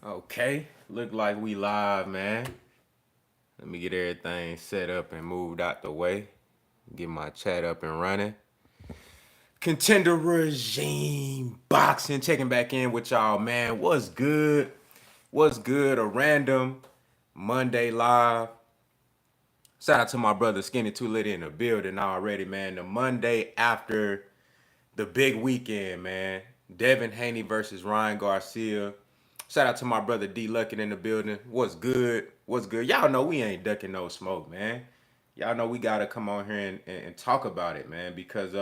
Okay, look like we live, man. Let me get everything set up and moved out the way. Get my chat up and running. Contender regime boxing. Checking back in with y'all, man. What's good? What's good? A random Monday live. Shout out to my brother Skinny Too Lit in the building already, man. The Monday after the big weekend, man. Devin Haney versus Ryan Garcia. Shout out to my brother D Luckett in the building. What's good? What's good? Y'all know we ain't ducking no smoke, man. Y'all know we gotta come on here and talk about it, man. Because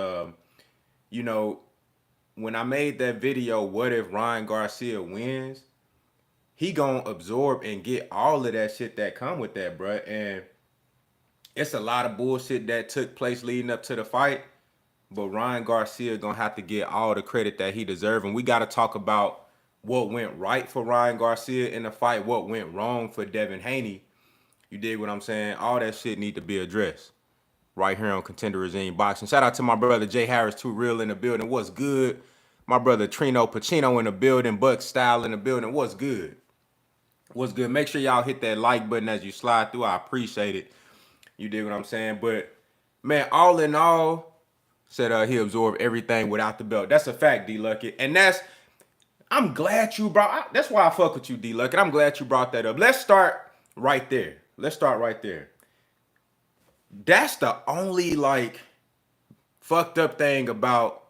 you know, when I made that video, what if Ryan Garcia wins? He gonna absorb and get all of that shit that come with that, bruh. And it's a lot of bullshit that took place leading up to the fight. But Ryan Garcia gonna have to get all the credit that he deserves. And we gotta talk about what went right for Ryan Garcia in the fight, what went wrong for Devin Haney. You dig what I'm saying? All that shit need to be addressed right here on Contender Regime Boxing. Shout out to my brother Jay Harris, Too Real in the building. What's good? My brother Trino Pacino in the building, Buck Style in the building. What's good? What's good? Make sure y'all hit that like button as you slide through. I appreciate it. You dig what I'm saying? But man, all in all, said he absorbed everything without the belt. That's a fact, D Luckett. And I'm glad you brought, that's why I fuck with you, D Luckett. I'm glad you brought that up. Let's start right there. Let's start right there. That's the only fucked up thing about,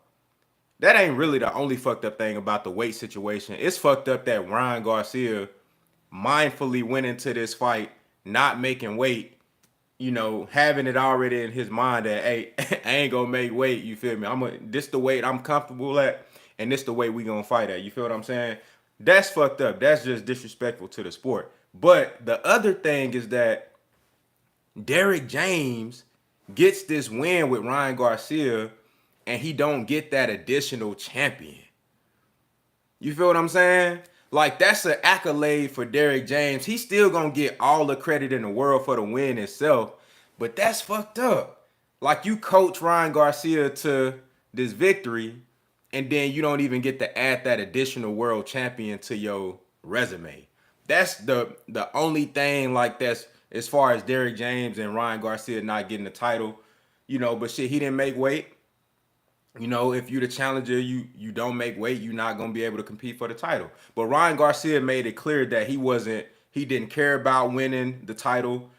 that ain't really the only fucked up thing about the weight situation. It's fucked up that Ryan Garcia mindfully went into this fight not making weight, having it already in his mind that, hey, I ain't gonna make weight. You feel me? This the weight I'm comfortable at, and this the weight we gonna fight at. You feel what I'm saying? That's fucked up. That's just disrespectful to the sport. But the other thing is that Derrick James gets this win with Ryan Garcia, and he don't get that additional champion. You feel what I'm saying? Like, that's an accolade for Derrick James. He's still gonna get all the credit in the world for the win itself, but that's fucked up. Like, you coach Ryan Garcia to this victory, and then you don't even get to add that additional world champion to your resume. That's the only thing like that's as far as Derrick James and Ryan Garcia not getting the title, but shit, he didn't make weight. If you're the challenger, you don't make weight, you're not gonna be able to compete for the title. But Ryan Garcia made it clear that he didn't care about winning the title.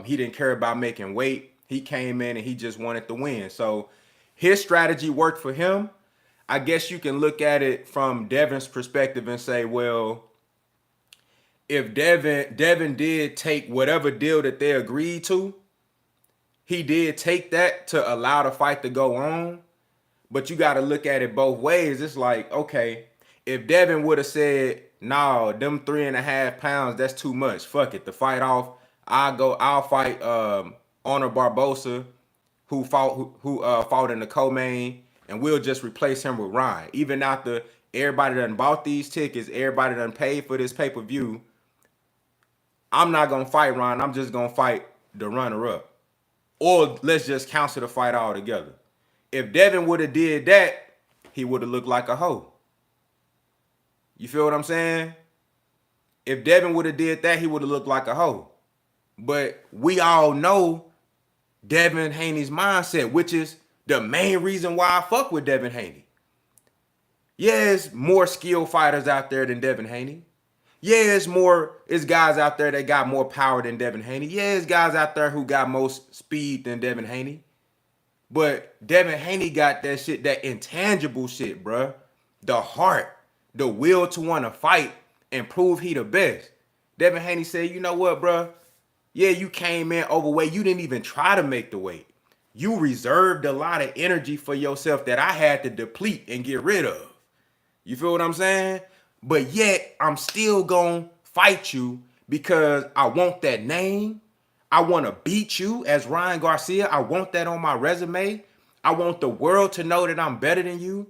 He didn't care about making weight. He came in and he just wanted to win. So his strategy worked for him. I guess you can look at it from Devin's perspective and say, well, if Devin did take whatever deal that they agreed to, he did take that to allow the fight to go on. But you got to look at it both ways. It's like, okay, if Devin would have said, "No, them 3.5 pounds, that's too much. Fuck it, the fight off. I'll fight Honor Barbosa, who fought in the co-main, and we'll just replace him with Ryan. Even after everybody done bought these tickets, everybody done paid for this pay-per-view, I'm not gonna fight Ryan. I'm just gonna fight the runner-up, or let's just cancel the fight altogether." If Devin would have did that, he would have looked like a hoe. You feel what I'm saying? If Devin would have did that, he would have looked like a hoe. But we all know Devin Haney's mindset, which is the main reason why I fuck with Devin Haney. Yeah, there's more skilled fighters out there than Devin Haney. Yeah, it's guys out there that got more power than Devin Haney. Yeah, it's guys out there who got more speed than Devin Haney. But Devin Haney got that shit, that intangible shit, bruh. The heart, the will to want to fight and prove he the best. Devin Haney said, you know what, bruh? Yeah, you came in overweight. You didn't even try to make the weight. You reserved a lot of energy for yourself that I had to deplete and get rid of. You feel what I'm saying? But yet, I'm still gonna fight you because I want that name. I want to beat you as Ryan Garcia. I want that on my resume. I want the world to know that I'm better than you.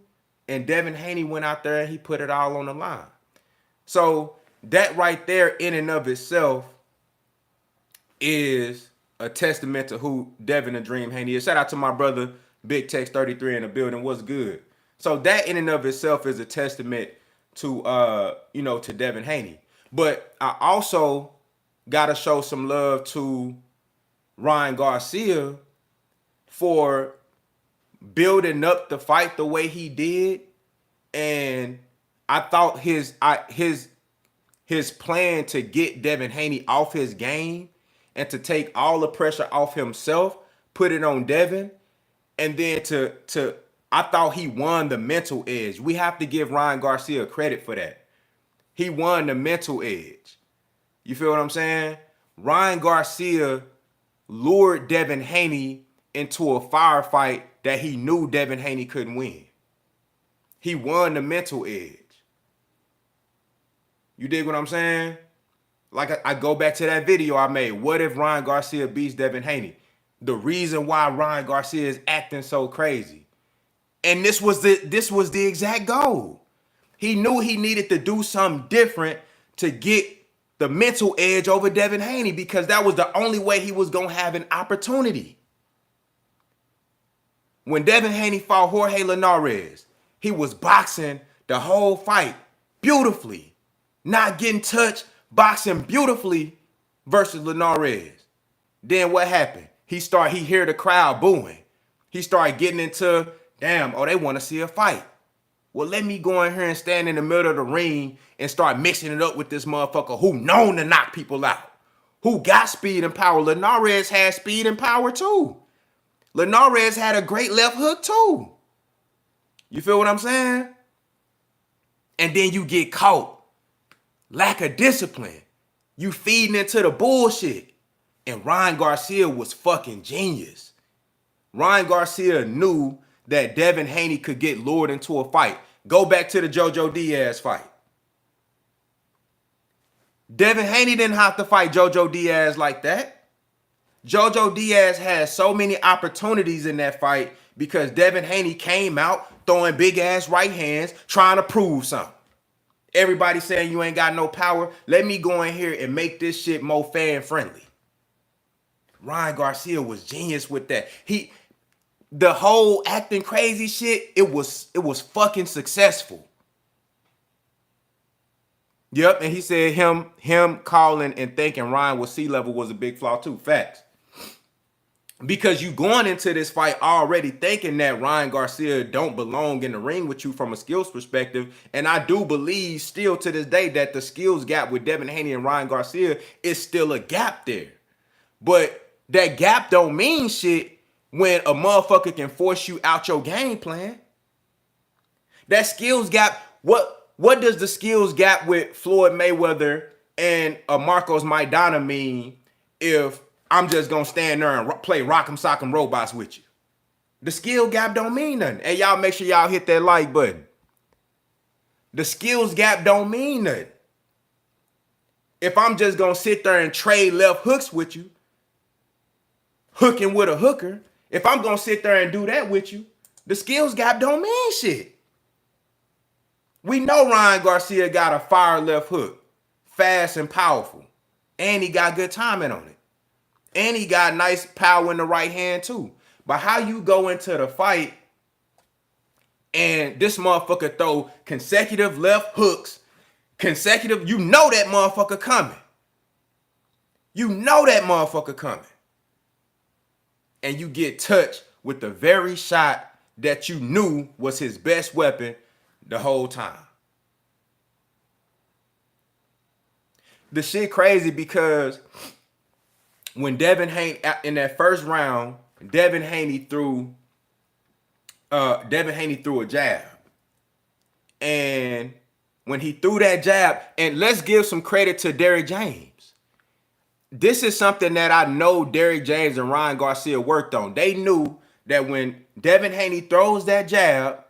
And Devin Haney went out there and he put it all on the line. So that right there in and of itself is a testament to who Devin the Dream Haney is. Shout out to my brother Big Tex 33 in the building. What's good? So that in and of itself is a testament you know, to Devin Haney. But I also gotta show some love to Ryan Garcia for building up the fight the way he did. And I thought his plan to get Devin Haney off his game and to take all the pressure off himself, put it on Devin, and then to I thought he won the mental edge. We have to give Ryan Garcia credit for that. He won the mental edge. You feel what I'm saying? Ryan Garcia lured Devin Haney into a firefight that he knew Devin Haney couldn't win. He won the mental edge. You dig what I'm saying? Like I go back to that video I made. What if Ryan Garcia beats Devin Haney? The reason why Ryan Garcia is acting so crazy. And this was the exact goal. He knew he needed to do something different to get the mental edge over Devin Haney because that was the only way he was going to have an opportunity. When Devin Haney fought Jorge Linares, he was boxing the whole fight beautifully, not getting touched, boxing beautifully versus Linares. Then what happened? He hear the crowd booing. He started getting into, damn, oh, they want to see a fight. Well, let me go in here and stand in the middle of the ring and start mixing it up with this motherfucker who known to knock people out, who got speed and power. Linares had speed and power too. Linares had a great left hook too. You feel what I'm saying? And then you get caught. Lack of discipline. You feeding into the bullshit. And Ryan Garcia was fucking genius. Ryan Garcia knew that Devin Haney could get lured into a fight. Go back to the Jojo Diaz fight. Devin Haney didn't have to fight Jojo Diaz like that. Jojo Diaz had so many opportunities in that fight because Devin Haney came out throwing big ass right hands, trying to prove something. Everybody saying you ain't got no power. Let me go in here and make this shit more fan friendly. Ryan Garcia was genius with that. The whole acting crazy shit, it was fucking successful. Yep, and he said him calling and thinking Ryan was C-level was a big flaw too. Facts. Because you going into this fight already thinking that Ryan Garcia don't belong in the ring with you from a skills perspective. And I do believe still to this day that the skills gap with Devin Haney and Ryan Garcia is still a gap there. But that gap don't mean shit when a motherfucker can force you out your game plan. That skills gap, what does the skills gap with Floyd Mayweather and Marcos Maidana mean if I'm just gonna stand there and play Rock'em Sock'em Robots with you? The skill gap don't mean nothing. Hey, y'all make sure y'all hit that like button. The skills gap don't mean nothing. If I'm just gonna sit there and trade left hooks with you, hooking with a hooker, if I'm gonna sit there and do that with you, the skills gap don't mean shit. We know Ryan Garcia got a fire left hook, fast and powerful, and he got good timing on it. And he got nice power in the right hand too. But how you go into the fight and this motherfucker throw consecutive left hooks, you know that motherfucker coming. You know that motherfucker coming. And you get touched with the very shot that you knew was his best weapon the whole time. The shit crazy because when Devin Haney, in that first round, Devin Haney threw a jab. And when he threw that jab, and let's give some credit to Derrick James. This is something that I know Derrick James and Ryan Garcia worked on. They knew that when Devin Haney throws that jab,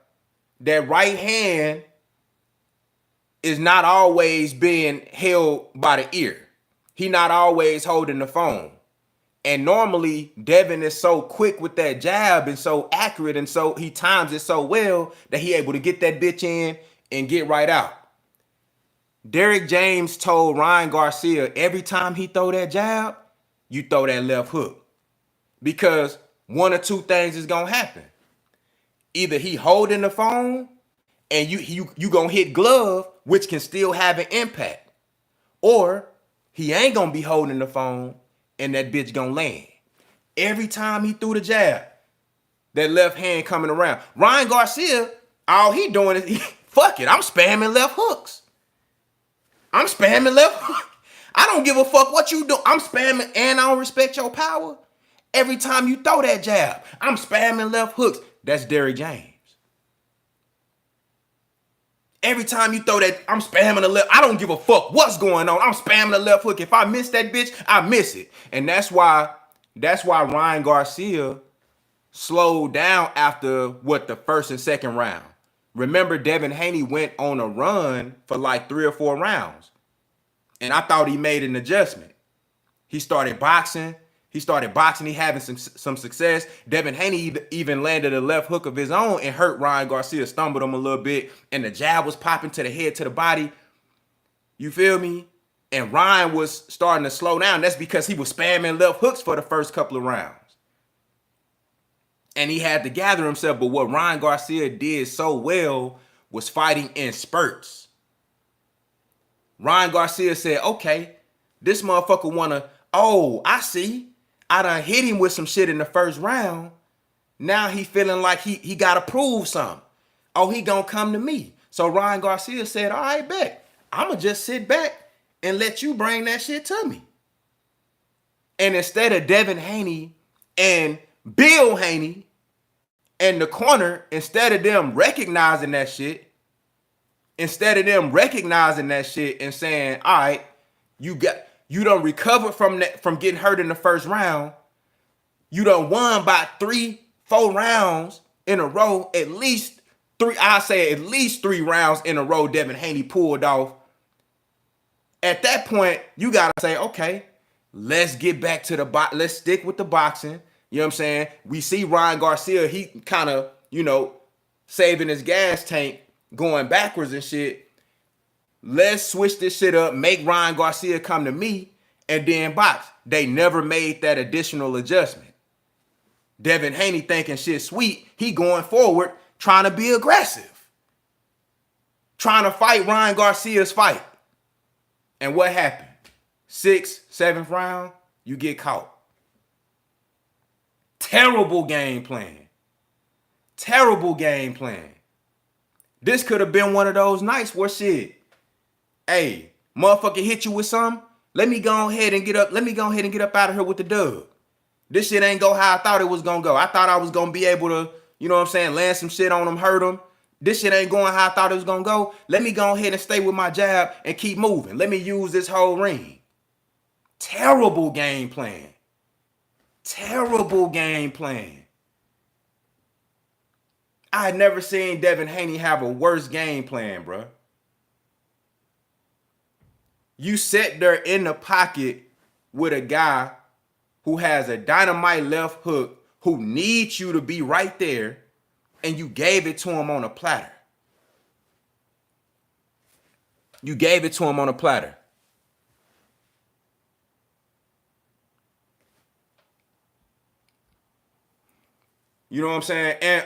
that right hand is not always being held by the ear. He not always holding the phone. And normally Devin is so quick with that jab and so accurate and so he times it so well that he able to get that bitch in and get right out. Derrick James told Ryan Garcia every time he throw that jab, you throw that left hook. Because one or two things is gonna happen. Either he holding the phone and you gonna hit glove, which can still have an impact. Or he ain't gonna be holding the phone and that bitch gonna land. Every time he threw the jab, that left hand coming around. Ryan Garcia, all he doing is, fuck it, I'm spamming left hooks. I'm spamming left hooks. I don't give a fuck what you do. I'm spamming and I don't respect your power. Every time you throw that jab, I'm spamming left hooks. That's Derrick James. Every time you throw that, I'm spamming the left. I don't give a fuck what's going on. I'm spamming the left hook. If I miss that bitch, I miss it. And that's why Ryan Garcia slowed down after the first and second round. Remember, Devin Haney went on a run for like 3 or 4 rounds. And I thought he made an adjustment. He started boxing. He having some success. Devin Haney even landed a left hook of his own and hurt Ryan Garcia, stumbled him a little bit, and the jab was popping to the head, to the body. You feel me? And Ryan was starting to slow down. That's because he was spamming left hooks for the first couple of rounds. And he had to gather himself. But what Ryan Garcia did so well was fighting in spurts. Ryan Garcia said, okay, this motherfucker wanna, I see. I done hit him with some shit in the first round. Now he feeling like he gotta prove something. Oh, he gonna come to me. So Ryan Garcia said, all right, bet. I'ma just sit back and let you bring that shit to me. And instead of Devin Haney and Bill Haney and the corner, instead of them recognizing that shit and saying, all right, you done recovered from getting hurt in the first round. You done won by 3-4 rounds in a row. At least 3 rounds in a row Devin Haney pulled off. At that point, you gotta say, okay, let's get back to let's stick with the boxing. You know what I'm saying? We see Ryan Garcia, he kind of, saving his gas tank, going backwards and shit. Let's switch this shit up, make Ryan Garcia come to me, and then box. They never made that additional adjustment. Devin Haney thinking shit sweet. He going forward, trying to be aggressive. Trying to fight Ryan Garcia's fight. And what happened? 6th, 7th round, you get caught. Terrible game plan. This could have been one of those nights where shit, hey, motherfucker hit you with something. Let me go ahead and get up out of here with the dub. This shit ain't go how I thought it was gonna go. I thought I was gonna be able to, land some shit on him, hurt him. This shit ain't going how I thought it was gonna go. Let me go ahead and stay with my jab and keep moving. Let me use this whole ring. Terrible game plan. I had never seen Devin Haney have a worse game plan, bro. You sit there in the pocket with a guy who has a dynamite left hook, who needs you to be right there, and you gave it to him on a platter. You know what I'm saying? And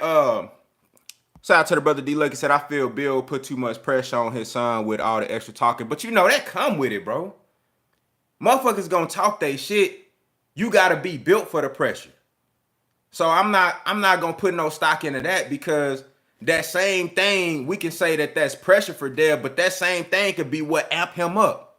shout out to the brother D Lucky, said, I feel Bill put too much pressure on his son with all the extra talking. But that come with it, bro. Motherfuckers gonna talk they shit. You gotta be built for the pressure. So I'm not gonna put no stock into that, because that same thing, we can say that that's pressure for Dev, but that same thing could be what amp him up.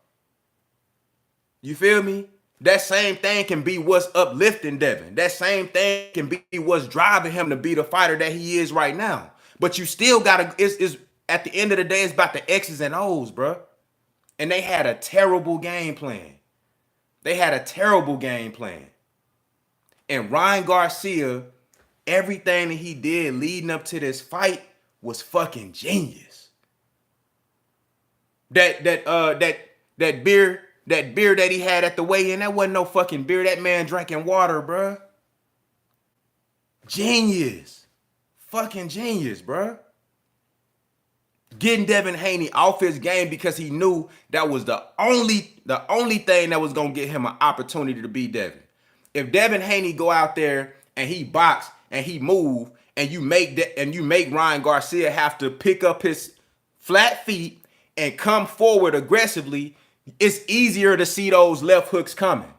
You feel me? That same thing can be what's uplifting Devin. That same thing can be what's driving him to be the fighter that he is right now. But you still gotta, it's at the end of the day, it's about the X's and O's, bro. And they had a terrible game plan. And Ryan Garcia, everything that he did leading up to this fight was fucking genius. That beer that he had at the weigh-in, that wasn't no fucking beer. That man drinking water, bro. Genius. Fucking genius, bro. Getting Devin Haney off his game because he knew that was the only thing that was gonna get him an opportunity to beat Devin. If Devin Haney go out there and he box and he move and you make Ryan Garcia have to pick up his flat feet and come forward aggressively, it's easier to see those left hooks coming.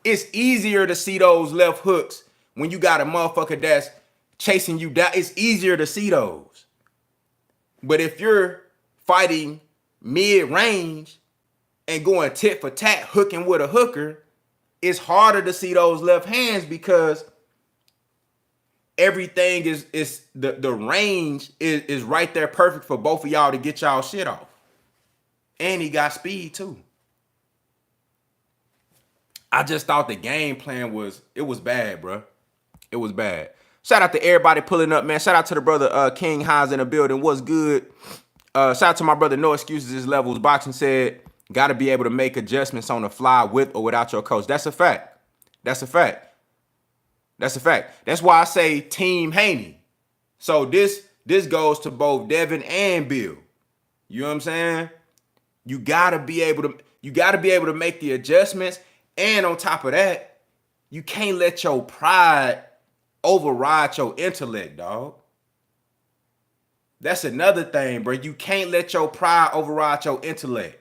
It's easier to see those left hooks when you got a motherfucker that's chasing you down. It's easier to see those. But if you're fighting mid-range and going tit for tat, hooking with a hooker, it's harder to see those left hands because everything is the range is right there perfect for both of y'all to get y'all shit off. And he got speed too. I just thought the game plan was bad, bro. It was bad. Shout out to everybody pulling up, man. Shout out to the brother King Hines in the building. What's good? Shout out to my brother No Excuses His Levels. Boxing said, got to be able to make adjustments on the fly with or without your coach. That's a fact. That's a fact. That's a fact. That's why I say Team Haney. So this goes to both Devin and Bill. You know what I'm saying? You gotta be able to make the adjustments. And on top of that, you can't let your pride override your intellect, dog. That's another thing, bro. You can't let your pride override your intellect.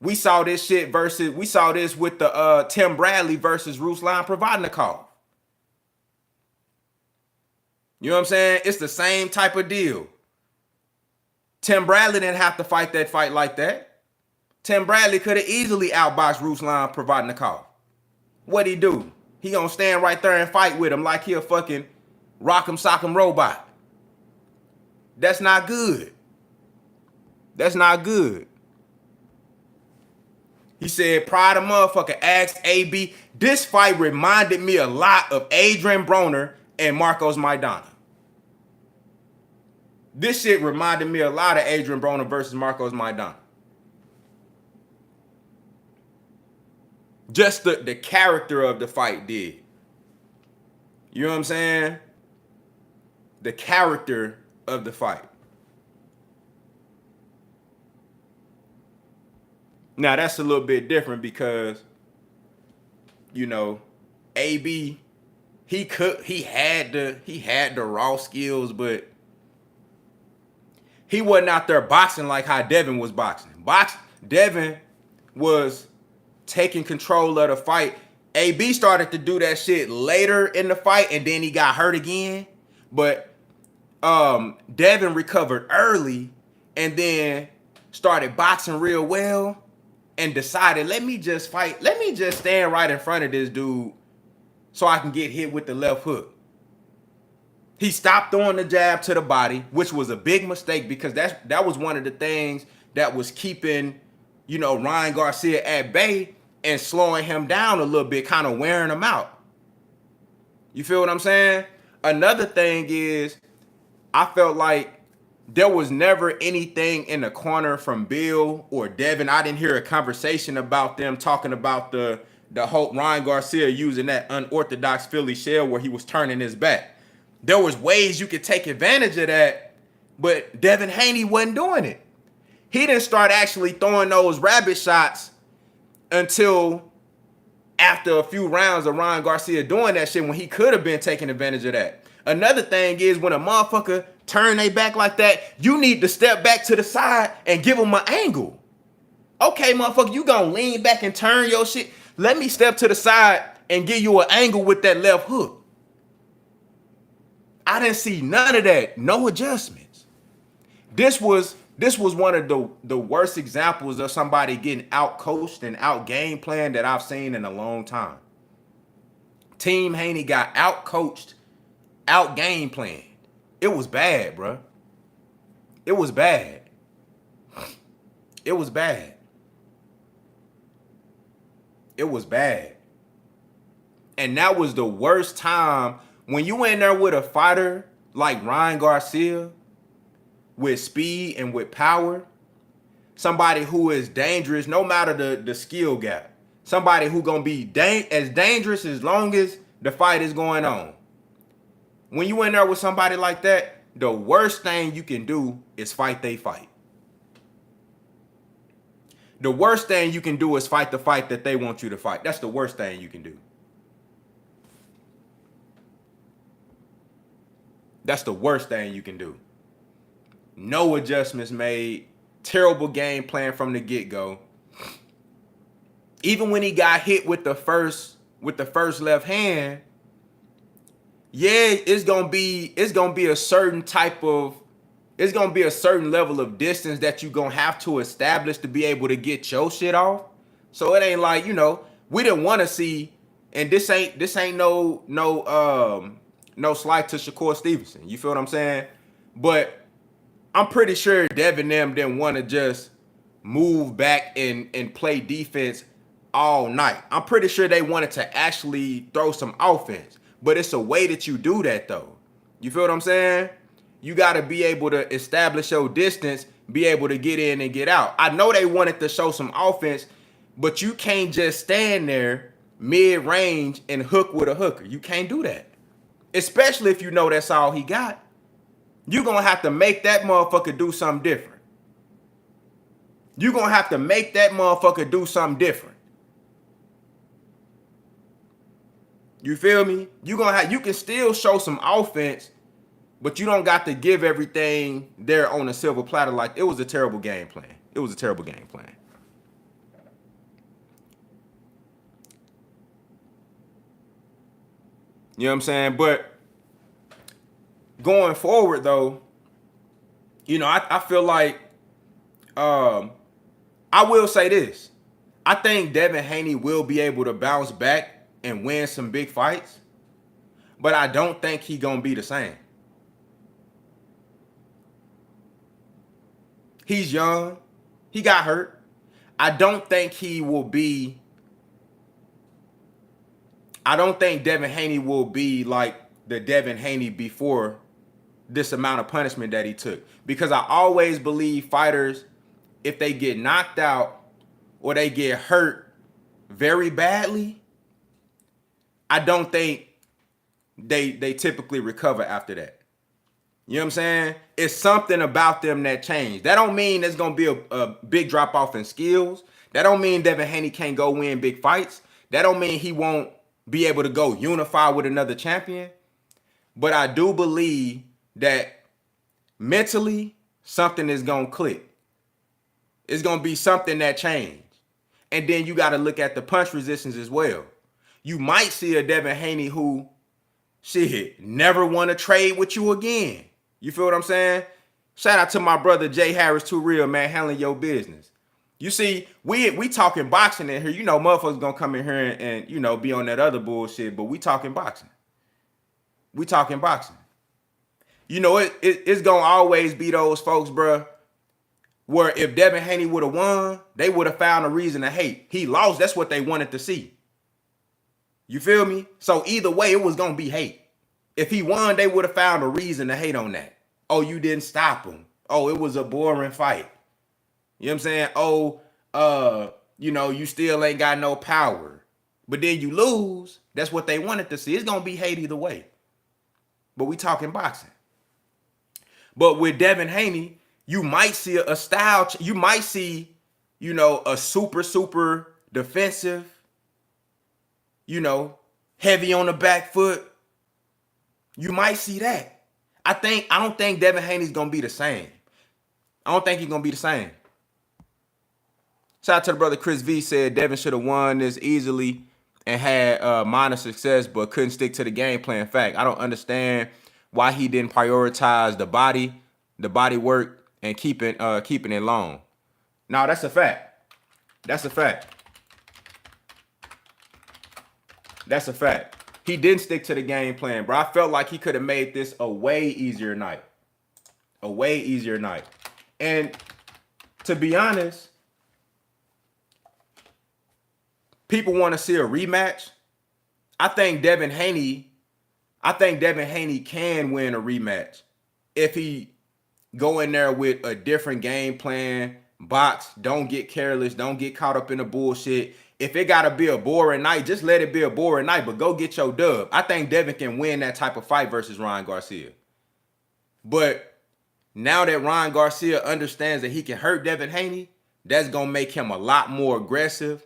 We saw this with the Tim Bradley versus Ruslan Provodnikov. You know what I'm saying? It's the same type of deal. Tim Bradley didn't have to fight that fight like that. Tim Bradley could have easily outboxed Ruslan Provodnikov. What'd he do? He gonna stand right there and fight with him like he a fucking rock'em sock'em robot. That's not good. That's not good. He said, pride of motherfucker, asked AB. This fight reminded me a lot of Adrian Broner and Marcos Maidana. This shit reminded me a lot of Adrian Broner versus Marcos Maidana. Just the character of the fight did. You know what I'm saying? The character of the fight. Now that's a little bit different because, you know, AB, he had the raw skills, but he wasn't out there boxing like how Devin was boxing. Devin was taking control of the fight. AB started to do that shit later in the fight, and then he got hurt again. But Devin recovered early and then started boxing real well and decided, let me just stand right in front of this dude so I can get hit with the left hook. He stopped throwing the jab to the body, which was a big mistake because that was one of the things that was keeping, you know, Ryan Garcia at bay and slowing him down a little bit, kind of wearing him out. You feel what I'm saying? Another thing is, I felt like there was never anything in the corner from Bill or Devin. I didn't hear a conversation about them talking about the whole Ryan Garcia using that unorthodox Philly shell where he was turning his back. There was ways you could take advantage of that, but Devin Haney wasn't doing it. He didn't start actually throwing those rabbit shots until after a few rounds of Ryan Garcia doing that shit when he could have been taking advantage of that. Another thing is when a motherfucker turn their back like that, you need to step back to the side and give them an angle. Okay, motherfucker, you gonna lean back and turn your shit. Let me step to the side and give you an angle with that left hook. I didn't see none of that. No adjustments. This was one of the worst examples of somebody getting out-coached and out-game planned that I've seen in a long time. Team Haney got out-coached, out-game planned. It was bad, bro. It was bad. It was bad. It was bad. And that was the worst time when you in there with a fighter like Ryan Garcia, with speed and with power, somebody who is dangerous no matter the skill gap, somebody who gonna be as dangerous as long as the fight is going on. When you in there with somebody like that, the worst thing you can do is fight they fight. The worst thing you can do is fight the fight that they want you to fight. That's the worst thing you can do. That's the worst thing you can do. No adjustments made. Terrible game plan from the get-go. Even when he got hit with the first left hand, yeah, it's gonna be a certain level of distance that you're gonna have to establish to be able to get your shit off. So it ain't like, we didn't want to see, and this ain't no slight to Shakur Stevenson. You feel what I'm saying? But I'm pretty sure Devin them didn't want to just move back and play defense all night. I'm pretty sure they wanted to actually throw some offense. But it's a way that you do that, though. You feel what I'm saying? You got to be able to establish your distance, be able to get in and get out. I know they wanted to show some offense, but you can't just stand there mid-range and hook with a hooker. You can't do that. Especially if you know that's all he got. You're going to have to make that motherfucker do something different. You're going to have to make that motherfucker do something different. You feel me? You can still show some offense, but you don't got to give everything there on a silver platter. Like, it was a terrible game plan. It was a terrible game plan. You know what I'm saying? But going forward, though, I feel like I will say this. I think Devin Haney will be able to bounce back and win some big fights, but I don't think he gonna be the same. He's young. He got hurt. I don't think Devin Haney will be like the Devin Haney before this amount of punishment that he took. Because I always believe fighters, if they get knocked out or they get hurt very badly, I don't think they typically recover after that. You know what I'm saying? It's something about them that changed. That don't mean there's going to be a big drop-off in skills. That don't mean Devin Haney can't go win big fights. That don't mean he won't be able to go unify with another champion. But I do believe that mentally, something is going to click. It's going to be something that changed. And then you got to look at the punch resistance as well. You might see a Devin Haney who, never want to trade with you again. You feel what I'm saying? Shout out to my brother Jay Harris, Too Real, man, handling your business. You see, we talking boxing in here. Motherfuckers gonna come in here and be on that other bullshit, but we talking boxing. We talking boxing. It's gonna always be those folks, bruh, where if Devin Haney would have won, they would have found a reason to hate. He lost, that's what they wanted to see. You feel me? So either way, it was going to be hate. If he won, they would have found a reason to hate on that. Oh, you didn't stop him. Oh, it was a boring fight. You know what I'm saying? Oh, you still ain't got no power. But then you lose. That's what they wanted to see. It's going to be hate either way. But we talking boxing. But with Devin Haney, you might see a style. You might see, a super defensive, heavy on the back foot. You might see that. I don't think Devin Haney's gonna be the same. I don't think he's gonna be the same. Shout out to the brother Chris V, said Devin should have won this easily and had minor success, but couldn't stick to the game plan. Fact, I don't understand why he didn't prioritize the body work, and keeping it long. Now that's a fact. That's a fact. That's a fact. He didn't stick to the game plan, bro. I felt like he could have made this a way easier night. A way easier night. And to be honest, people want to see a rematch. I think Devin Haney can win a rematch if he go in there with a different game plan, box, don't get careless, don't get caught up in the bullshit. If it got to be a boring night, just let it be a boring night, but go get your dub. I think Devin can win that type of fight versus Ryan Garcia. But now that Ryan Garcia understands that he can hurt Devin Haney, that's going to make him a lot more aggressive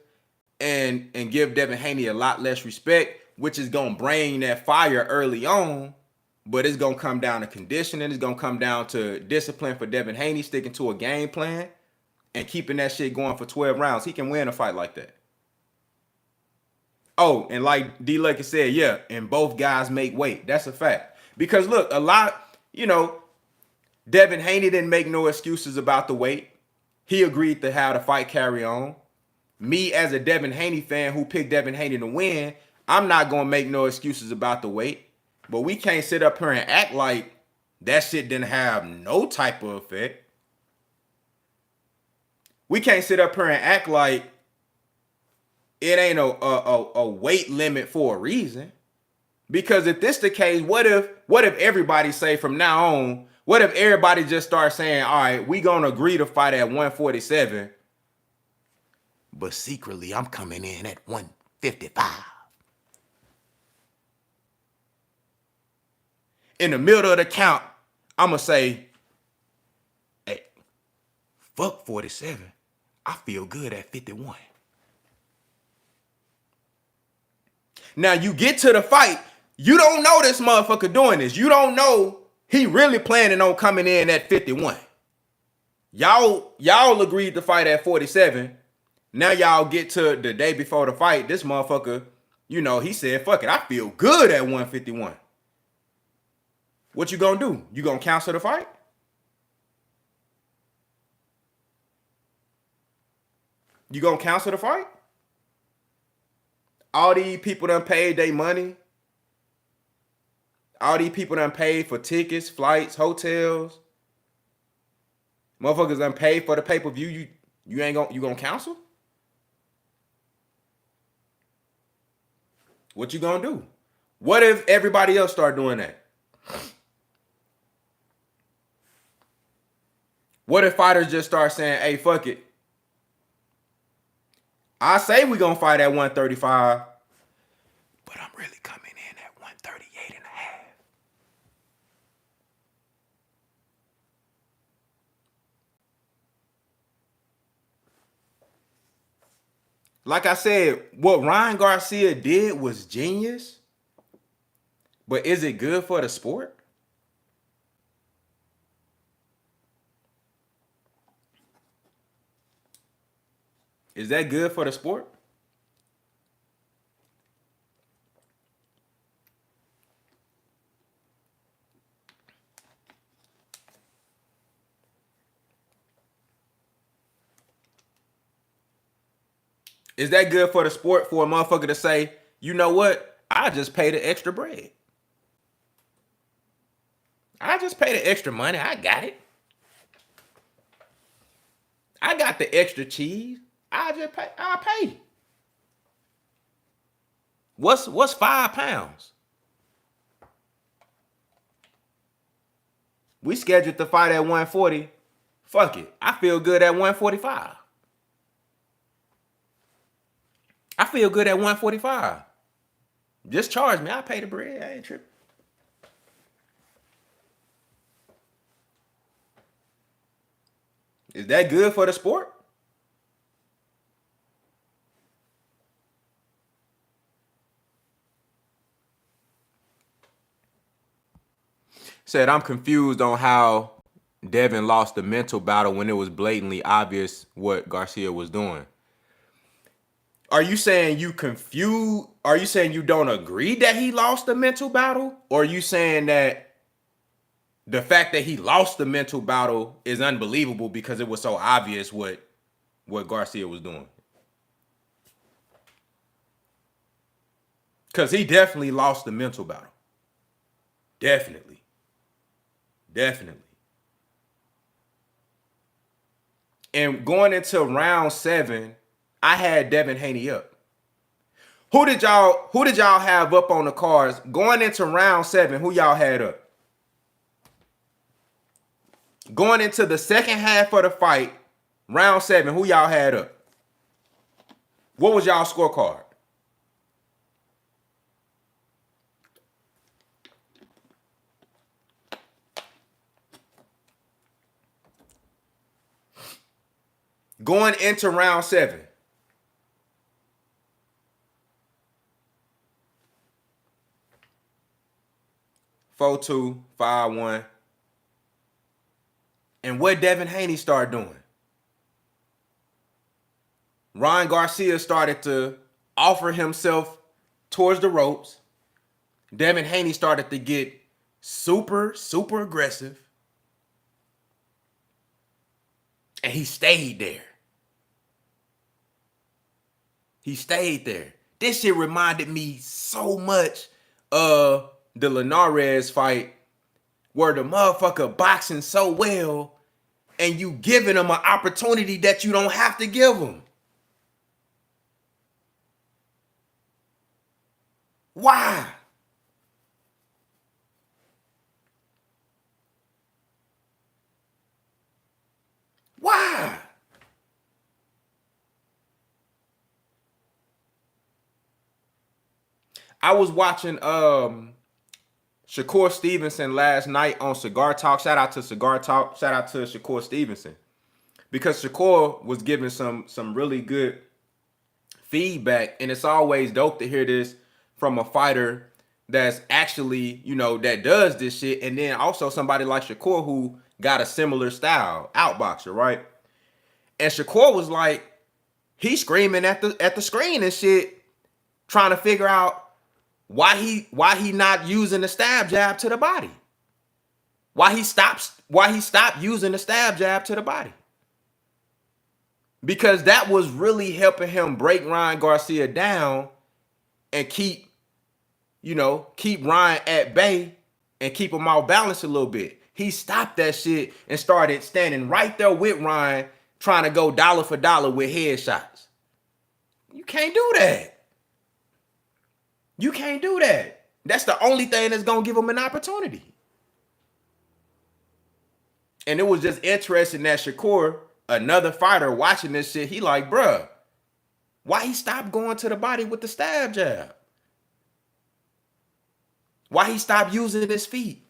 and give Devin Haney a lot less respect, which is going to bring that fire early on. But it's going to come down to conditioning. It's going to come down to discipline for Devin Haney, sticking to a game plan. and keeping that shit going for 12 rounds, he can win a fight like that. Oh, and like D Lucky said, yeah, and both guys make weight. That's a fact. Because look, a lot, Devin Haney didn't make no excuses about the weight. He agreed to have the fight carry on. Me, as a Devin Haney fan who picked Devin Haney to win, I'm not going to make no excuses about the weight. But we can't sit up here and act like that shit didn't have no type of effect. We can't sit up here and act like it ain't a weight limit for a reason. Because if this the case, what if everybody say from now on, what if everybody just start saying, all right, we gonna agree to fight at 147, but secretly I'm coming in at 155. In the middle of the count, I'ma say, hey, fuck 47. I feel good at 51. Now you get to the fight, you don't know this motherfucker doing this. You don't know he really planning on coming in at 51. Y'all agreed to fight at 47. Now y'all get to the day before the fight. This motherfucker, he said, fuck it, I feel good at 151. What you gonna do? You gonna cancel the fight? You gonna cancel the fight? All these people done paid their money. All these people done paid for tickets, flights, hotels. Motherfuckers done paid for the pay-per-view. You gonna cancel? What you gonna do? What if everybody else start doing that? What if fighters just start saying, hey, fuck it. I say we gonna fight at 135, but I'm really coming in at 138 and a half. Like I said, what Ryan Garcia did was genius, but is it good for the sport? Is that good for the sport? Is that good for the sport for a motherfucker to say, you know what? I just pay the extra bread. I just pay the extra money. I got it. I got the extra cheese. I'll pay. What's 5 pounds? We scheduled to fight at 140. Fuck it. I feel good at 145. I feel good at 145. Just charge me. I'll pay the bread. I ain't tripping. Is that good for the sport? Said, I'm confused on how Devin lost the mental battle when it was blatantly obvious what Garcia was doing. Are you saying you confused? Are you saying you don't agree that he lost the mental battle? Or are you saying that the fact that he lost the mental battle is unbelievable because it was so obvious what Garcia was doing? Because he definitely lost the mental battle. Definitely. And going into round 7, I had Devin Haney up. Who did y'all have up on the cards going into round 7? Who y'all had up? Going into the second half of the fight, round 7, who y'all had up? What was y'all scorecard? Going into round 7. 4-2, 5-1. And what Devin Haney started doing? Ryan Garcia started to offer himself towards the ropes. Devin Haney started to get super, super aggressive. And he stayed there. He stayed there. This shit reminded me so much of the Linares fight where the motherfucker boxing so well and you giving him an opportunity that you don't have to give him. Why? Why? I was watching Shakur Stevenson last night on Cigar Talk. Shout out to Cigar Talk. Shout out to Shakur Stevenson. Because Shakur was giving some really good feedback. And it's always dope to hear this from a fighter that's actually, you know, that does this shit. And then also somebody like Shakur who got a similar style, outboxer, right? And Shakur was like, he's screaming at the screen and shit, trying to figure out why he not using the stab jab to the body. Why he stopped using the stab jab to the body. Because that was really helping him break Ryan Garcia down and keep Ryan at bay and keep him off balance a little bit. He stopped that shit and started standing right there with Ryan, trying to go dollar for dollar with headshots. You can't do that. You can't do that. That's the only thing that's going to give him an opportunity. And it was just interesting that Shakur, another fighter watching this shit, he like, bruh, why he stopped going to the body with the stab jab? Why he stopped using his feet?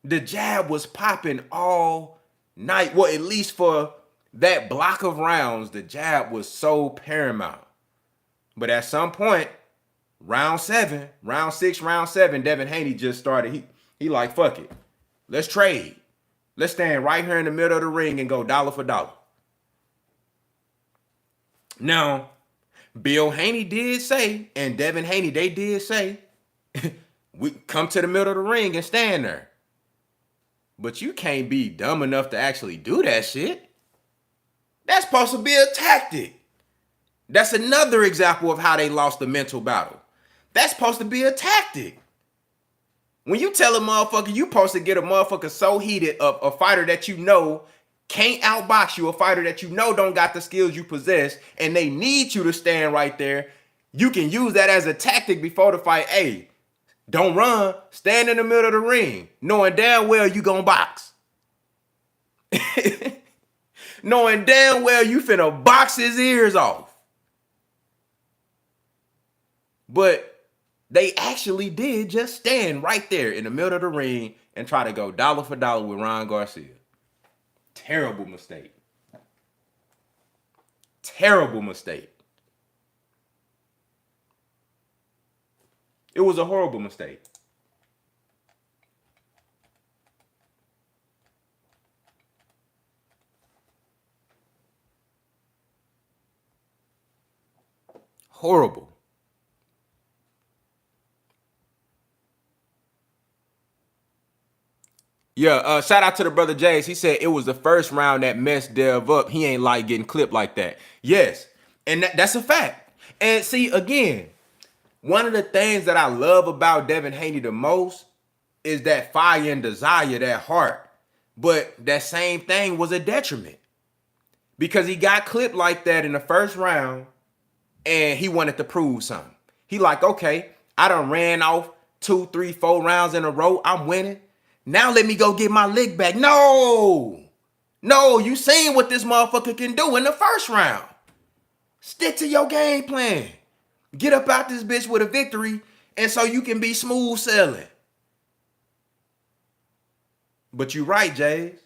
The jab was popping all night. Well, at least for that block of rounds, the jab was so paramount. But at some point, round 6, round 7, Devin Haney just started. He like, fuck it. Let's trade. Let's stand right here in the middle of the ring and go dollar for dollar. Now, Bill Haney did say, and Devin Haney, they did say, we come to the middle of the ring and stand there. But you can't be dumb enough to actually do that shit. That's supposed to be a tactic. That's another example of how they lost the mental battle. That's supposed to be a tactic. When you tell a motherfucker you supposed to get a motherfucker so heated, a fighter that you know can't outbox you, a fighter that you know don't got the skills you possess, and they need you to stand right there, you can use that as a tactic before the fight. Hey, don't run, stand in the middle of the ring, knowing damn well you gonna box. Knowing damn well you finna box his ears off. But they actually did just stand right there in the middle of the ring and try to go dollar for dollar with Ryan Garcia. Terrible mistake. Terrible mistake. It was a horrible mistake. Horrible. Yeah, shout out to the brother Jays. He said it was the first round that messed Dev up. He ain't like getting clipped like that. Yes, and that's a fact. And see, again, one of the things that I love about Devin Haney the most is that fire and desire, that heart. But that same thing was a detriment. Because he got clipped like that in the first round and he wanted to prove something. He like, okay, I done ran off 2, 3, 4 rounds in a row. I'm winning. Now let me go get my lick back. No, you seen what this motherfucker can do in the first round. Stick to your game plan. Get up out this bitch with a victory, and so you can be smooth sailing. But you right, Jays.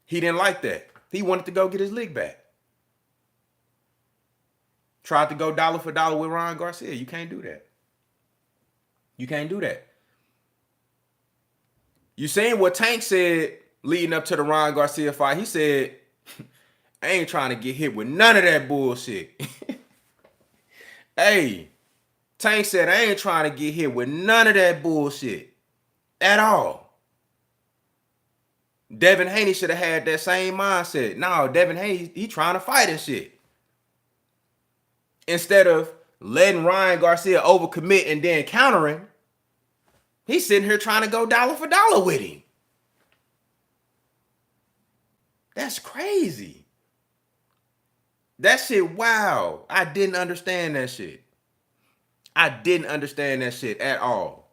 He didn't like that. He wanted to go get his lick back. Tried to go dollar for dollar with Ryan Garcia. You can't do that. You can't do that. You seen what Tank said leading up to the Ryan Garcia fight. He said, I ain't trying to get hit with none of that bullshit. Hey, Tank said I ain't trying to get hit with none of that bullshit at all. Devin Haney should have had that same mindset. No, Devin Haney, he trying to fight and shit. Instead of letting Ryan Garcia overcommit and then countering, he's sitting here trying to go dollar for dollar with him. That's crazy. That shit, wow. I didn't understand that shit. I didn't understand that shit at all.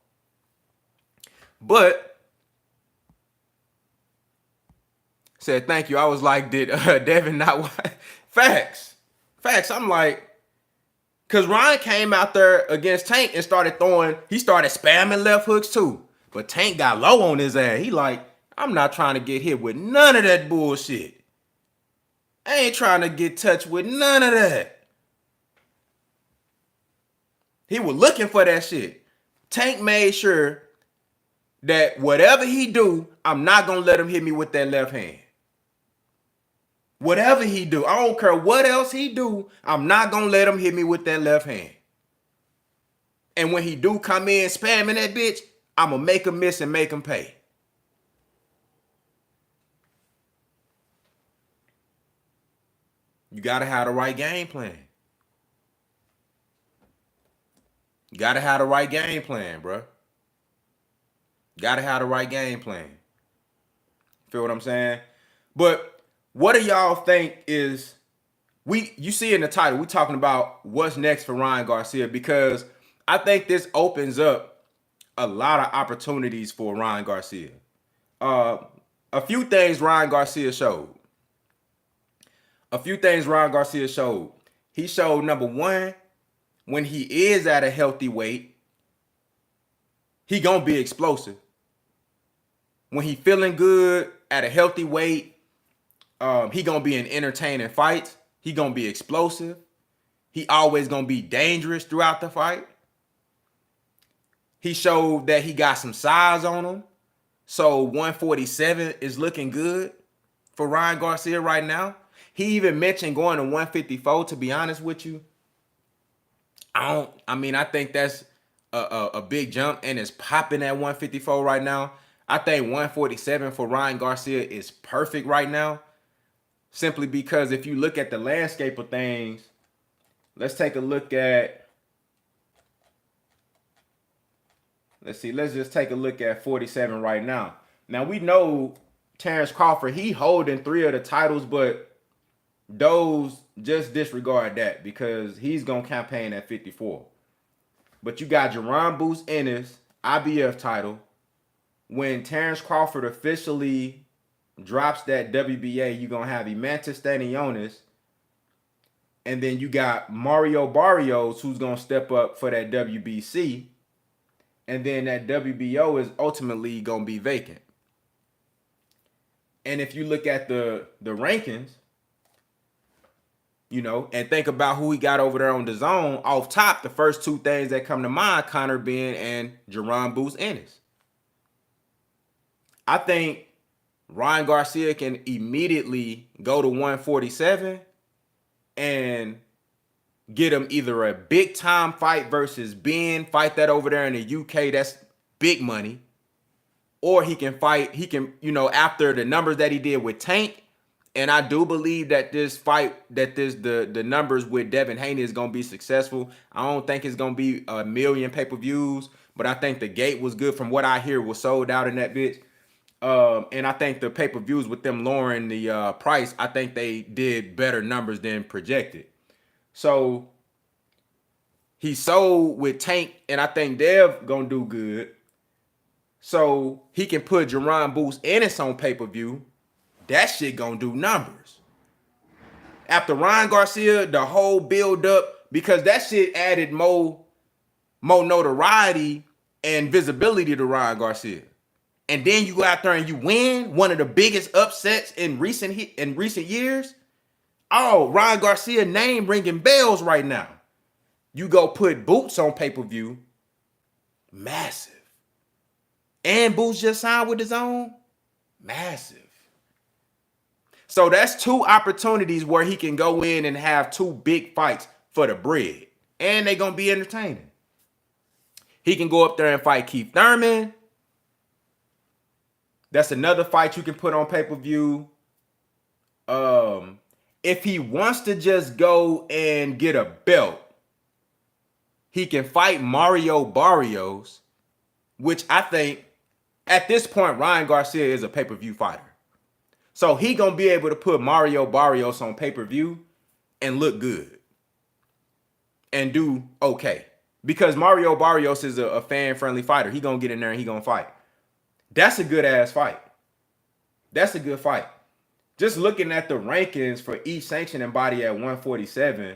But said thank you. I was like, did Devin not facts? Facts. I'm like, because Ryan came out there against Tank and started spamming left hooks too. But Tank got low on his ass. He like, I'm not trying to get hit with none of that bullshit. I ain't trying to get touched with none of that. He was looking for that shit. Tank made sure that whatever he do, I'm not going to let him hit me with that left hand. Whatever he do, I don't care what else he do, I'm not going to let him hit me with that left hand. And when he do come in spamming that bitch, I'm going to make him miss and make him pay. You got to have the right game plan. You got to have the right game plan, bro. Got to have the right game plan. Feel what I'm saying? But what do y'all think is, you see in the title, we talking about what's next for Ryan Garcia, because I think this opens up a lot of opportunities for Ryan Garcia. A few things Ryan Garcia showed. He showed, number one, when he is at a healthy weight, he gonna be explosive. When he feeling good at a healthy weight, he gonna be in entertaining fights. He gonna be explosive. He always gonna be dangerous throughout the fight. He showed that he got some size on him. So 147 is looking good for Ryan Garcia right now. He even mentioned going to 154, to be honest with you. I think that's a big jump, and it's popping at 154 right now. I think 147 for Ryan Garcia is perfect right now. Simply because if you look at the landscape of things, let's take a look at, let's just take a look at 47 right now. Now we know Terrence Crawford, he holding 3 of the titles, but those, just disregard that because he's going to campaign at 54. But you got Jerron Boots Ennis, IBF title. When Terrence Crawford officially drops that WBA, you're going to have Imantas Stanionis. And then you got Mario Barrios, who's going to step up for that WBC. And then that WBO is ultimately going to be vacant. And if you look at the rankings, you know, and think about who he got over there on DAZN, off top, the first 2 things that come to mind, Conor Benn and Jerron Boots Ennis. I think Ryan Garcia can immediately go to 147 and get him either a big time fight versus Ben, fight that over there in the UK, that's big money. Or he can, you know, after the numbers that he did with Tank. And I do believe that this fight, the numbers with Devin Haney is going to be successful. I don't think it's going to be 1 million pay-per-views, but I think the gate was good. From what I hear, was sold out in that bitch. And I think the pay-per-views with them lowering the price, I think they did better numbers than projected. So he sold with Tank, and I think Dev gonna do good. So he can put Jerron Boots Ennis on pay-per-view. That shit gonna do numbers. After Ryan Garcia, the whole build up, because that shit added more notoriety and visibility to Ryan Garcia. And then you go out there and you win one of the biggest upsets in recent years. Oh, Ryan Garcia name ringing bells right now. You go put Boots on pay-per-view, massive. And Boots just signed with DAZN, massive. So that's 2 opportunities where he can go in and have 2 big fights for the bread. And they're going to be entertaining. He can go up there and fight Keith Thurman. That's another fight you can put on pay-per-view. If he wants to just go and get a belt, he can fight Mario Barrios, which I think at this point, Ryan Garcia is a pay-per-view fighter. So he going to be able to put Mario Barrios on pay-per-view and look good and do okay. Because Mario Barrios is a fan-friendly fighter. He going to get in there and he going to fight. That's a good-ass fight. That's a good fight. Just looking at the rankings for each sanctioning body at 147,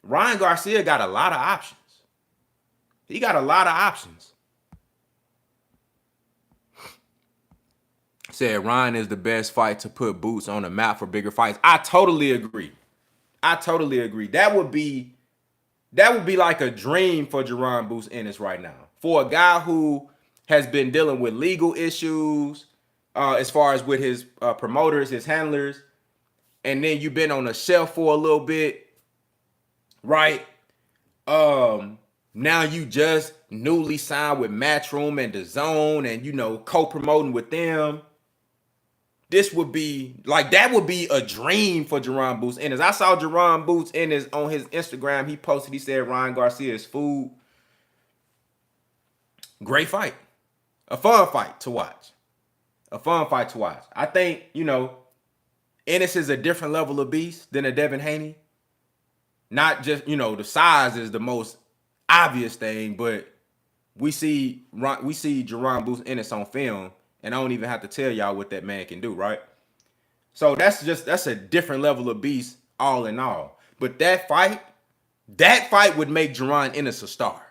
Ryan Garcia got a lot of options. He got a lot of options. Said Ryan is the best fight to put Boots on the map for bigger fights. I totally agree. I totally agree. That would be like a dream for Jerron Boots Ennis right now. For a guy who has been dealing with legal issues, as far as with his promoters, his handlers, and then you've been on the shelf for a little bit, right? Now you just newly signed with Matchroom and DAZN and, you know, co-promoting with them. This would be, like, that would be a dream for Jerron Boots Ennis. I saw Jerron Boots Ennis on his Instagram. He posted, he said, Ryan Garcia is food. Great fight. A fun fight to watch. A fun fight to watch. I think, you know, Ennis is a different level of beast than a Devin Haney. Not just, you know, the size is the most obvious thing, but we see Jerron Boots Ennis on film, and I don't even have to tell y'all what that man can do, right? So that's a different level of beast all in all. But that fight would make Jerron Ennis a star.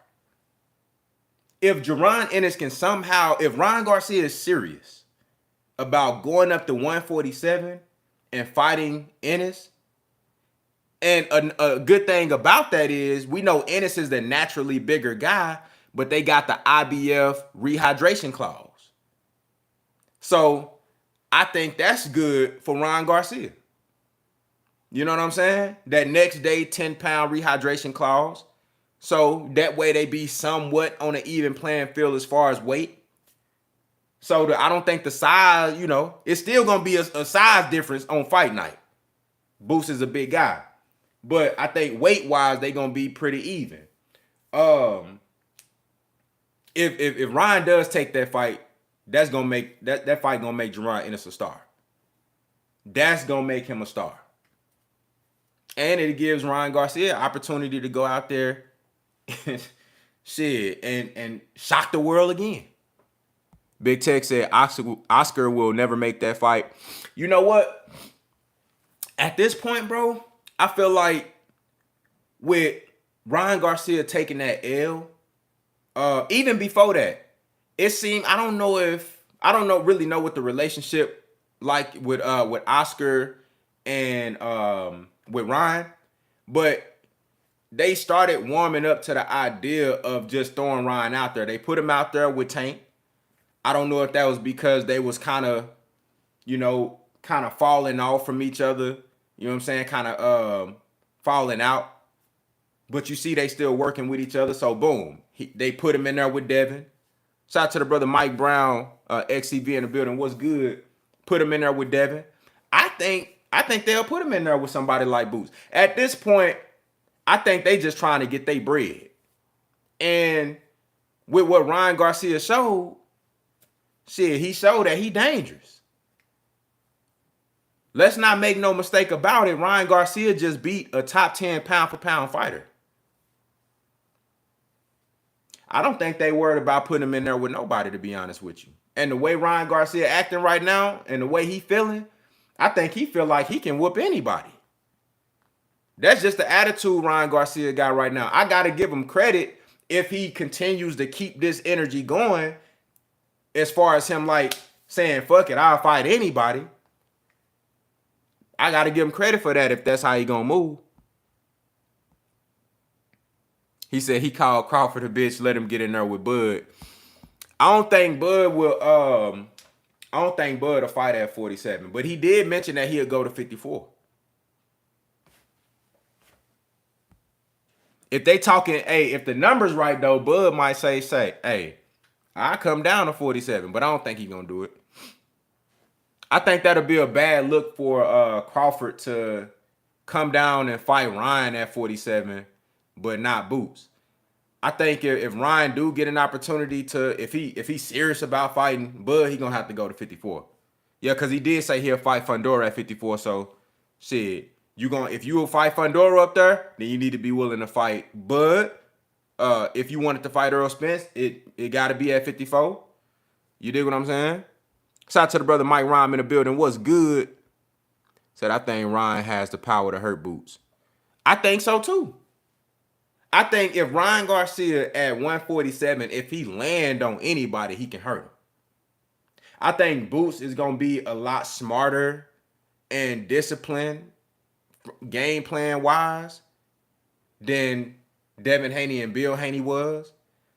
If Jerron Ennis can somehow, if Ryan Garcia is serious about going up to 147 and fighting Ennis, and a good thing about that is we know Ennis is the naturally bigger guy, but they got the IBF rehydration clause. So I think that's good for Ryan Garcia. You know what I'm saying? That next day 10-pound rehydration clause. So that way they be somewhat on an even playing field as far as weight. So I don't think the size, you know, it's still going to be a size difference on fight night. Boots is a big guy. But I think weight-wise, they're going to be pretty even. If Ryan does take that fight, that's going to make that fight going to make Jerron Ennis a star. That's going to make him a star. And it gives Ryan Garcia an opportunity to go out there shit and shock the world again. Big Tech said Oscar will never make that fight. You know what? At this point, bro, I feel like with Ryan Garcia taking that L, even before that, it seemed I don't really know what the relationship like with Oscar and with Ryan, but they started warming up to the idea of just throwing Ryan out there. They put him out there with Tank. I don't know if that was because they was kind of falling off from each other. You know what I'm saying? Kind of falling out. But you see they still working with each other. So, boom. They put him in there with Devin. Shout out to the brother Mike Brown, XCV in the building. What's good? Put him in there with Devin. I think they'll put him in there with somebody like Boots. At this point, I think they just trying to get their bread. And with what Ryan Garcia showed, shit, he showed that he dangerous. Let's not make no mistake about it. Ryan Garcia just beat a top 10 pound-for-pound fighter. I don't think they worried about putting him in there with nobody, to be honest with you. And the way Ryan Garcia acting right now and the way he feeling, I think he feel like he can whoop anybody. That's just the attitude Ryan Garcia got right now. I got to give him credit if he continues to keep this energy going as far as him like saying, fuck it, I'll fight anybody. I got to give him credit for that if that's how he going to move. He said he called Crawford a bitch, let him get in there with Bud. I don't think Bud will I don't think Bud will fight at 47, but he did mention that he'll go to 54. If they talking, hey, if the numbers right though, Bud might say, hey, I come down to 47, but I don't think he's gonna do it. I think that'll be a bad look for Crawford to come down and fight Ryan at 47, but not Boots. I think if Ryan do get an opportunity to, if he's serious about fighting Bud, he gonna have to go to 54. Yeah, because he did say he'll fight Fundora at 54. So shit, if you will fight Fundora up there, then you need to be willing to fight Bud. If you wanted to fight Earl Spence, it got to be at 54. You dig what I'm saying? Shout out to the brother Mike Rhyme in the building. What's good? Said I think Ryan has the power to hurt Boots. I think so too. I think if Ryan Garcia at 147, if he land on anybody, he can hurt him. I think Boots is going to be a lot smarter and disciplined game plan wise than Devin Haney and Bill Haney was.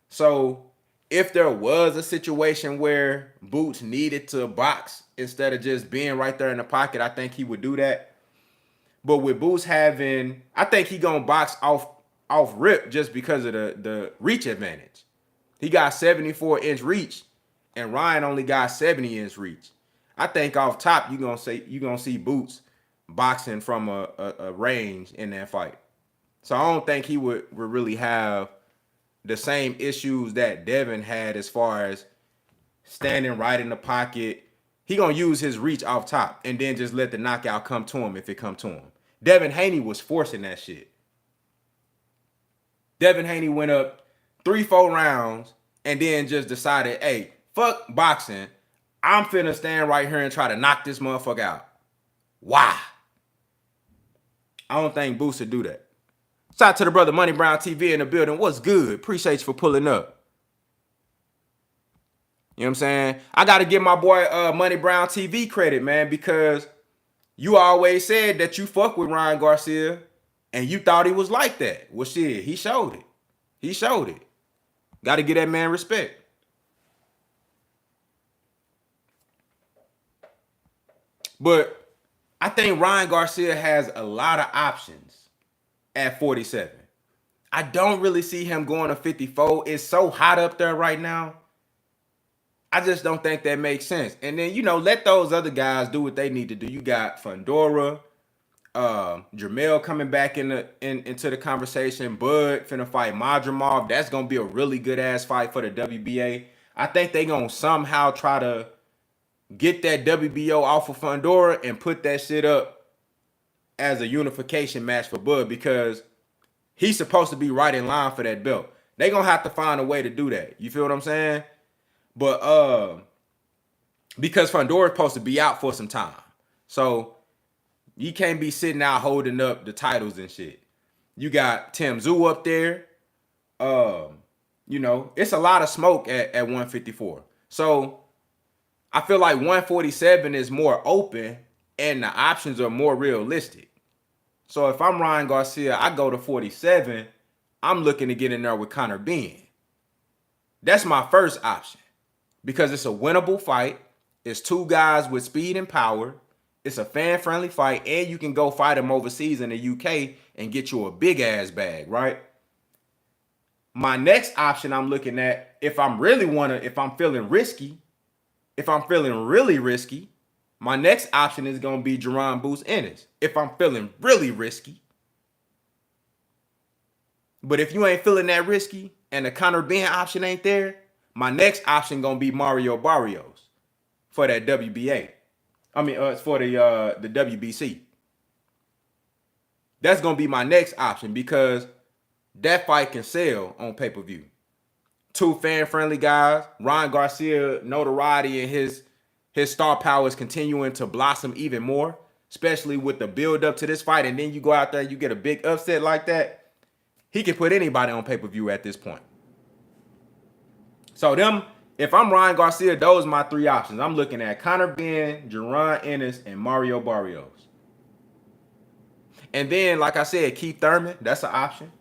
So if there was a situation where Boots needed to box instead of just being right there in the pocket, I think he would do that. But with Boots having, I think he gonna box off rip just because of the reach advantage. He got 74-inch reach, and Ryan only got 70-inch reach. I think off top you're gonna see Boots boxing from a range in that fight. So I don't think he would really have the same issues that Devin had as far as standing right in the pocket. He gonna use his reach off top and then just let the knockout come to him if it come to him. Devin Haney was forcing that shit. Devin Haney went up 3-4 rounds and then just decided, hey, fuck boxing. I'm finna stand right here and try to knock this motherfucker out. Why? I don't think Boots would do that. Shout out to the brother Money Brown TV in the building. What's good? Appreciate you for pulling up. You know what I'm saying? I got to give my boy Money Brown TV credit, man, because you always said that you fuck with Ryan Garcia and you thought he was like that. Well, shit, he showed it. He showed it. Got to give that man respect. But I think Ryan Garcia has a lot of options at 47. I don't really see him going to 54. It's so hot up there right now. I just don't think that makes sense. And then, let those other guys do what they need to do. You got Fundora, Jermell coming back into the conversation. Bud finna fight Madrimov. That's gonna be a really good ass fight for the WBA. I think they gonna somehow try to get that WBO off of Fundora and put that shit up as a unification match for Bud because he's supposed to be right in line for that belt. They gonna have to find a way to do that. You feel what I'm saying? But because Fundora's supposed to be out for some time. So you can't be sitting out holding up the titles and shit. You got Tim Zoo up there. It's a lot of smoke at 154. So I feel like 147 is more open and the options are more realistic. So if I'm Ryan Garcia, I go to 47. I'm looking to get in there with Conor Benn. That's my first option because it's a winnable fight. It's two guys with speed and power. It's a fan-friendly fight, and you can go fight them overseas in the UK and get you a big-ass bag, right? My next option I'm looking at, if I'm feeling risky, if I'm feeling really risky, my next option is going to be Jerron Boots Ennis. If I'm feeling really risky. But if you ain't feeling that risky and the Conor Benn option ain't there, my next option going to be Mario Barrios for that WBA. For the WBC. That's going to be my next option because that fight can sell on pay-per-view. Two fan-friendly guys. Ryan Garcia notoriety and his star power is continuing to blossom even more, especially with the build-up to this fight. And then you go out there and you get a big upset like that. He can put anybody on pay-per-view at this point. So if I'm Ryan Garcia, those are my three options. I'm looking at Conor Benn, Jerron Ennis, and Mario Barrios. And then, like I said, Keith Thurman, that's an option.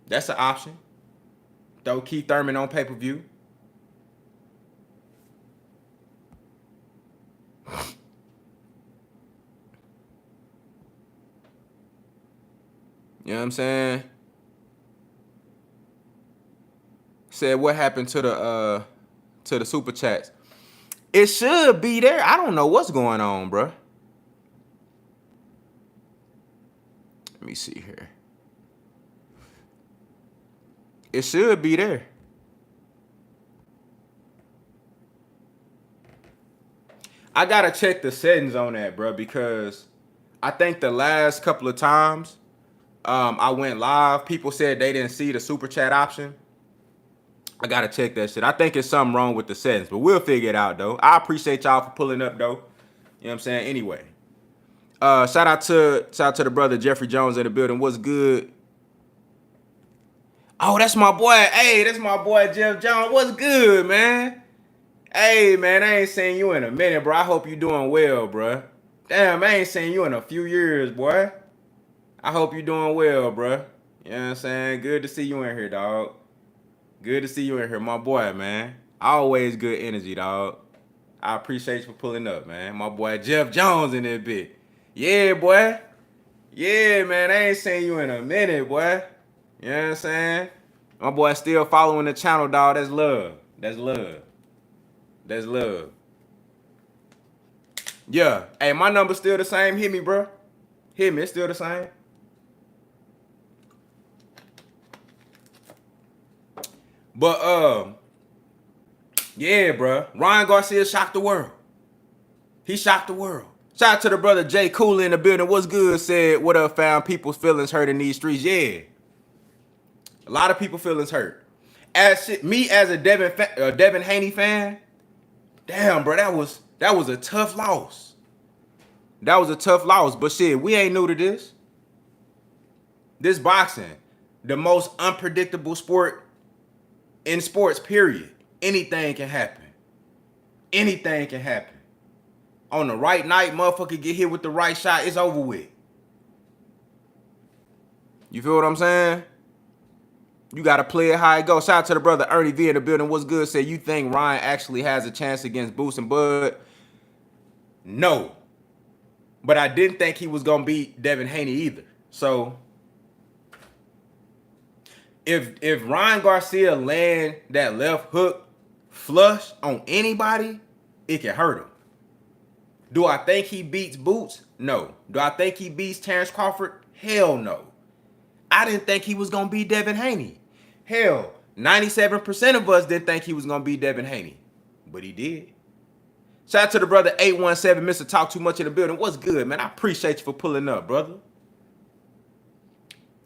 That's an option. Throw Keith Thurman on pay-per-view. You know what I'm saying? Said what happened to the super chats? It should be there. I don't know what's going on, bro. Let me see here. It should be there. I gotta check the settings on that, bro, because I think the last couple of times I went live, people said they didn't see the super chat option. I gotta check that shit. I think it's something wrong with the settings, but we'll figure it out though. I appreciate y'all for pulling up though. You know what I'm saying? Anyway. Shout out to the brother Jeffrey Jones in the building. What's good? Oh, that's my boy. Hey, that's my boy Jeff Jones. What's good, man? Hey, man, I ain't seen you in a minute, bro. I hope you doing well, bro. Damn, I ain't seen you in a few years, boy. I hope you doing well, bro. You know what I'm saying? Good to see you in here, dog. Good to see you in here, my boy, man. Always good energy, dog. I appreciate you for pulling up, man. My boy Jeff Jones in that bit. Yeah, boy. Yeah, man, I ain't seen you in a minute, boy. You know what I'm saying? My boy still following the channel, dog. That's love. That's love. That's love. Yeah. Hey, my number's still the same. Hit me, bro. Hit me. It's still the same. But, yeah, bro. Ryan Garcia shocked the world. He shocked the world. Shout out to the brother Jay Cooley in the building. What's good? Said, what up, fam? People's feelings hurt in these streets. Yeah. A lot of people feelings hurt. Me as a Devin Haney fan, damn, bro, that was a tough loss. That was a tough loss. But shit, we ain't new to this. This boxing, the most unpredictable sport in sports, period. Anything can happen. Anything can happen. On the right night, motherfucker get hit with the right shot, it's over with. You feel what I'm saying? You got to play it how it goes. Shout out to the brother Ernie V in the building. What's good? Said, you think Ryan actually has a chance against Boost and Bud? No. But I didn't think he was going to beat Devin Haney either. So, if Ryan Garcia land that left hook flush on anybody, it can hurt him. Do I think he beats Boots? No. Do I think he beats Terrence Crawford? Hell no. I didn't think he was going to beat Devin Haney. Hell, 97% of us didn't think he was going to beat Devin Haney. But he did. Shout out to the brother 817, Mr. Talk Too Much in the building. What's good, man? I appreciate you for pulling up, brother.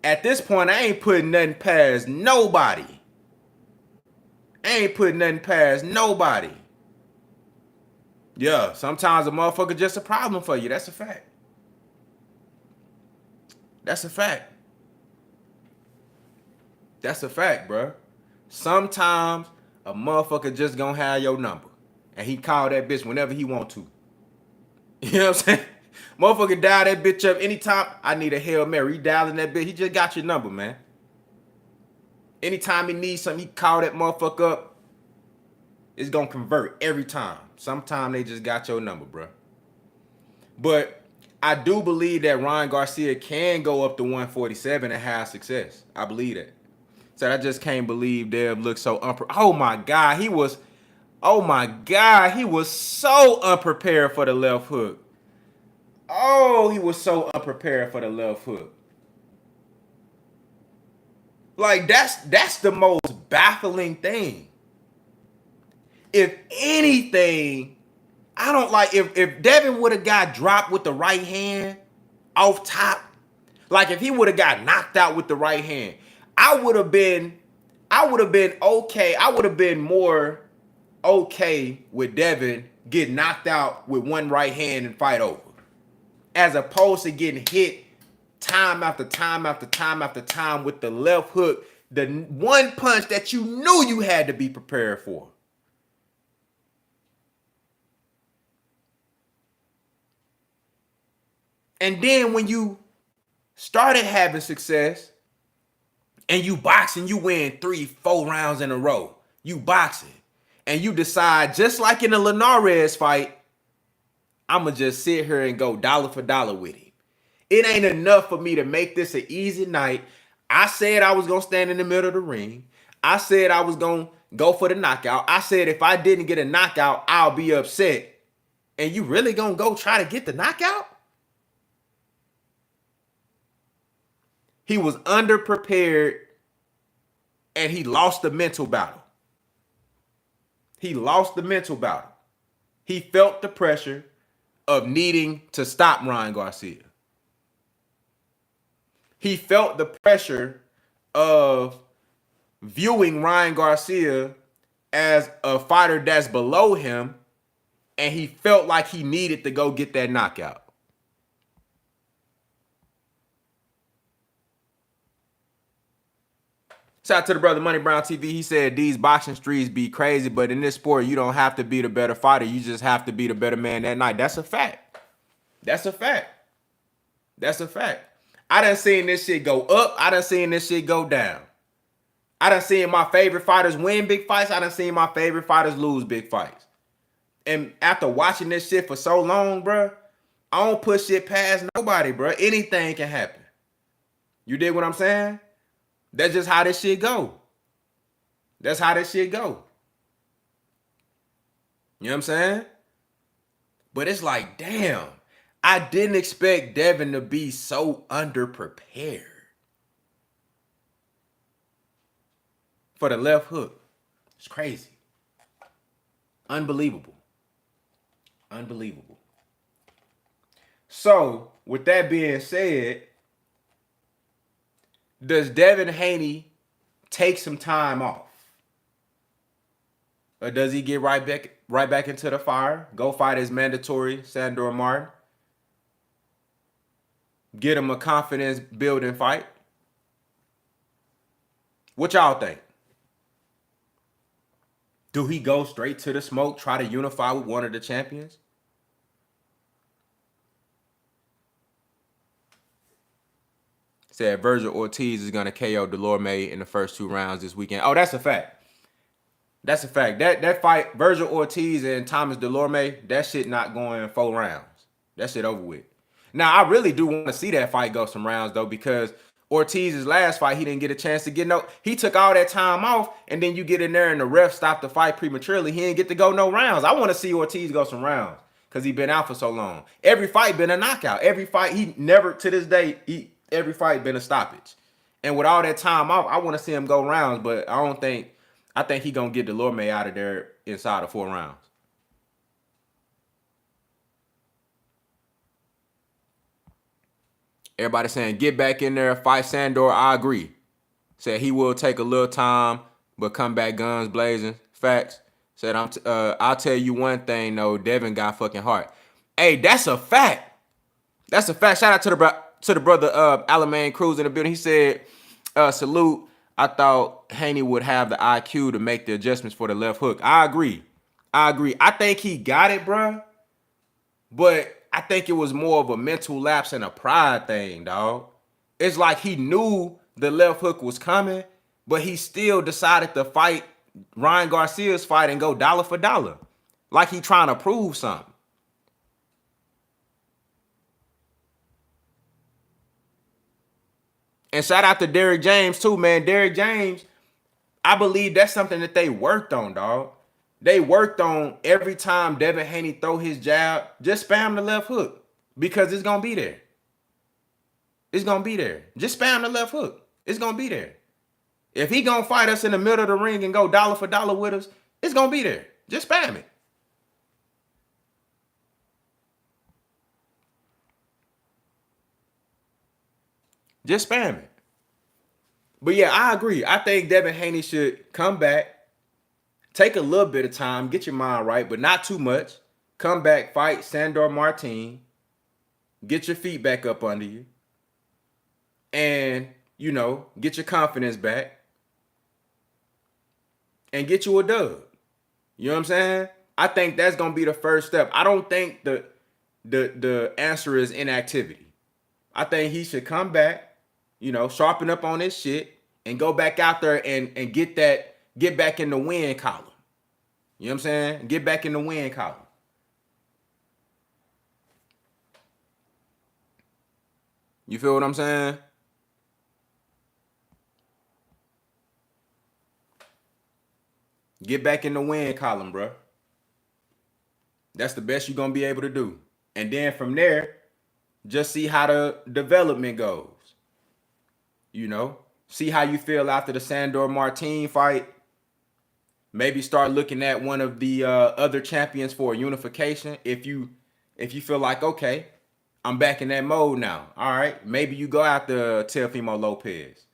At this point, I ain't putting nothing past nobody. Yeah, sometimes a motherfucker just a problem for you. That's a fact. That's a fact, bro. Sometimes a motherfucker just gonna have your number. And he call that bitch whenever he want to. You know what I'm saying? Motherfucker dial that bitch up anytime I need a Hail Mary. He dialing that bitch. He just got your number, man. Anytime he needs something, he call that motherfucker up. It's gonna convert every time. Sometimes they just got your number, bro. But I do believe that Ryan Garcia can go up to 147 and have success. I believe that. So I just can't believe Dev looked so oh my God, he was so unprepared for the left hook. Oh, he was so unprepared for the left hook. Like that's the most baffling thing. If anything, I don't like if Devin would have got dropped with the right hand off top, like if he would have got knocked out with the right hand, I would have been okay. I would have been more okay with Devin getting knocked out with one right hand and fight over, as opposed to getting hit time after time after time after time with the left hook, the one punch that you knew you had to be prepared for. And then when you started having success and you boxing, you win 3-4 rounds in a row. You boxing. And you decide, just like in the Linares fight, I'ma just sit here and go dollar for dollar with him. It ain't enough for me to make this an easy night. I said I was gonna stand in the middle of the ring. I said I was gonna go for the knockout. I said if I didn't get a knockout, I'll be upset. And you really gonna go try to get the knockout? He was underprepared and he lost the mental battle. He lost the mental battle. He felt the pressure of needing to stop Ryan Garcia. He felt the pressure of viewing Ryan Garcia as a fighter that's below him, and he felt like he needed to go get that knockout. Shout out to the brother Money Brown TV. He said these boxing streets be crazy, but in this sport, you don't have to be the better fighter. You just have to be the better man that night. That's a fact. That's a fact. That's a fact. I done seen this shit go up. I done seen this shit go down. I done seen my favorite fighters win big fights. I done seen my favorite fighters lose big fights. And after watching this shit for so long, bro, I don't put shit past nobody, bro. Anything can happen. You dig what I'm saying? That's just how this shit go. That's how this shit go. You know what I'm saying? But it's like, damn, I didn't expect Devin to be so underprepared for the left hook. It's crazy. Unbelievable. Unbelievable. So, with that being said, does Devin Haney take some time off? Or does he get right back into the fire? Go fight his mandatory Sandor Martin? Get him a confidence building fight? What y'all think? Do he go straight to the smoke, try to unify with one of the champions? Said Virgil Ortiz is going to KO Delorme in the first 2 rounds this weekend. Oh, that's a fact. That's a fact. That fight, Virgil Ortiz and Thomas Delorme, that shit not going 4 rounds. That shit over with. Now, I really do want to see that fight go some rounds, though, because Ortiz's last fight, he didn't get a chance to get no... He took all that time off, and then you get in there and the ref stopped the fight prematurely. He didn't get to go no rounds. I want to see Ortiz go some rounds because he been out for so long. Every fight been a knockout. Every fight, he never, to this day, every fight been a stoppage. And with all that time off, I want to see him go rounds, but I think he gonna get Delorme out of there inside of 4 rounds. Everybody saying get back in there, fight Sandor. I agree. Said he will take a little time, but come back guns blazing. Facts. Said I'll tell you one thing though, Devin got fucking heart. Hey, that's a fact. That's a fact. Shout out to the brother Alamein Cruz in the building. He said, salute. I thought Haney would have the IQ to make the adjustments for the left hook. I agree. I think he got it, bro. But I think it was more of a mental lapse and a pride thing, dog. It's like he knew the left hook was coming, but he still decided to fight Ryan Garcia's fight and go dollar for dollar. Like he trying to prove something. And shout out to Derrick James too, man. Derrick James, I believe that's something that they worked on, dog. They worked on every time Devin Haney throw his jab, just spam the left hook because it's going to be there. It's going to be there. Just spam the left hook. It's going to be there. If he going to fight us in the middle of the ring and go dollar for dollar with us, it's going to be there. Just spam it. Just spam it. But yeah, I agree. I think Devin Haney should come back, take a little bit of time, get your mind right, but not too much. Come back, fight Sandor Martin, get your feet back up under you, and, you know, get your confidence back, and get you a dub. You know what I'm saying? I think that's going to be the first step. I don't think the answer is inactivity. I think he should come back, you know, sharpen up on his shit, and go back out there and get back in the win column. You know what I'm saying? Get back in the win column. You feel what I'm saying? Get back in the win column, bro. That's the best you're gonna be able to do. And then from there, just see how the development goes. You know, see how you feel after the Sandor Martin fight. Maybe start looking at one of the other champions for a unification. If you feel like, okay, I'm back in that mode now. All right, maybe you go after Teofimo Lopez.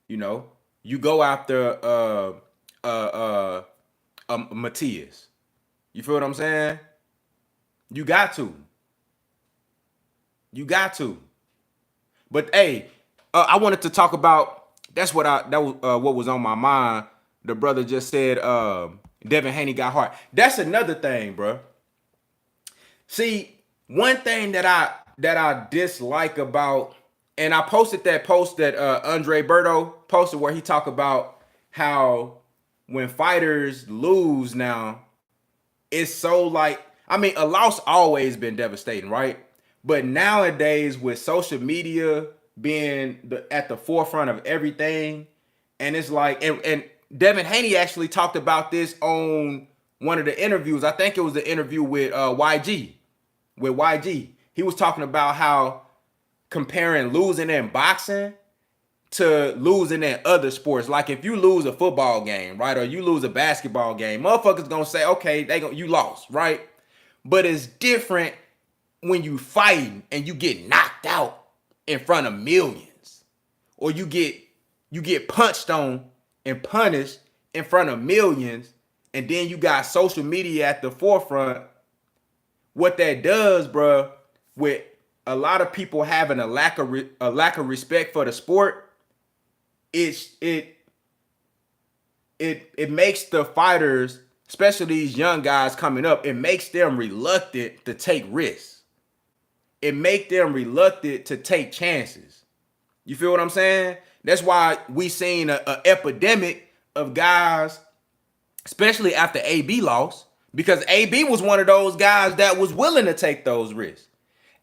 You know, you go after Matias. You feel what I'm saying? You got to. You got to. But hey, I wanted to talk about. That was what was on my mind. The brother just said Devin Haney got heart. That's another thing, bro. See, one thing that I dislike about, and I posted that post that Andre Berto posted where he talked about how when fighters lose now, it's so like, I mean, a loss always been devastating, right? But nowadays with social media being at the forefront of everything, and it's like, and Devin Haney actually talked about this on one of the interviews. I think it was the interview with YG. With YG, he was talking about how comparing losing in boxing to losing in other sports. Like if you lose a football game, right, or you lose a basketball game, motherfuckers gonna say, okay, you lost, right? But it's different when you fighting and you get knocked out in front of millions, or you get punched on and punished in front of millions, and then you got social media at the forefront. What that does, bro, with a lot of people having a lack of respect for the sport, it makes the fighters, especially these young guys coming up, it makes them reluctant to take risks. It makes them reluctant to take chances. You feel what I'm saying? That's why we seen an epidemic of guys, especially after AB lost, because AB was one of those guys that was willing to take those risks.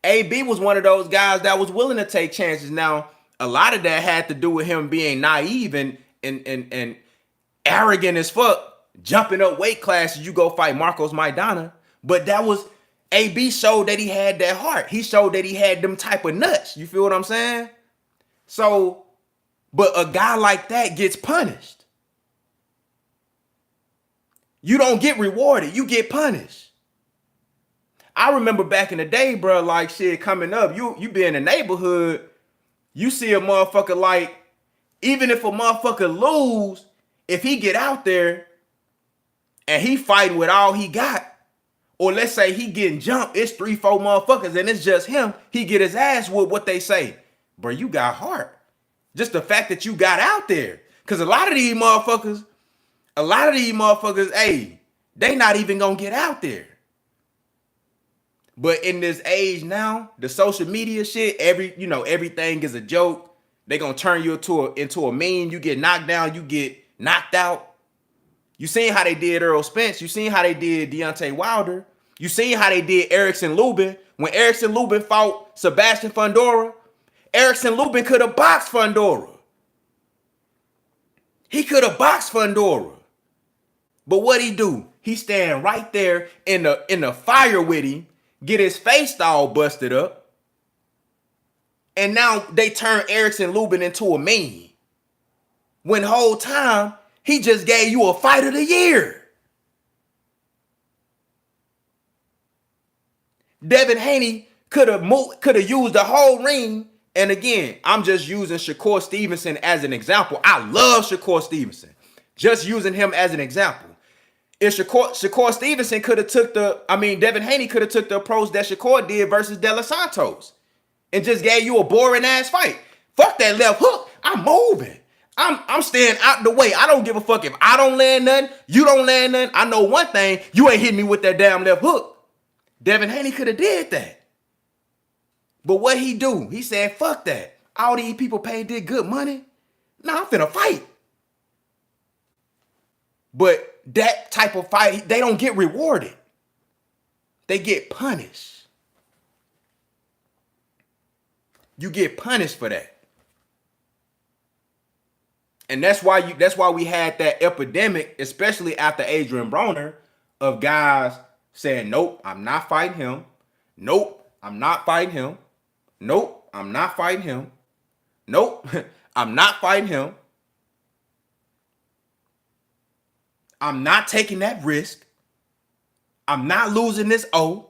AB was one of those guys that was willing to take chances. Now, a lot of that had to do with him being naive and arrogant as fuck, jumping up weight classes. You go fight Marcos Maidana, but that was AB showed that he had that heart. He showed that he had them type of nuts. You feel what I'm saying? So, but a guy like that gets punished. You don't get rewarded. You get punished. I remember back in the day, bro, like shit coming up, you be in the neighborhood, you see a motherfucker like, even if a motherfucker lose, if he get out there and he fighting with all he got, or let's say he getting jumped, it's 3-4 motherfuckers and it's just him, he get his ass with what they say. Bro, you got heart. Just the fact that you got out there. Because a lot of these motherfuckers, hey, they not even gonna get out there. But in this age now, the social media shit, everything is a joke. They gonna turn you into a meme. You get knocked down, you get knocked out. You seen how they did Earl Spence. You seen how they did Deontay Wilder. You seen how they did Erickson Lubin. When Erickson Lubin fought Sebastian Fundora, Erickson Lubin could have boxed Fundora. He could have boxed Fundora. But what he do? He stand right there in the fire with him, get his face all busted up, and now they turn Erickson Lubin into a meme. When the whole time, he just gave you a fight of the year. Devin Haney could have used the whole ring. And again, I'm just using Shakur Stevenson as an example. I love Shakur Stevenson. Just using him as an example. If Shakur Stevenson could have Devin Haney could have took the approach that Shakur did versus De Los Santos and just gave you a boring ass fight. Fuck that left hook. I'm moving. I'm staying out the way. I don't give a fuck if I don't land nothing, you don't land nothing. I know one thing, you ain't hitting me with that damn left hook. Devin Haney could have did that. But what he do? He said, fuck that. All these people paid their good money. Nah, I'm finna fight. But that type of fight, they don't get rewarded. They get punished. You get punished for that. And that's why we had that epidemic, especially after Adrian Broner, of guys saying, nope, I'm not fighting him. Nope, I'm not fighting him. Nope, I'm not fighting him. Nope, I'm not fighting him. I'm not taking that risk. I'm not losing this O.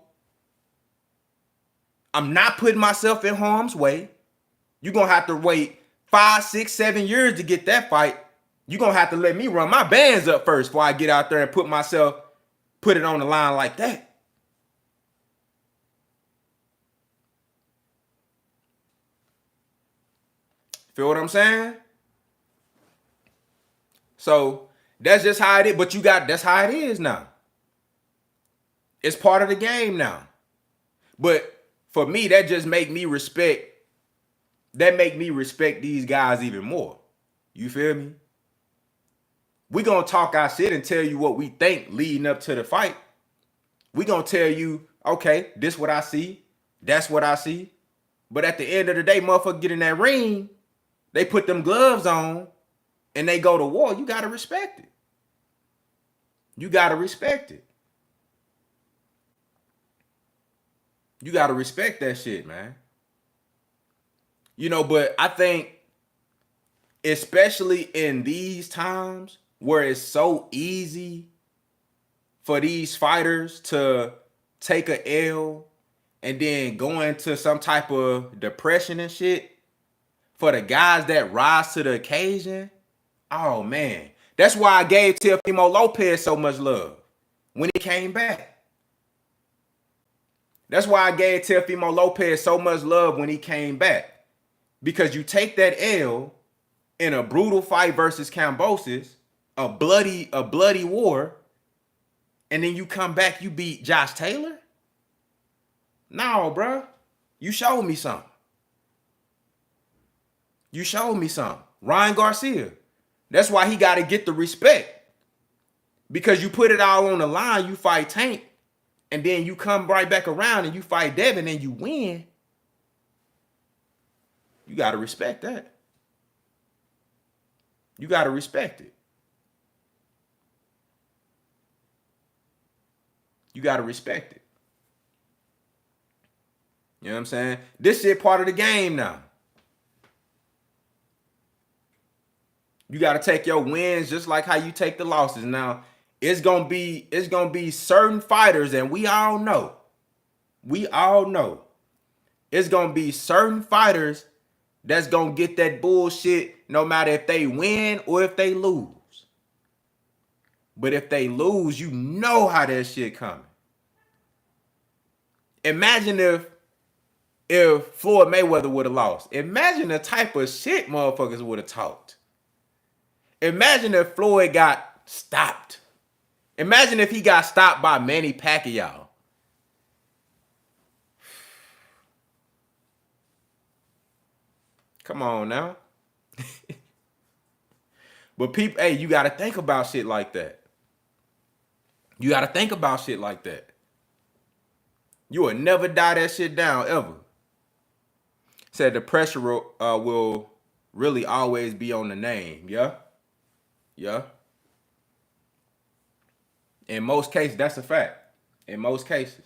I'm not putting myself in harm's way. You're going to have to wait 5, 6, 7 years to get that fight. You're going to have to let me run my bands up first before I get out there and put it on the line like that. Feel what I'm saying? So that's just how it is. But that's how it is now. It's part of the game now. But for me, that just make me respect these guys even more. You feel me? We gonna talk our shit and tell you what we think leading up to the fight. We gonna tell you, okay, this what I see, that's what I see. But at the end of the day, motherfucker get in that ring, they put them gloves on, and they go to war. You gotta respect it. You gotta respect it. You gotta respect that shit, man. You know, but I think, especially in these times where it's so easy for these fighters to take a L and then go into some type of depression and shit, for the guys that rise to the occasion, oh man. That's why I gave Teofimo Lopez so much love when he came back. That's why I gave Teofimo Lopez so much love when he came back. Because you take that L in a brutal fight versus Kambosos, a bloody war, and then you come back, you beat Josh Taylor? No, bro. You showed me something. You showed me something. Ryan Garcia. That's why he got to get the respect. Because you put it all on the line, you fight Tank, and then you come right back around and you fight Devin and you win. You got to respect that. You got to respect it. You got to respect it. You know what I'm saying? This shit part of the game now. You got to take your wins just like how you take the losses. Now, it's gonna be certain fighters, and we all know, it's gonna be certain fighters that's gonna get that bullshit no matter if they win or if they lose. But if they lose, you know how that shit coming. Imagine if Floyd Mayweather would have lost. Imagine the type of shit motherfuckers would have talked. Imagine if Floyd got stopped. Imagine if he got stopped by Manny Pacquiao. Come on now. But people, hey, you got to think about shit like that. You got to think about shit like that. You will never die that shit down, ever. Said the pressure will really always be on the name, yeah? Yeah. In most cases, that's a fact. In most cases.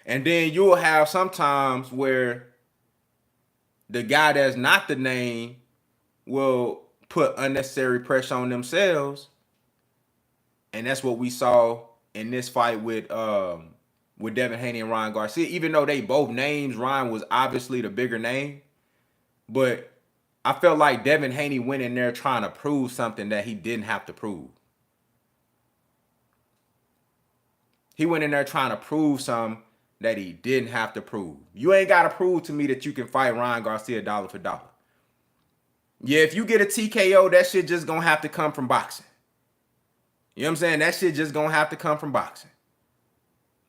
And then you'll have sometimes where the guy that's not the name will put unnecessary pressure on themselves. And that's what we saw in this fight with Devin Haney and Ryan Garcia. Even though they both names, Ryan was obviously the bigger name. But I felt like Devin Haney went in there trying to prove something that he didn't have to prove. He went in there trying to prove something that he didn't have to prove. You ain't got to prove to me that you can fight Ryan Garcia dollar for dollar. Yeah, if you get a TKO, that shit just going to have to come from boxing. You know what I'm saying? That shit just going to have to come from boxing.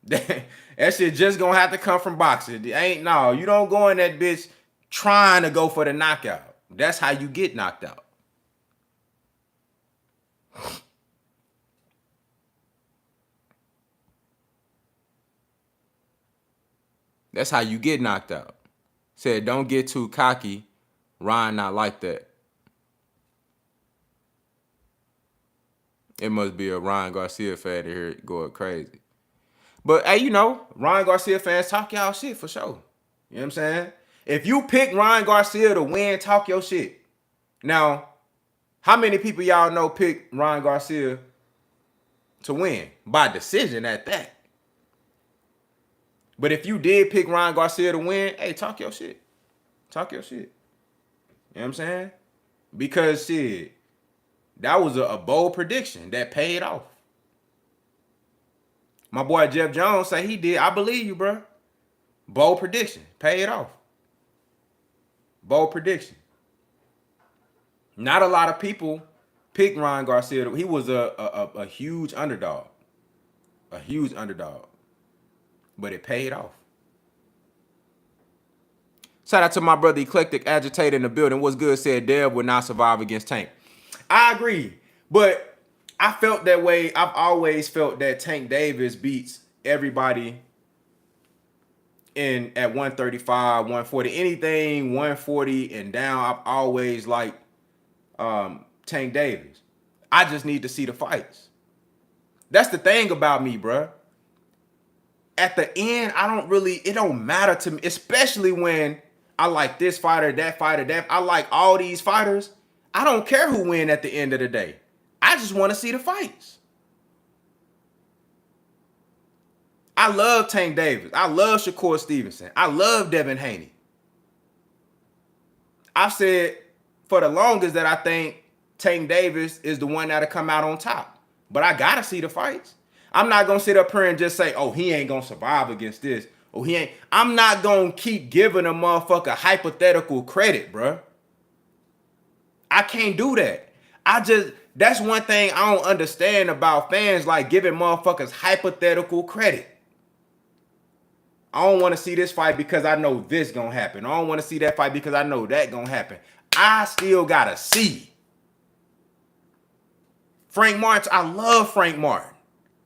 That shit just going to have to come from boxing. You don't go in that bitch trying to go for the knockout. That's how you get knocked out. That's how you get knocked out. Said, don't get too cocky. Ryan not like that. It must be a Ryan Garcia fan here going crazy. But hey, you know, Ryan Garcia fans talk y'all shit for sure. You know what I'm saying? If you pick Ryan Garcia to win, talk your shit. Now, how many people y'all know pick Ryan Garcia to win? By decision at that. But if you did pick Ryan Garcia to win, hey, talk your shit. Talk your shit. You know what I'm saying? Because shit, that was a bold prediction that paid off. My boy Jeff Jones say he did. I believe you, bro. Bold prediction. Paid off. Bold prediction. Not a lot of people picked Ryan Garcia. He was a huge underdog. A huge underdog. But it paid off. Shout out to my brother Eclectic Agitator in the building. What's good? Said Dev would not survive against Tank. I agree. But I felt that way. I've always felt that Tank Davis beats everybody in at 135, 140. Anything 140 and down, I've always liked Tank Davis. I just need to see the fights. That's the thing about me, bruh. At the end, it don't matter to me, especially when I like this fighter, that. I like all these fighters. I don't care who win at the end of the day. I just want to see the fights. I love Tank Davis. I love Shakur Stevenson. I love Devin Haney. I've said for the longest that I think Tank Davis is the one that'll come out on top. But I gotta see the fights. I'm not gonna sit up here and just say, oh, he ain't gonna survive against this. Oh, he ain't. I'm not gonna keep giving a motherfucker hypothetical credit, bruh. I can't do that. That's one thing I don't understand about fans, like giving motherfuckers hypothetical credit. I don't want to see this fight because I know this gonna happen. I don't want to see that fight because I know that gonna happen. I still gotta see. Frank Martin, I love Frank Martin.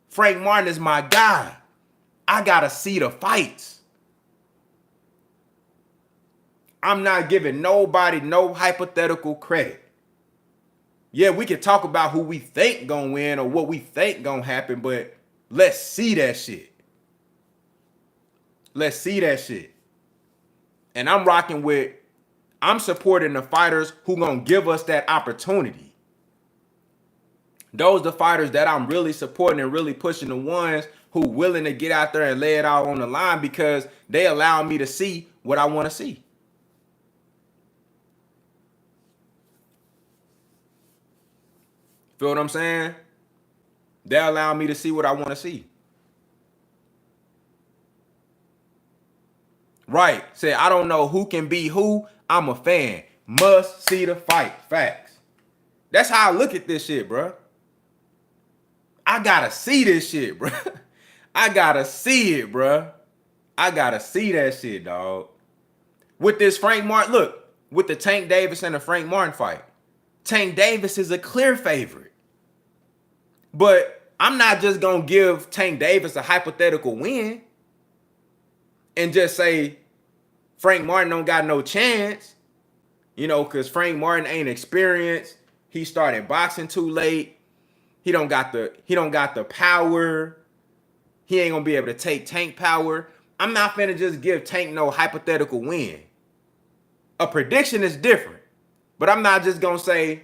Frank Martin is my guy. I gotta see the fights. I'm not giving nobody no hypothetical credit. Yeah, we can talk about who we think gonna win or what we think gonna happen, but let's see that shit. Let's see that shit. And I'm supporting the fighters who gonna give us that opportunity. Those are the fighters that I'm really supporting and really pushing, the ones who willing to get out there and lay it out on the line because they allow me to see what I want to see. Feel what I'm saying? They allow me to see what I want to see. Right. Say, I don't know who can be who. I'm a fan. Must see the fight. Facts. That's how I look at this shit, bro. I gotta see this shit, bro. I gotta see it, bro. I gotta see that shit, dog. With this Frank Martin, look, with the Tank Davis and the Frank Martin fight, Tank Davis is a clear favorite. But I'm not just gonna give Tank Davis a hypothetical win and just say Frank Martin don't got no chance, you know, because Frank Martin ain't experienced. He started boxing too late. He don't got the power. He ain't gonna be able to take Tank power. I'm not finna just give Tank no hypothetical win. A prediction is different. But I'm not just gonna say,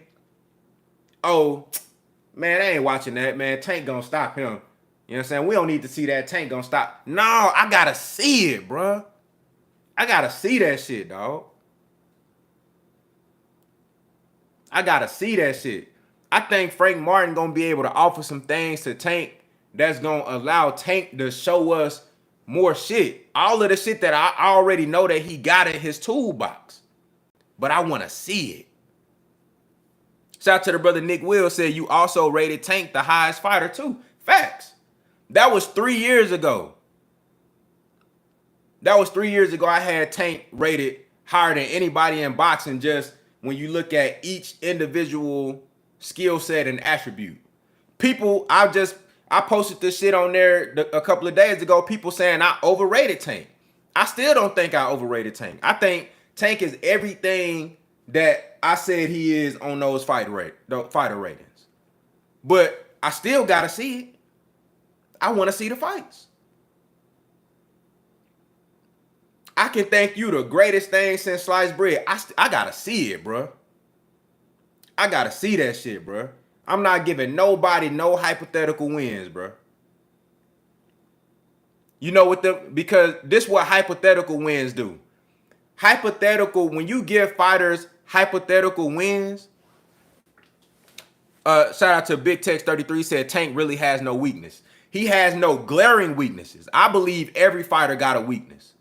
oh, man, I ain't watching that, man. Tank gonna stop him. You know what I'm saying? We don't need to see that. Tank gonna stop. No, I gotta see it, bro. I gotta see that shit, dog. I gotta see that shit. I think Frank Martin gonna be able to offer some things to Tank that's gonna allow Tank to show us more shit. All of the shit that I already know that he got in his toolbox. But I wanna see it. Shout out to the brother Nick Will, said you also rated Tank the highest fighter too. Facts. That was 3 years ago. I had Tank rated higher than anybody in boxing, just when you look at each individual skill set, and attribute. People, I posted this shit on there a couple of days ago. People saying I overrated Tank. I still don't think I overrated Tank. I think Tank is everything that I said he is on those fighter ratings. But I still gotta see it. I want to see the fights. I can think you the greatest thing since sliced bread. I gotta see it, bro. I gotta see that shit, bro. I'm not giving nobody no hypothetical wins, bro. You know what because this what hypothetical wins do. Hypothetical, when you give fighters hypothetical wins, shout out to Big Tex 33 said Tank really has no weakness. He has no glaring weaknesses. I believe every fighter got a weakness,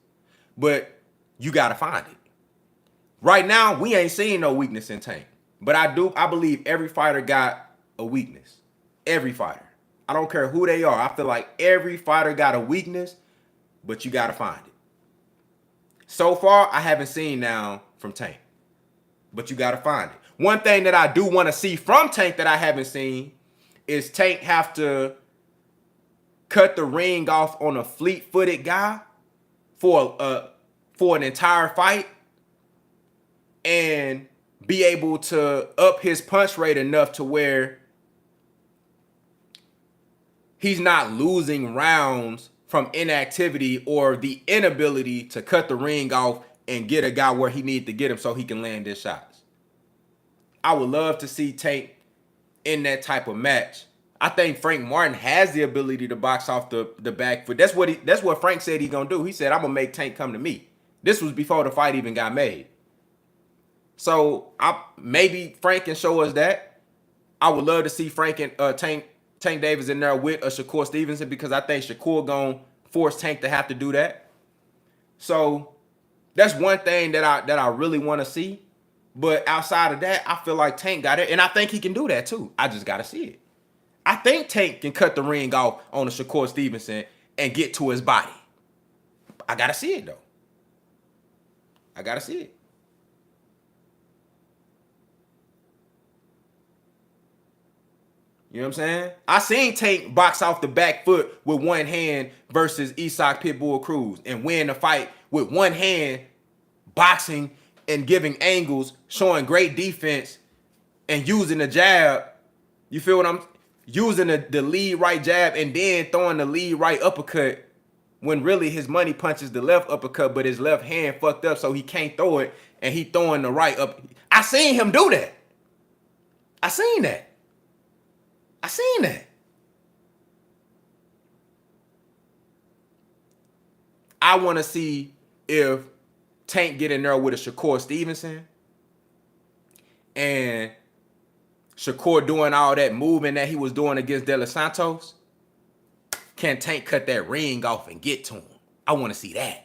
but you gotta find it. Right now, we ain't seeing no weakness in Tank, but I believe every fighter got a weakness. Every fighter. I don't care who they are. I feel like every fighter got a weakness, but you gotta find it. So far, I haven't seen now from Tank, but you gotta find it. One thing that I do want to see from Tank that I haven't seen is Tank have to cut the ring off on a fleet-footed guy for an entire fight and be able to up his punch rate enough to where he's not losing rounds from inactivity or the inability to cut the ring off and get a guy where he needs to get him so he can land his shots. I would love to see Tank in that type of match. I think Frank Martin has the ability to box off the back foot. That's what Frank said he's gonna do. He said, I'm gonna make Tank come to me. This was before the fight even got made. So maybe Frank can show us that. I would love to see Frank and Tank Davis in there with a Shakur Stevenson, because I think Shakur gonna force Tank to have to do that. So that's one thing that I really want to see. But outside of that, I feel like Tank got it, and I think he can do that too. I just gotta see it. I think Tank can cut the ring off on a Shakur Stevenson and get to his body. I gotta see it though. I gotta see it. You know what I'm saying? I seen Tank box off the back foot with one hand versus Isak Pitbull Cruz and win the fight with one hand, boxing and giving angles, showing great defense and using the jab. You feel what I'm using the lead right jab and then throwing the lead right uppercut when really his money punches the left uppercut, but his left hand fucked up so he can't throw it and he throwing the right up. I seen him do that. I seen that. I want to see if Tank get in there with a Shakur Stevenson and Shakur doing all that moving that he was doing against De Los Santos. Can Tank cut that ring off and get to him? I want to see that.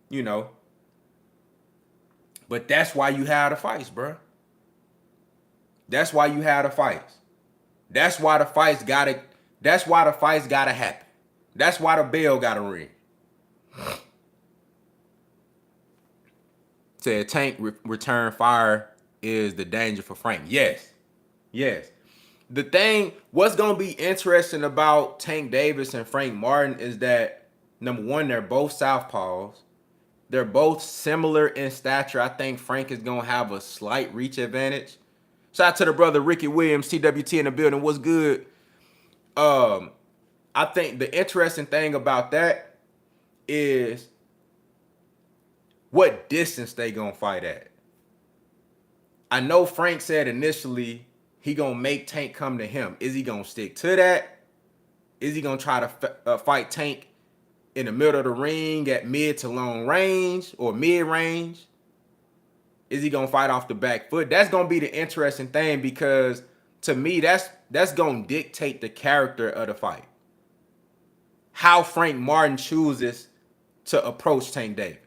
You know. But that's why you have the fights, bro. That's why you have the fights. That's why the fights gotta happen. That's why the bell gotta ring. Said Tank return fire is the danger for Frank. Yes. The thing, what's gonna be interesting about Tank Davis and Frank Martin is that, number one, they're both southpaws. They're both similar in stature. I think Frank is going to have a slight reach advantage. Shout out to the brother Ricky Williams, TWT in the building. What's good? I think the interesting thing about that is what distance they going to fight at. I know Frank said initially he going to make Tank come to him. Is he going to stick to that? Is he going to try to fight Tank in the middle of the ring at mid to long range or mid range? Is he gonna fight off the back foot? That's gonna be the interesting thing, because to me, that's gonna dictate the character of the fight. How Frank Martin chooses to approach Tank Davis.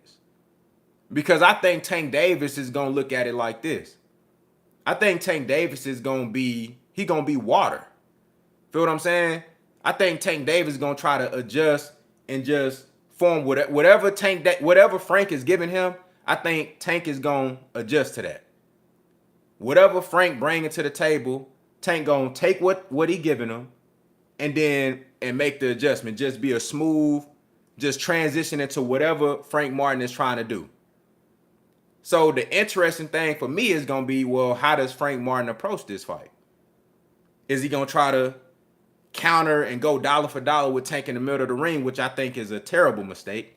Because I think Tank Davis is gonna look at it like this. I think Tank Davis is gonna be water. Feel what I'm saying? I think Tank Davis is gonna try to adjust and just form whatever Frank is giving him. I think Tank is going to adjust to that. Whatever Frank bringing to the table, Tank going to take what he giving him and make the adjustment. Just be a smooth, just transition into whatever Frank Martin is trying to do. So the interesting thing for me is going to be, well, how does Frank Martin approach this fight? Is he going to try to counter and go dollar for dollar with Tank in the middle of the ring, which I think is a terrible mistake?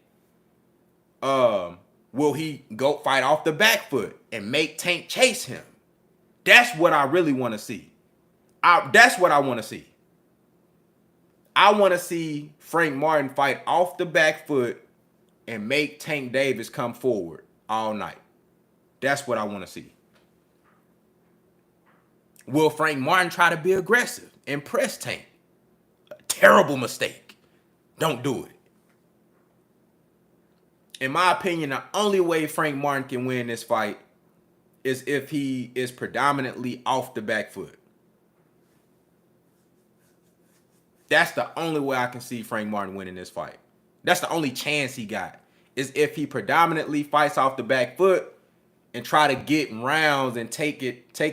Will he go fight off the back foot and make Tank chase him? That's what I really want to see. That's what I want to see. I want to see Frank Martin fight off the back foot and make Tank Davis come forward all night. That's what I want to see. Will Frank Martin try to be aggressive and press Tank? A terrible mistake. Don't do it. In my opinion, the only way Frank Martin can win this fight is if he is predominantly off the back foot. That's the only way I can see Frank Martin winning this fight. That's the only chance he got, is if he predominantly fights off the back foot and try to get rounds and take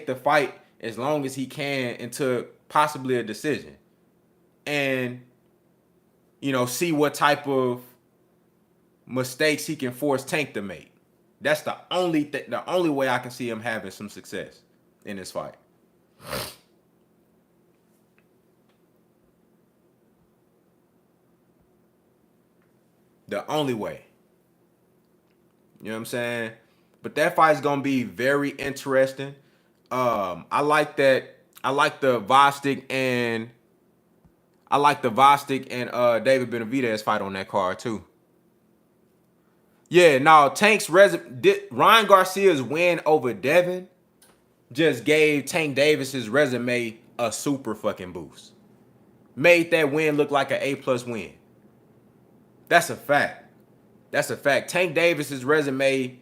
the fight as long as he can into possibly a decision. And, see what type of mistakes he can force Tank to make. That's the only way I can see him having some success in this fight. The only way. You know what I'm saying? But that fight is gonna be very interesting. I like that. I like the Vostok and David Benavidez fight on that card too. Yeah, now Tank's Ryan Garcia's win over Devin just gave Tank Davis's resume a super fucking boost. Made that win look like an A+ win. That's a fact. That's a fact. Tank Davis's resume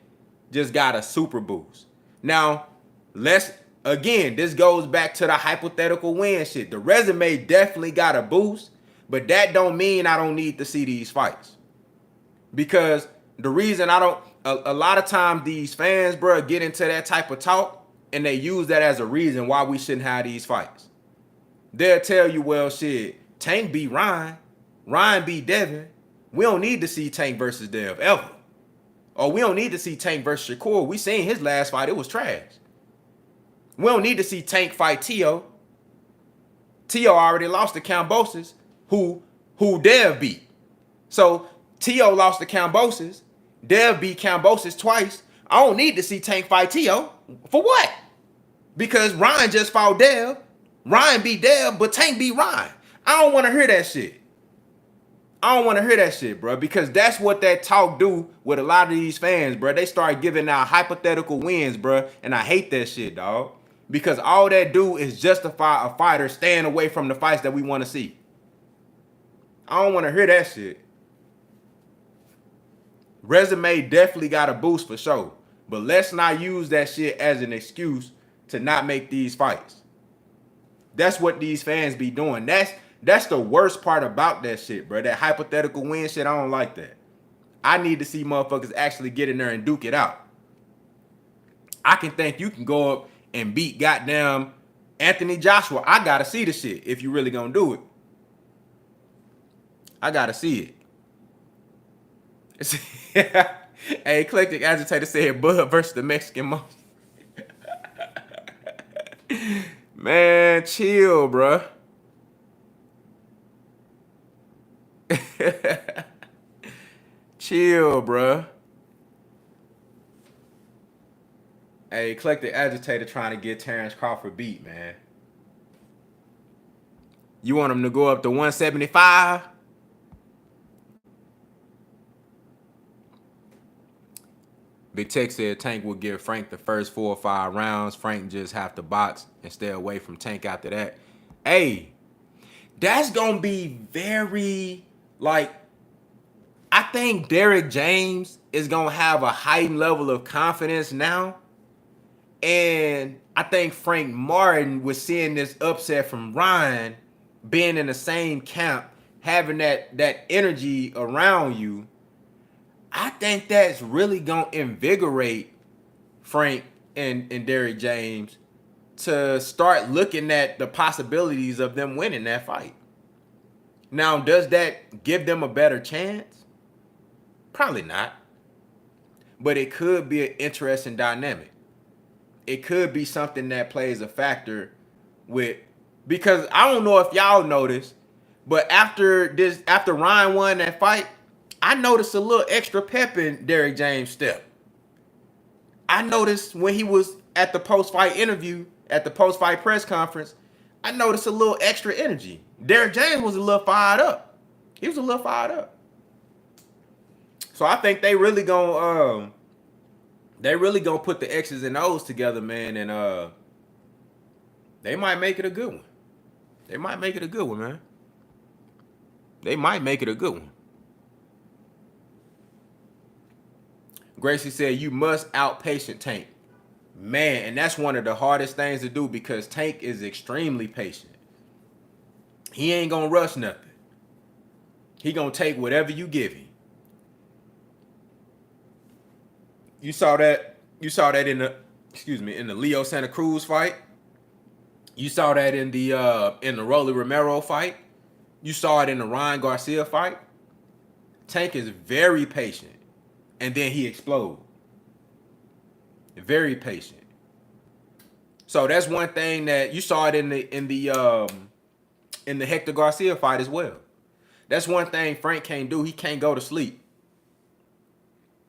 just got a super boost. Now, this goes back to the hypothetical win shit. The resume definitely got a boost, but that don't mean I don't need to see these fights. Because the reason I don't, a lot of times these fans, bro, get into that type of talk and they use that as a reason why we shouldn't have these fights. They'll tell you, well, shit, Tank beat Ryan, Ryan beat Devin. We don't need to see Tank versus Dev ever. Or we don't need to see Tank versus Shakur. We seen his last fight. It was trash. We don't need to see Tank fight Tio. Tio already lost to Kambosos, who Dev beat. So Tio lost to Kambosos. Dev beat Kambosos twice. I don't need to see Tank fight Tio. For what? Because Ryan just fought Dev. Ryan beat Dev, but Tank beat Ryan. I don't want to hear that shit. I don't want to hear that shit, bro, because that's what that talk do with a lot of these fans, bro. They start giving out hypothetical wins, bro, and I hate that shit, dog, because all that do is justify a fighter staying away from the fights that we want to see. I don't want to hear that shit. Resume definitely got a boost for sure, but let's not use that shit as an excuse to not make these fights. That's what these fans be doing. That's the worst part about that shit, bro. That hypothetical win shit, I don't like that. I need to see motherfuckers actually get in there and duke it out. I can think you can go up and beat goddamn Anthony Joshua. I gotta see the shit if you really gonna do it. I gotta see it. Hey, Eclectic Agitator said Bud versus the Mexican Monster. Man, chill, bruh. Chill, bruh. Hey, Eclectic Agitator trying to get Terrence Crawford beat, man. You want him to go up to 175? Big Tech said Tank will give Frank the first 4 or 5 rounds. Frank just have to box and stay away from Tank after that. Hey, that's going to be very, I think Derrick James is going to have a heightened level of confidence now. And I think Frank Martin was seeing this upset from Ryan, being in the same camp, having that energy around you. I think that's really gonna invigorate Frank and Derrick James to start looking at the possibilities of them winning that fight. Now, does that give them a better chance? Probably not. But it could be an interesting dynamic. It could be something that plays a factor with, because I don't know if y'all noticed, but after Ryan won that fight, I noticed a little extra pep in Derrick James' step. I noticed when he was at the post-fight interview, at the post-fight press conference, I noticed a little extra energy. Derrick James was a little fired up. He was a little fired up. So I think they really gonna put the X's and O's together, man, and they might make it a good one. They might make it a good one, man. They might make it a good one. Gracie said, you must outpatient Tank. Man, and that's one of the hardest things to do because Tank is extremely patient. He ain't gonna rush nothing. He gonna take whatever you give him. You saw that in the Leo Santa Cruz fight. You saw that in the Rolly Romero fight. You saw it in the Ryan Garcia fight. Tank is very patient, and then he explodes. Very patient. So that's one thing that you saw it in the Hector Garcia fight as well. That's one thing Frank can't do. He can't go to sleep.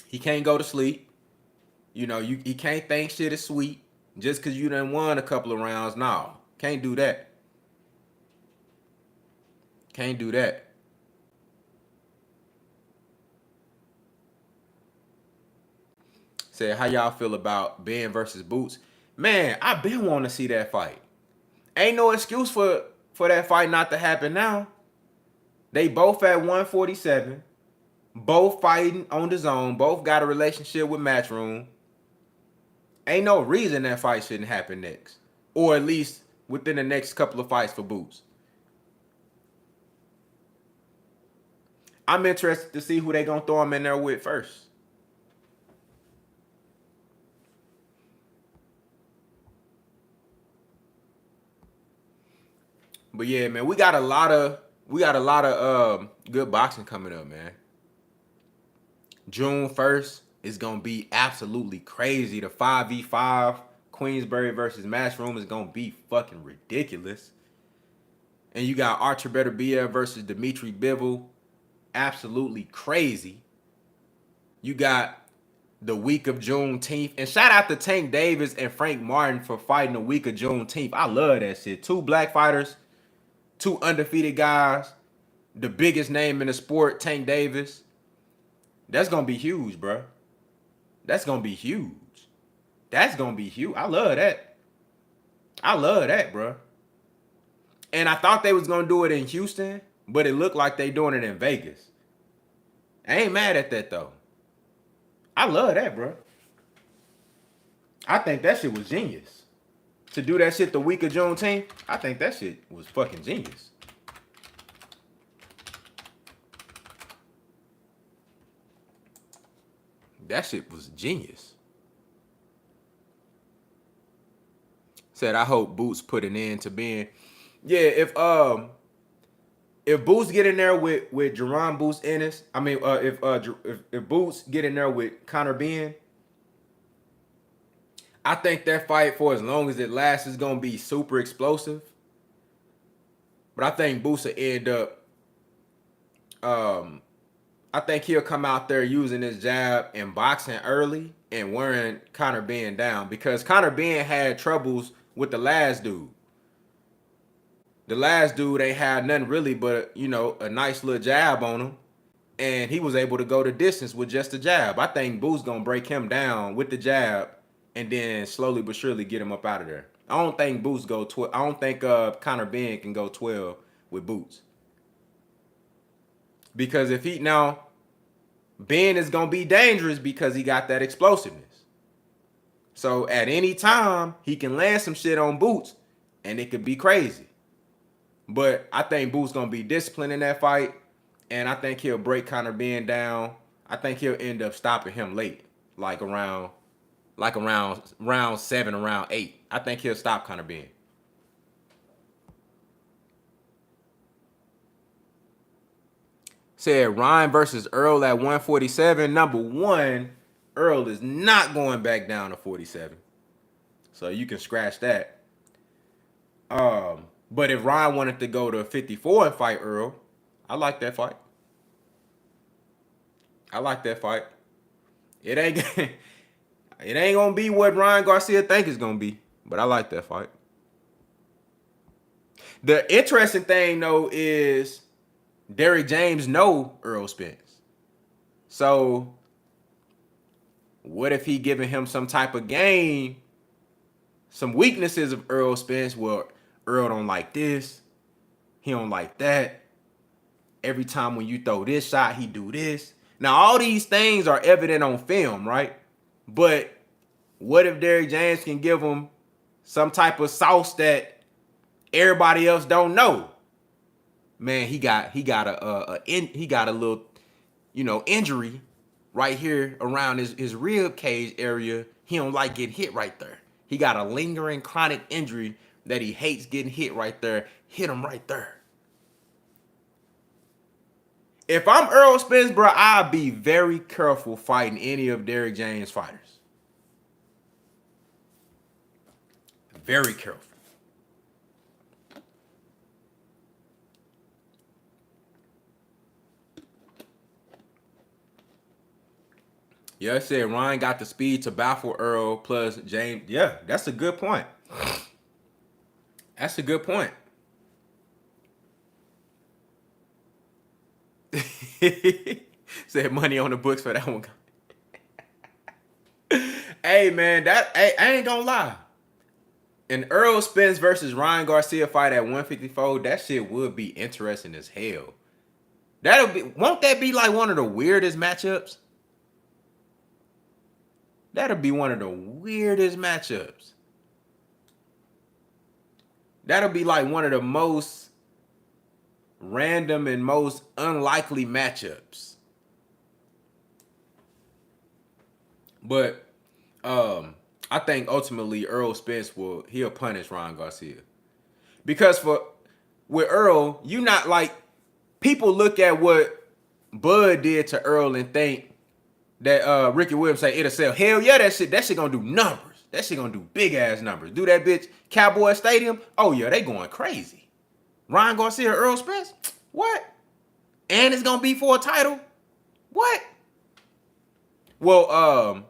He can't go to sleep. You know, he can't think shit is sweet just because you done won a couple of rounds. No, can't do that. Can't do that. Said, how y'all feel about Ben versus Boots? Man, I been wanting to see that fight. Ain't no excuse for that fight not to happen now. They both at 147. Both fighting on DAZN. Both got a relationship with Matchroom. Ain't no reason that fight shouldn't happen next. Or at least within the next couple of fights for Boots. I'm interested to see who they gonna throw him in there with first. But yeah, man, we got a lot of good boxing coming up, man. June 1st is gonna be absolutely crazy. The 5v5 Queensberry versus Matchroom is gonna be fucking ridiculous. And you got Archer Beterbiev versus Dimitri Bivol. Absolutely crazy. You got the week of Juneteenth. And shout out to Tank Davis and Frank Martin for fighting the week of Juneteenth. I love that shit. 2 black fighters, 2 undefeated guys. The biggest name in the sport, Tank Davis. That's going to be huge, bro. That's going to be huge. That's going to be huge. I love that. I love that, bro. And I thought they was going to do it in Houston, but it looked like they doing it in Vegas. I ain't mad at that, though. I love that, bro. I think that shit was genius. To do that shit the week of Juneteenth, I think that shit was fucking genius. That shit was genius. Said, I hope Boots put an end to being. Yeah, if Boots get in there with Jerron Boots Ennis, I mean, if Boots get in there with Conor Ben, I think that fight, for as long as it lasts, is gonna be super explosive. But I think Boots will end up. I think he'll come out there using his jab and boxing early and wearing Conor Ben down, because Conor Ben had troubles with the last dude. The last dude ain't had nothing really but, you know, a nice little jab on him. And he was able to go the distance with just a jab. I think Boots gonna break him down with the jab and then slowly but surely get him up out of there. I don't think Boots go 12. I don't think Conor Ben can go 12 with Boots. Because if he now, Ben is gonna be dangerous because he got that explosiveness. So at any time he can land some shit on Boots and it could be crazy. But I think Boots gonna be disciplined in that fight, and I think he'll break Conor Ben down I think he'll end up stopping him late, like around round 7, around 8. I think he'll stop kind of being. Said Ryan versus Earl at 147. Number one, Earl is not going back down to 47. So you can scratch that. But if Ryan wanted to go to 54 and fight Earl, I like that fight. I like that fight. It ain't it ain't gonna be what Ryan Garcia think it's gonna be, but I like that fight. The interesting thing though is Derrick James know Earl Spence. So what if he giving him some type of game, some weaknesses of Earl Spence? Well, Earl don't like this, he don't like that. Every time when you throw this shot, he do this. Now all these things are evident on film, right? But what if Derrick James can give him some type of sauce that everybody else don't know? Man, he got a little, injury right here around his rib cage area. He don't like getting hit right there. He got a lingering chronic injury that he hates getting hit right there. Hit him right there. If I'm Earl Spence, bro, I'll be very careful fighting any of Derrick James' fighters. Very careful. Yeah, I said Ryan got the speed to baffle Earl plus James. Yeah, that's a good point. That's a good point. Said money on the books for that one. Hey, man, I ain't gonna lie. An Earl Spence versus Ryan Garcia fight at 154, that shit would be interesting as hell. Won't that be like one of the weirdest matchups? That'll be one of the weirdest matchups. That'll be like one of the most random and most unlikely matchups. But I think ultimately Earl Spence he'll punish Ryan Garcia. Because with Earl, you not like, people look at what Bud did to Earl and think that Ricky Williams say it'll sell. Hell yeah, that shit gonna do numbers. That shit gonna do big ass numbers. Do that bitch Cowboy Stadium? Oh yeah, they going crazy. Ryan Garcia, Earl Spence? What? And it's gonna be for a title? What? Well,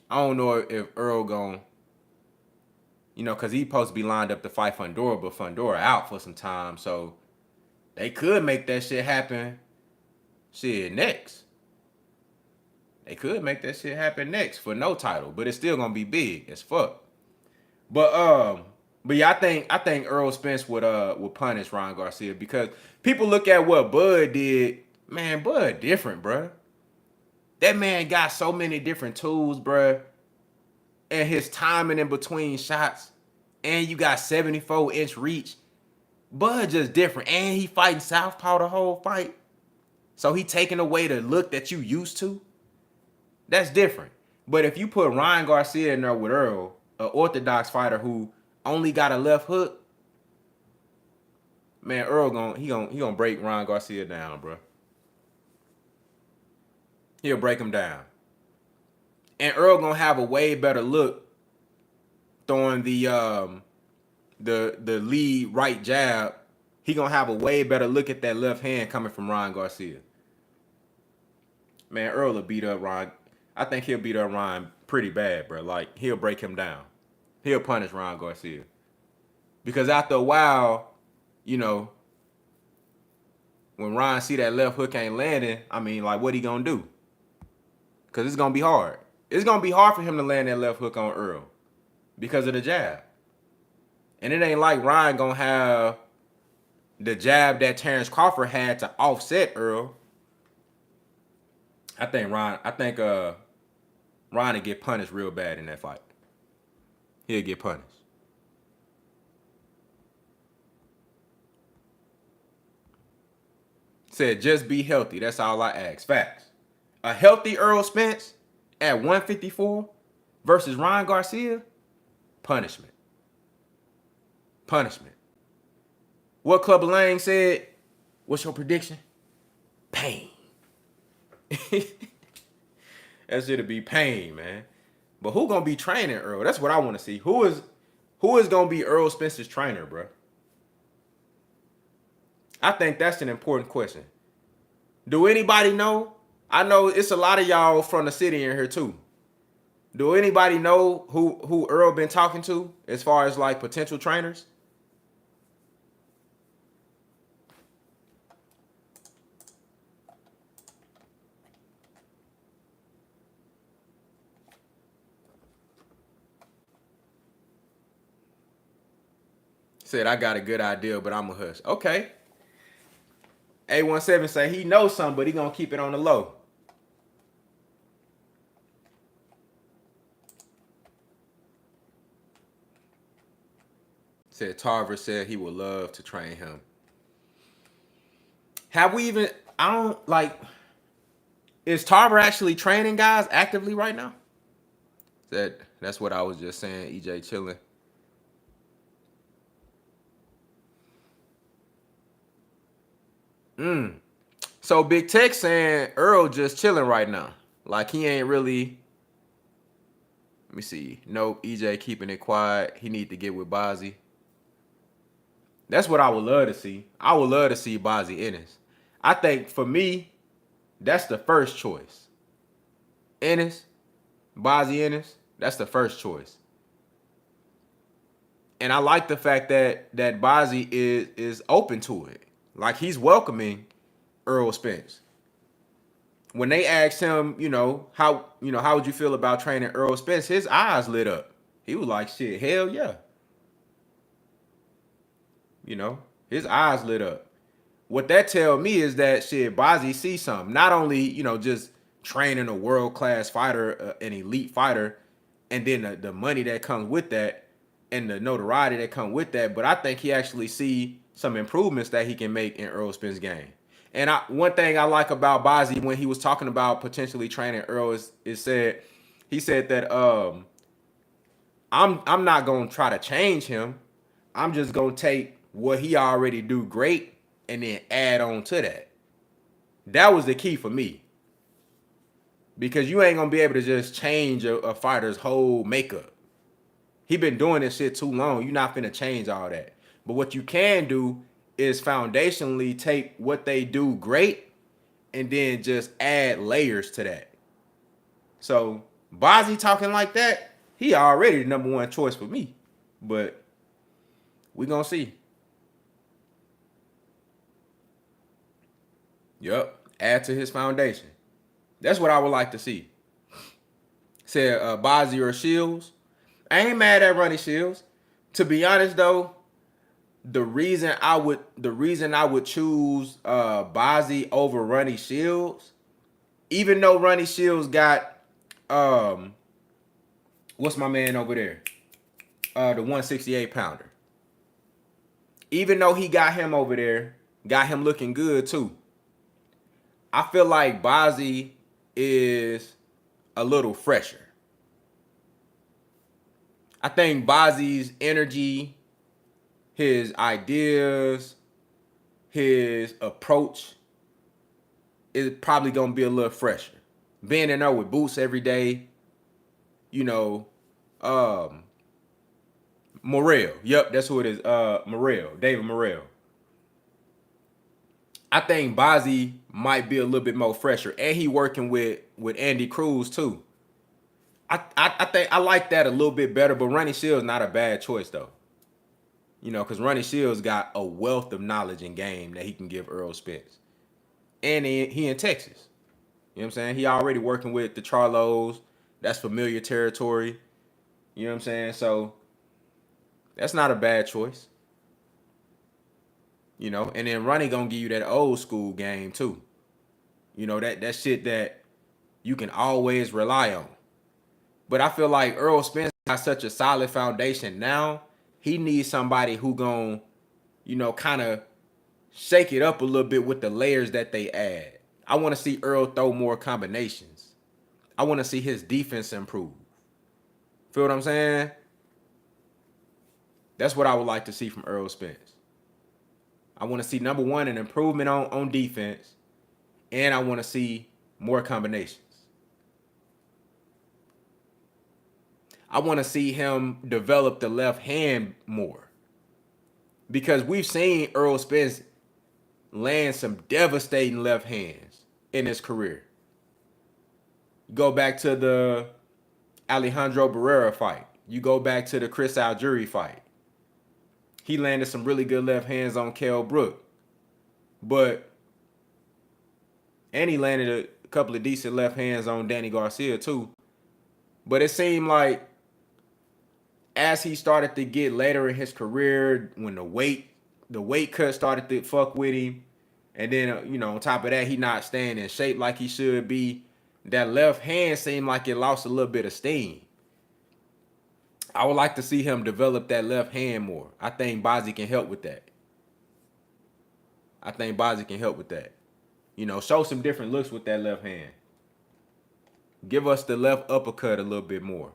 I don't know if Earl gon', cause he supposed to be lined up to fight Fundora, but Fundora out for some time, so they could make that shit happen. Shit, next. They could make that shit happen next for no title, but it's still gonna be big as fuck. But yeah, I think Earl Spence would punish Ryan Garcia because people look at what Bud did. Man, Bud different, bruh. That man got so many different tools, bruh. And his timing in between shots. And you got 74-inch reach. Bud just different. And he fighting southpaw the whole fight. So he taking away the look that you used to. That's different. But if you put Ryan Garcia in there with Earl, an orthodox fighter who only got a left hook, man, Earl gonna break Ryan Garcia down, bro. He'll break him down. And Earl gonna have a way better look throwing the lead right jab. He gonna have a way better look at that left hand coming from Ryan Garcia. Man, Earl will beat up Ryan. I think he'll beat up Ryan pretty bad, bro. Like, he'll break him down. He'll punish Ryan Garcia. Because after a while, when Ryan see that left hook ain't landing, I mean, like, what he gonna do? Because it's gonna be hard. It's gonna be hard for him to land that left hook on Earl because of the jab. And it ain't like Ryan gonna have the jab that Terrence Crawford had to offset Earl. I think Ryan will get punished real bad in that fight. He'll get punished. Said just be healthy. That's all I ask. Facts. A healthy Earl Spence at 154 versus Ryan Garcia, punishment. Punishment. What Clubber Lang said, what's your prediction? Pain. That shit'll be pain, man. But who gonna be training Earl? That's what I want to see. Who is gonna be Earl Spence's trainer, bro? I think that's an important question. Do anybody know? I know it's a lot of y'all from the city in here too. Do anybody know who Earl been talking to as far as like potential trainers? Said I got a good idea, but I'm a hush. Okay. A17 say he knows something, but he gonna keep it on the low. Said Tarver said he would love to train him. Have we even? I don't like. Is Tarver actually training guys actively right now? That's what I was just saying. EJ chilling. So Big Tech saying Earl just chilling right now. Like he ain't really. Let me see. Nope. EJ keeping it quiet. He need to get with Bozzy. That's what I would love to see. I would love to see Bozzy Ennis. I think for me, that's the first choice. Ennis, Bozzy Ennis, that's the first choice. And I like the fact that Bozzy is open to it. Like he's welcoming Earl Spence. When they asked him, how would you feel about training Earl Spence? His eyes lit up. He was like, shit, hell yeah. His eyes lit up. What that tell me is that shit, Bozzy sees something. Not only, just training a world-class fighter, an elite fighter, and then the money that comes with that and the notoriety that comes with that, but I think he actually see some improvements that he can make in Earl Spence's game. And one thing I like about Bozzy when he was talking about potentially training Earl he said that I'm not gonna try to change him. I'm just gonna take what he already do great and then add on to that. That was the key for me. Because you ain't gonna be able to just change a fighter's whole makeup. He been doing this shit too long. You're not finna change all that. But what you can do is foundationally take what they do great and then just add layers to that. So Bozzy talking like that, he already the number one choice for me. But we gonna see. Yup. Add to his foundation. That's what I would like to see. Said Bozzy or Shields. I ain't mad at Ronnie Shields. To be honest though, the reason I would choose Bozzy over Ronnie Shields, even though Ronnie Shields got what's my man over there? The 168 pounder. Even though he got him over there, got him looking good too. I feel like Bozzy is a little fresher. I think Bozzy's energy, his ideas, his approach is probably gonna be a little fresher. Being in there with Boots every day, Morrell. Yep, that's who it is. Morrell, David Morrell. I think Bozzy might be a little bit more fresher, and he working with Andy Cruz too. I think I like that a little bit better, but Ronnie Shields not a bad choice though. Because Ronnie Shields got a wealth of knowledge and game that he can give Earl Spence, and he in Texas. You know what I'm saying? He already working with the Charlos. That's familiar territory. You know what I'm saying? So that's not a bad choice. And then Ronnie gonna give you that old school game too. That shit that you can always rely on. But I feel like Earl Spence got such a solid foundation now. He needs somebody who gon', kind of shake it up a little bit with the layers that they add. I want to see Earl throw more combinations. I want to see his defense improve. Feel what I'm saying? That's what I would like to see from Earl Spence. I want to see, number one, an improvement on defense, and I want to see more combinations. I want to see him develop the left hand more, because we've seen Earl Spence land some devastating left hands in his career. Go back to the Alejandro Barrera fight. You go back to the Chris Algieri fight. He landed some really good left hands on Kell Brook. And he landed a couple of decent left hands on Danny Garcia too. But it seemed like as he started to get later in his career, when the weight cut started to fuck with him, and then on top of that, he not staying in shape like he should be, that left hand seemed like it lost a little bit of steam. I would like to see him develop that left hand more. I think Bazzi can help with that. Show some different looks with that left hand. Give us the left uppercut a little bit more.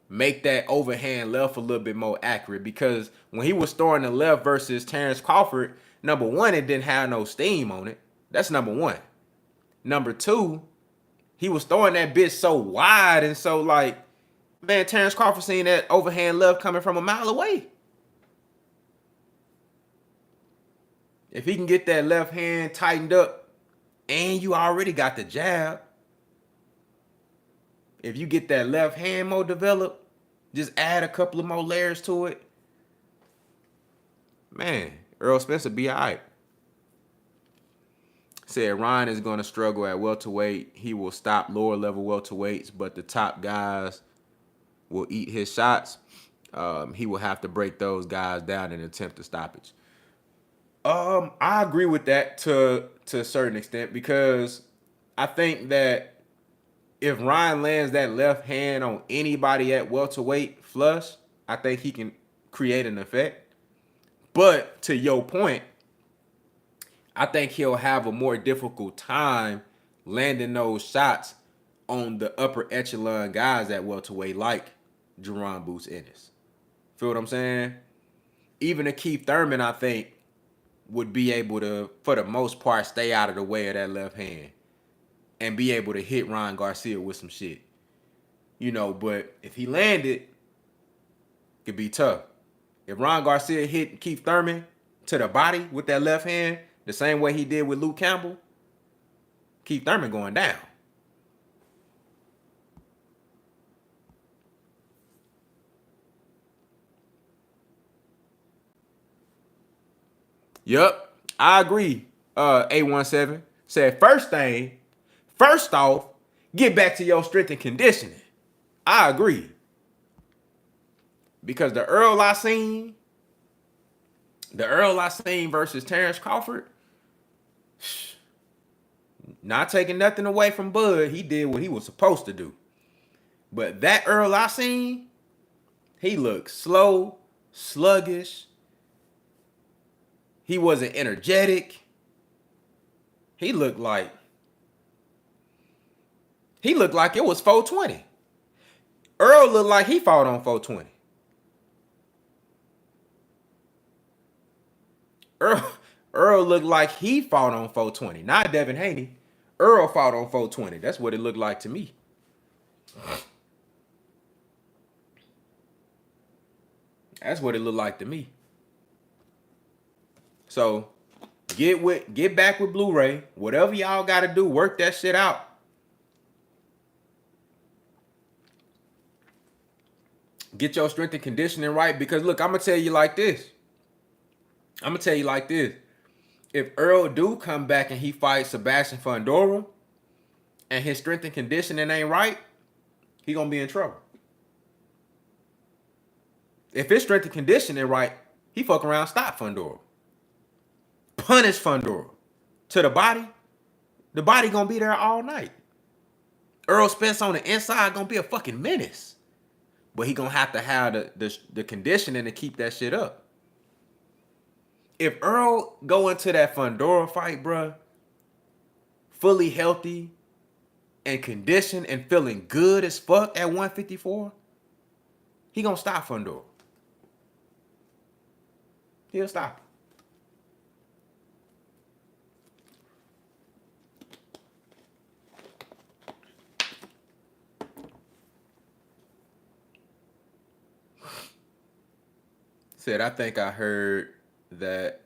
Make that overhand left a little bit more accurate, because when he was throwing the left versus Terrence Crawford, number one, it didn't have no steam on it. That's number one. Number two, he was throwing that bitch so wide, and so man, Terrence Crawford seen that overhand left coming from a mile away. If he can get that left hand tightened up, and you already got the jab, if you get that left hand more developed, just add a couple of more layers to it, man, Earl Spence will be all right. Said Ryan is going to struggle at welterweight. He will stop lower level welterweights, but the top guys will eat his shots. He will have to break those guys down and attempt a stoppage. I agree with that to a certain extent, because I think that if Ryan lands that left hand on anybody at welterweight flush, I think he can create an effect. But to your point, I think he'll have a more difficult time landing those shots on the upper echelon guys at welterweight, like Jerron Boots Ennis. Feel what I'm saying? Even a Keith Thurman, I think, would be able to, for the most part, stay out of the way of that left hand and be able to hit Ryan Garcia with some shit. But if he landed, it could be tough. If Ryan Garcia hit Keith Thurman to the body with that left hand, the same way he did with Luke Campbell, Keith Thurman going down. Yup, I agree. A17 said, first off, get back to your strength and conditioning. I agree. Because the Earl I seen versus Terrence Crawford, not taking nothing away from Bud, he did what he was supposed to do. But that Earl I seen, he looked slow, sluggish. He wasn't energetic. He looked like it was 420. Earl looked like he fought on 420. Earl looked like he fought on 420. Not Devin Haney. Earl fought on 420. That's what it looked like to me. So get back with Blu-ray. Whatever y'all got to do, work that shit out. Get your strength and conditioning right. Because look, I'm going to tell you like this. If Earl do come back and he fights Sebastian Fundora and his strength and conditioning ain't right, he going to be in trouble. If his strength and conditioning right, he fuck around, stop Fundora. Punish Fundora. To the body going to be there all night. Earl Spence on the inside going to be a fucking menace. But he going to have the conditioning to keep that shit up. If Earl go into that Fundora fight, bruh, fully healthy and conditioned and feeling good as fuck at 154, he gonna stop Fundora. He'll stop. Said, I think I heard that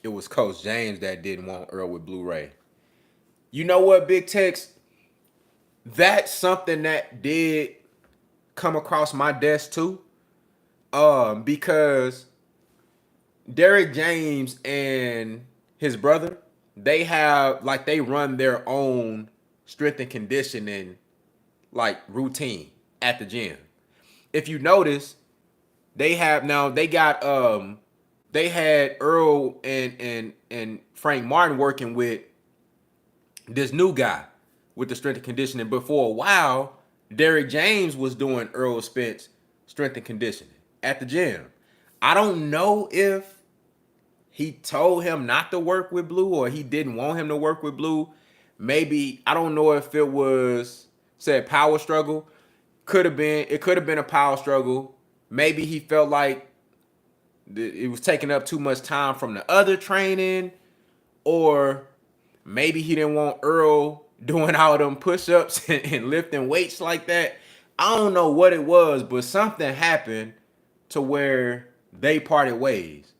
it was Coach James that didn't want Earl with Blu-ray. You know what, Big Tex? That's something that did come across my desk too. Because Derrick James and his brother, they run their own strength and conditioning like routine at the gym. If you notice, they had Earl and Frank Martin working with this new guy with the strength and conditioning. But for a while, Derrick James was doing Earl Spence strength and conditioning at the gym. I don't know if he told him not to work with Blue or he didn't want him to work with Blue. Maybe, I don't know if it was said power struggle. It could have been a power struggle. Maybe he felt like it was taking up too much time from the other training, or maybe he didn't want Earl doing all them push-ups and lifting weights like that. I don't know what it was, but something happened to where they parted ways.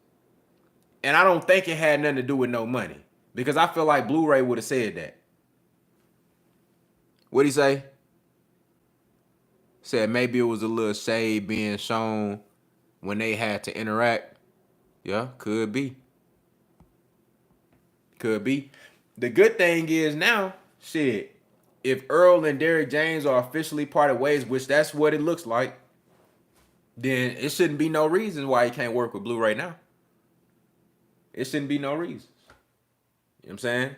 And I don't think it had nothing to do with no money, because I feel like Blu-ray would have said that. What'd he say? Said maybe it was a little shade being shown when they had to interact. Yeah, could be. Could be. The good thing is now, shit, if Earl and Derrick James are officially parted ways, which that's what it looks like, then it shouldn't be no reason why he can't work with Blue right now. It shouldn't be no reasons. You know what I'm saying?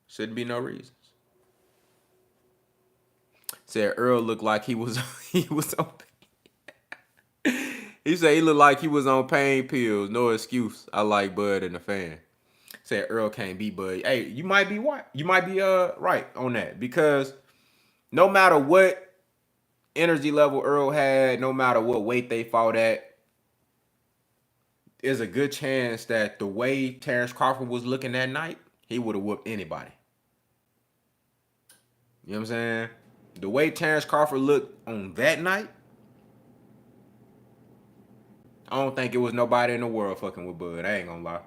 Shouldn't be no reasons. Said Earl looked like he was on. He said he looked like he was on pain pills. No excuse. I like Bud and the fan. Said Earl can't be Bud. Hey, you might be right. You might be right on that, because no matter what energy level Earl had, no matter what weight they fought at, there's a good chance that the way Terrence Crawford was looking that night, he would have whooped anybody. You know what I'm saying? The way Terrence Crawford looked on that night, I don't think it was nobody in the world fucking with Bud. I ain't gonna lie.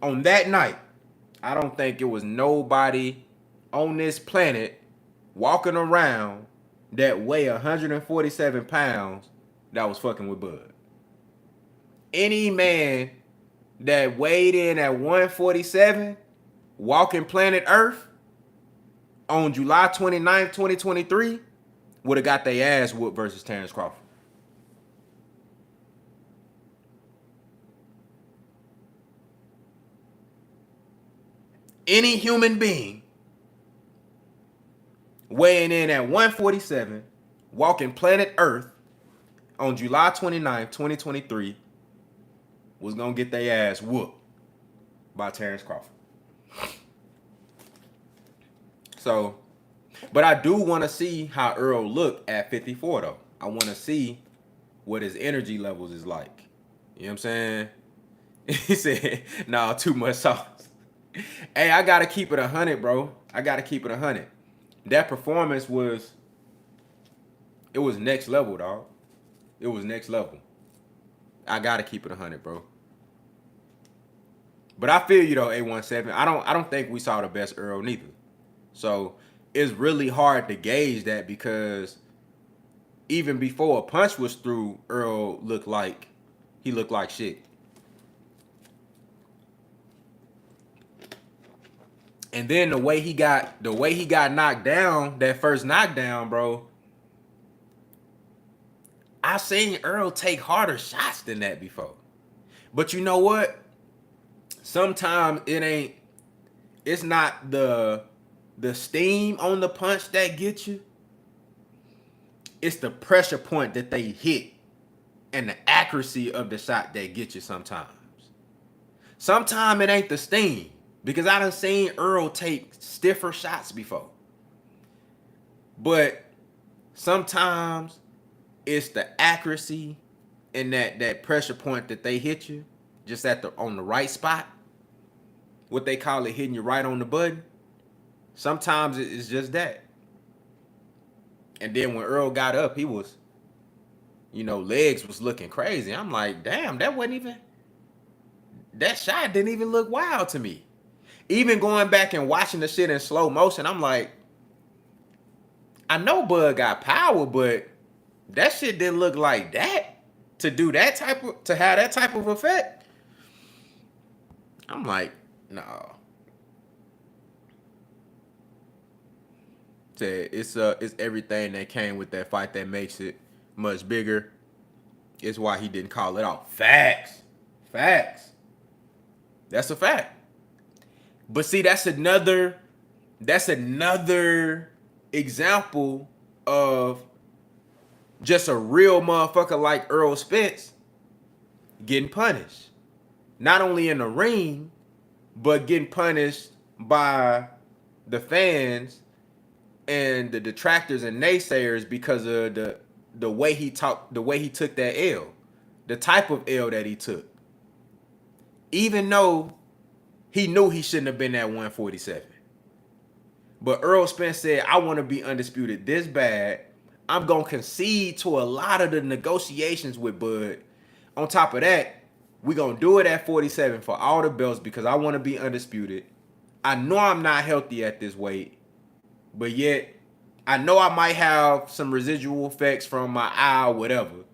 On that night, I don't think it was nobody on this planet walking around that weigh 147 pounds that was fucking with Bud. Any man that weighed in at 147 walking planet Earth on July 29th, 2023 would have got their ass whooped versus Terrence Crawford. Any human being weighing in at 147, walking planet Earth on July 29th, 2023 was going to get their ass whooped by Terrence Crawford. So, but I do want to see how Earl look at 54 though. I want to see what his energy levels is like. You know what I'm saying? He said, nah, too much sauce. Hey, I got to keep it 100, bro. I got to keep it 100. That performance was next level, dog. It was next level. I got to keep it 100, bro. But I feel you though, A17. I don't think we saw the best Earl neither. So it's really hard to gauge that, because even before a punch was through, Earl looked like shit. And then the way he got knocked down, that first knockdown, bro. I seen Earl take harder shots than that before. But you know what? Sometimes it's not the steam on the punch that gets you. It's the pressure point that they hit and the accuracy of the shot that gets you sometimes. Sometimes it ain't the steam. Because I done seen Earl take stiffer shots before. But sometimes it's the accuracy and that pressure point that they hit you just on the right spot. What they call it, hitting you right on the button. Sometimes it's just that. And then when Earl got up, he was, legs was looking crazy. I'm like, damn, that shot didn't even look wild to me. Even going back and watching the shit in slow motion, I'm like, I know Bud got power, but that shit didn't look like that to have that type of effect. I'm like, no. It's everything that came with that fight that makes it much bigger. It's why he didn't call it off. Facts. That's a fact. But see, that's another example of just a real motherfucker like Earl Spence getting punished. Not only in the ring, but getting punished by the fans and the detractors and naysayers because of the way he talked, the way he took that L, the type of L that he took. Even though he knew he shouldn't have been at 147. But Earl Spence said, I want to be undisputed this bad. I'm going to concede to a lot of the negotiations with Bud. On top of that, we're going to do it at 47 for all the belts because I want to be undisputed. I know I'm not healthy at this weight, but yet I know I might have some residual effects from my eye or whatever,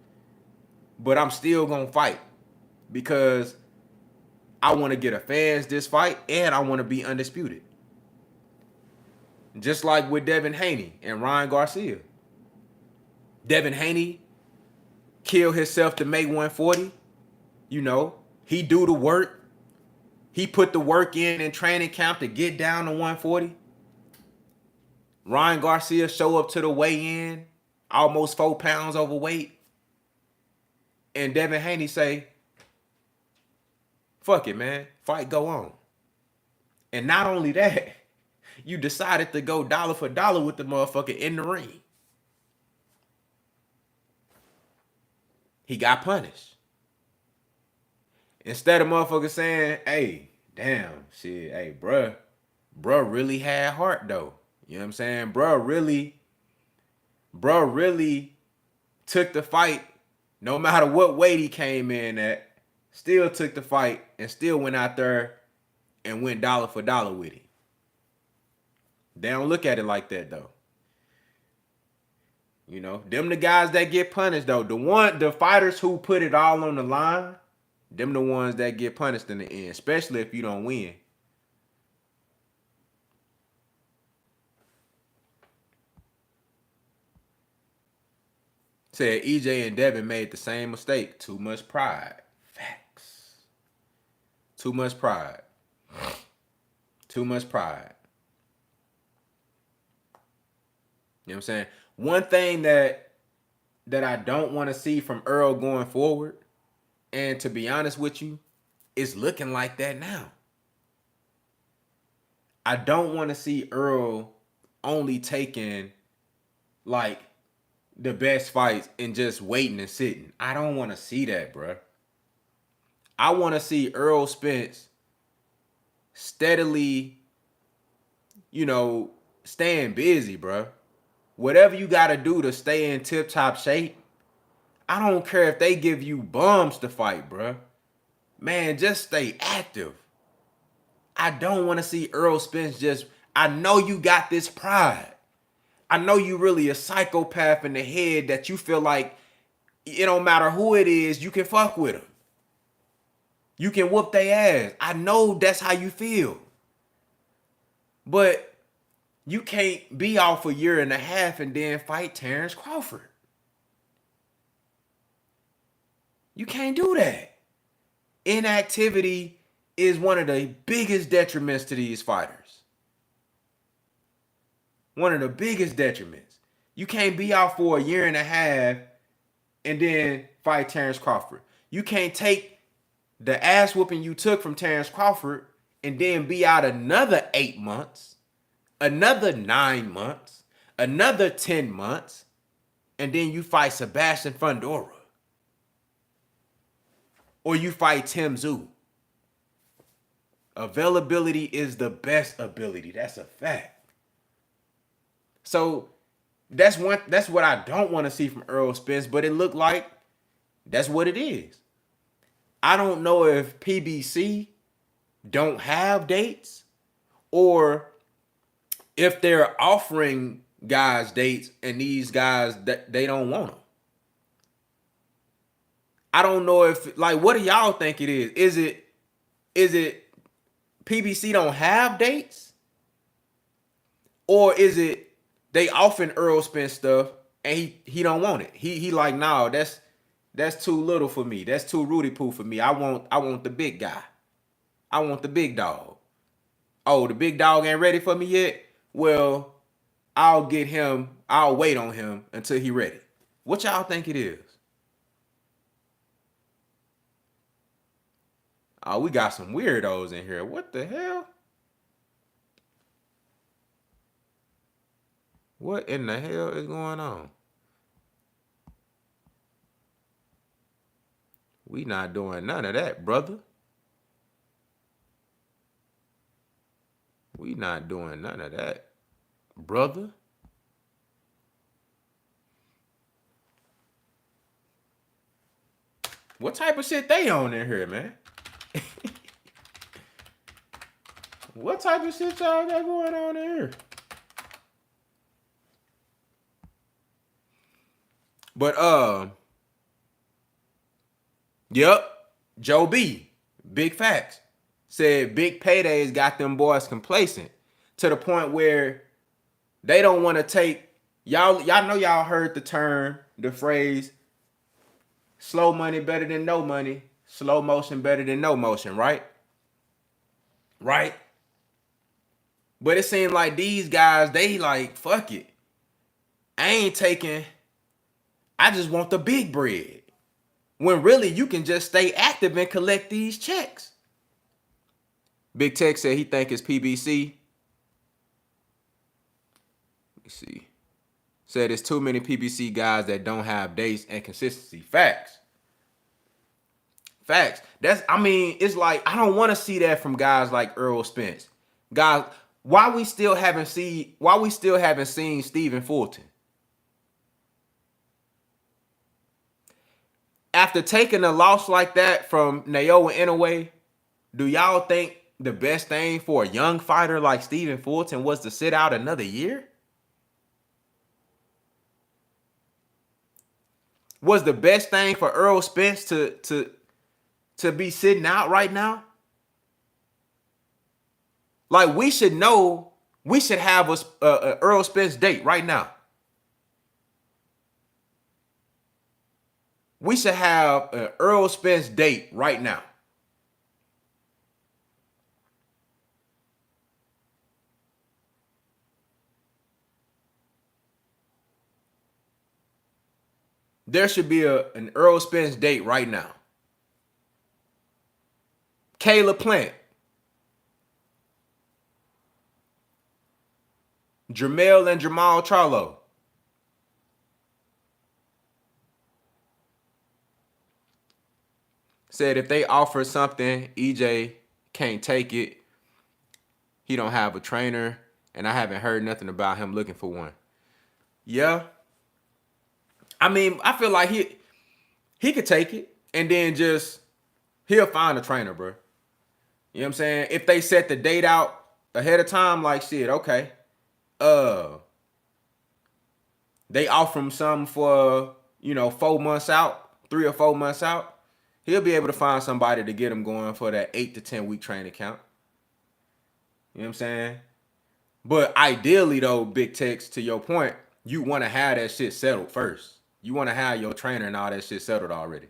but I'm still going to fight because I want to get a fans this fight and I want to be undisputed. Just like with Devin Haney and Ryan Garcia. Devin Haney killed himself to make 140. He do the work. He put the work in training camp to get down to 140. Ryan Garcia show up to the weigh-in, almost 4 pounds overweight. And Devin Haney say, fuck it, man. Fight go on. And not only that, you decided to go dollar for dollar with the motherfucker in the ring. He got punished. Instead of motherfuckers saying, hey, damn, shit, hey, bruh really had heart though. You know what I'm saying? Bruh really took the fight no matter what weight he came in at, still took the fight and still went out there and went dollar for dollar with it. They don't look at it like that though. Them the guys that get punished though. The fighters who put it all on the line, them the ones that get punished in the end, especially if you don't win. Said EJ and Devin made the same mistake. Too much pride. Facts. Too much pride. Too much pride. You know what I'm saying? One thing that I don't want to see from Earl going forward, and to be honest with you, it's looking like that now. I don't want to see Earl only taking like the best fights and just waiting and sitting. I don't want to see that, bro. I want to see Earl Spence steadily, staying busy, bro. Whatever you got to do to stay in tip-top shape, I don't care if they give you bums to fight, bro. Man, just stay active. I don't want to see Earl Spence I know you got this pride. I know you really a psychopath in the head that you feel like it don't matter who it is, you can fuck with them. You can whoop their ass. I know that's how you feel. But you can't be off a year and a half and then fight Terrence Crawford. You can't do that. Inactivity is one of the biggest detriments to these fighters. One of the biggest detriments. You can't be out for a year and a half and then fight Terrence Crawford. You can't take the ass whooping you took from Terrence Crawford and then be out another 8 months, another 9 months, another 10 months, and then you fight Sebastian Fundora. Or you fight Tim Tszyu. Availability is the best ability. That's a fact. So that's what I don't want to see from Errol Spence, but it looked like that's what it is. I don't know if PBC don't have dates or if they're offering guys dates and these guys that they don't want them. I don't know if, like, what do y'all think it is? Is it PBC don't have dates? Or is it they offering Earl Spence stuff and he don't want it? He like, no, that's too little for me. That's too Rudy Poo for me. I want the big guy. I want the big dog. Oh, the big dog ain't ready for me yet? Well, I'll wait on him until he ready. What y'all think it is? Oh, we got some weirdos in here. What the hell? What in the hell is going on? We not doing none of that, brother. We not doing none of that, brother. What type of shit they on in here, man? What type of shit y'all got going on in here? But yep, Joe B, big facts, said big paydays got them boys complacent to the point where they don't want to take y'all know y'all heard the phrase slow money better than no money, slow motion better than no motion, right? Right? But it seemed like these guys, they like, fuck it. I just want the big bread. When really you can just stay active and collect these checks. Big Tech said he think it's PBC. Let me see. Said there's too many PBC guys that don't have dates and consistency. Facts. It's like, I don't want to see that from guys like Earl Spence. Guys, why we still haven't seen Stephen Fulton? After taking a loss like that from Naoya Inoue, do y'all think the best thing for a young fighter like Stephen Fulton was to sit out another year? Was the best thing for Earl Spence to be sitting out right now? Like, we should know, we should have a Earl Spence date right now. We should have an Earl Spence date right now. There should be an Earl Spence date right now. Caleb Plant. Jermell and Jamal Charlo. Said if they offer something, EJ can't take it. He don't have a trainer, and I haven't heard nothing about him looking for one. Yeah. I mean, I feel like he could take it, and then he'll find a trainer, bro. You know what I'm saying? If they set the date out ahead of time, like, shit, okay. They offer him something for, 4 months out, 3 or 4 months out. He'll be able to find somebody to get him going for that 8 to 10 week training camp. You know what I'm saying? But ideally, though, Big Tex, to your point, you want to have that shit settled first. You want to have your trainer and all that shit settled already.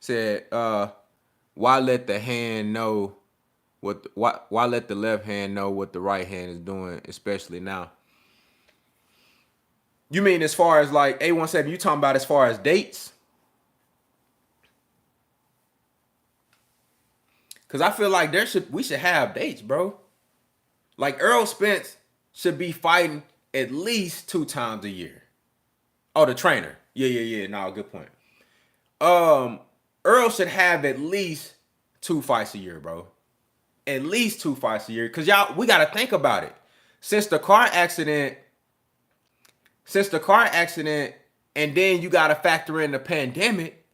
Said, why let the hand know why let the left hand know what the right hand is doing, especially now? You mean as far as like A17, you talking about as far as dates? Cause I feel like we should have dates, bro. Like Earl Spence should be fighting at least 2 times a year. Oh, the trainer. Yeah. No, good point. Earl should have at least 2 fights a year, bro. At least 2 fights a year. Cause y'all, we gotta think about it. Since the car accident, and then you gotta factor in the pandemic,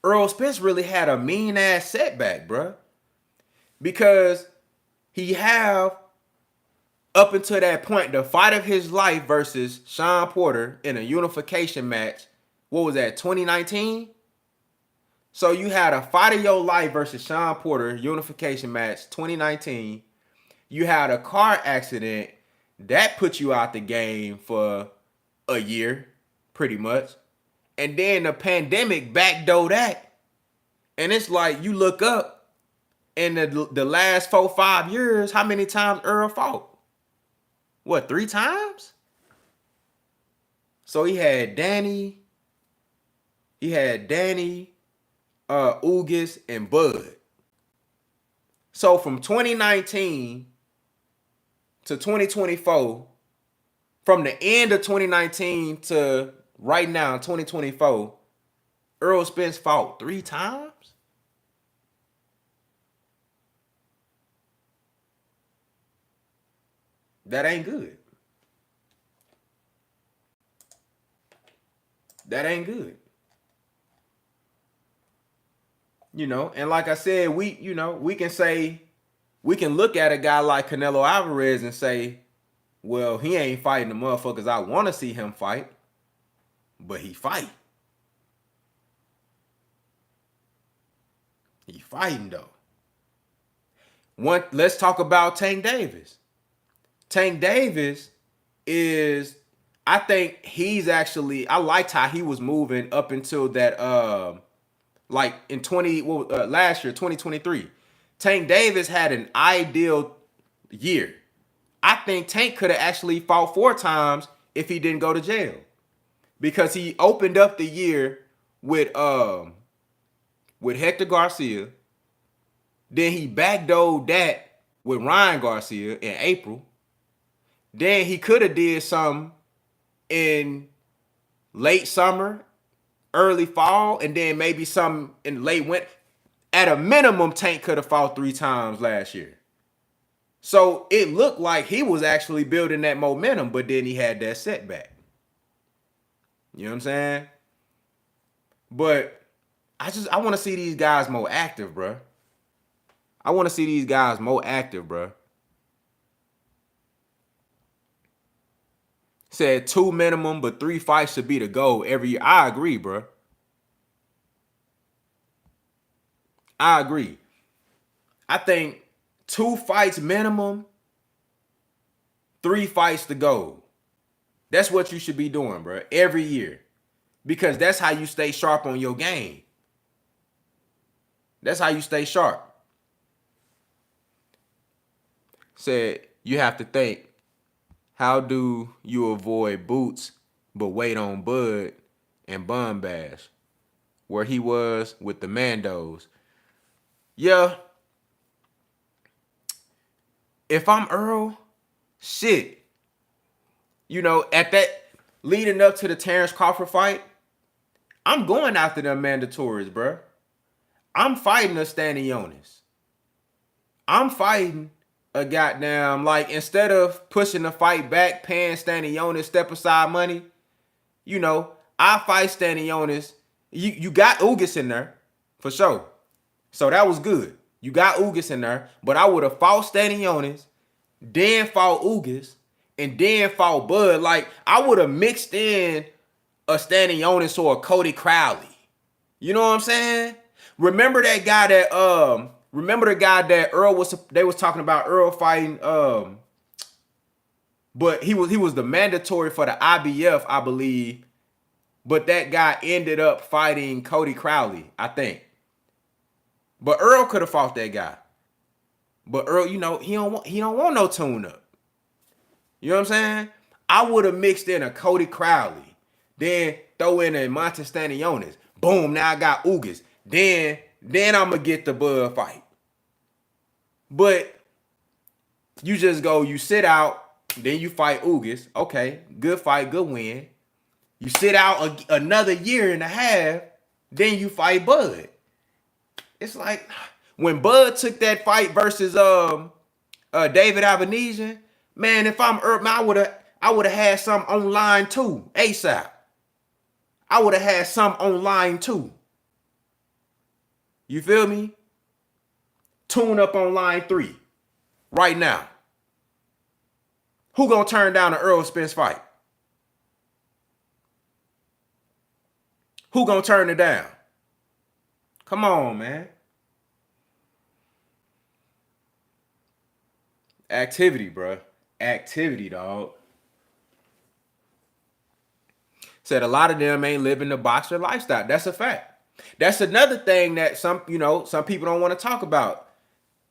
Earl Spence really had a mean ass setback, bro. Because he have up until that point the fight of his life versus Sean Porter in a unification match. What was that, 2019? So you had a fight of your life versus Sean Porter unification match 2019. You had a car accident that put you out the game for a year, pretty much. And then the pandemic backdoored that. And it's like you look up in the last 4-5 years, how many times Earl fought? What, 3 times? So he had Danny, Ugas, and Bud. So from 2019 to 2024, from the end of 2019 to right now, 2024, Earl Spence fought 3 times? That ain't good. That ain't good. You know, and like I said, we can look at a guy like Canelo Alvarez and say, well, he ain't fighting the motherfuckers I want to see him fight, but he fight. He fighting though. Let's talk about Tank Davis. Tank Davis is, I think he's actually, I liked how he was moving up until that, like in last year, 2023. Tank Davis had an ideal year. I think Tank could have actually fought 4 times if he didn't go to jail, because he opened up the year with Hector Garcia. Then he backdoored that with Ryan Garcia in April. Then he could have did something in late summer, early fall, and then maybe something in late winter. At a minimum, Tank could have fought 3 times last year. So it looked like he was actually building that momentum, but then he had that setback. You know what I'm saying? But I want to see these guys more active, bro. Said 2 minimum, but 3 fights should be the goal every year. I agree, bro. I agree. I think 2 fights minimum, 3 fights the goal. That's what you should be doing, bro, every year. Because that's how you stay sharp on your game. That's how you stay sharp. Said you have to think, how do you avoid Boots but wait on Bud and Bun Bash, where he was with the Mandos? Yeah. If I'm Earl, shit. You know, at that leading up to the Terrence Crawford fight, I'm going after them mandatories, bro. I'm fighting a Stanionis. I'm fighting a goddamn, like, instead of pushing the fight back, paying Stanionis step aside money, you know, I fight Stanionis. You got Ugas in there, for sure. So that was good. You got Ugas in there, but I would have fought Stanionis, then fought Ugas, and then fought Bud. Like, I would have mixed in a Stanionis or a Cody Crowley. You know what I'm saying? Remember the guy that Earl they was talking about Earl fighting, but he was the mandatory for the IBF, I believe. But that guy ended up fighting Cody Crowley, I think. But Earl could have fought that guy. But Earl, you know, he don't want no tune-up. You know what I'm saying? I would have mixed in a Cody Crowley, then throw in a Monte Stanionis. Boom, now I got Ugas. Then I'm gonna get the Bud fight. But you just go, you sit out, then you fight Ugas. Okay, good fight, good win. You sit out another year and a half, then you fight Bud. It's like when Bud took that fight versus David Avenesian, man, if I'm Urban, I would have had some online too, ASAP. I would have had some online too. You feel me? Tune up on line 3 right now. Who gonna turn down the Earl Spence fight? Who gonna turn it down? Come on, man. Activity, bro. Activity, dog. Said a lot of them ain't living the boxer lifestyle. That's a fact. That's another thing that some people don't want to talk about.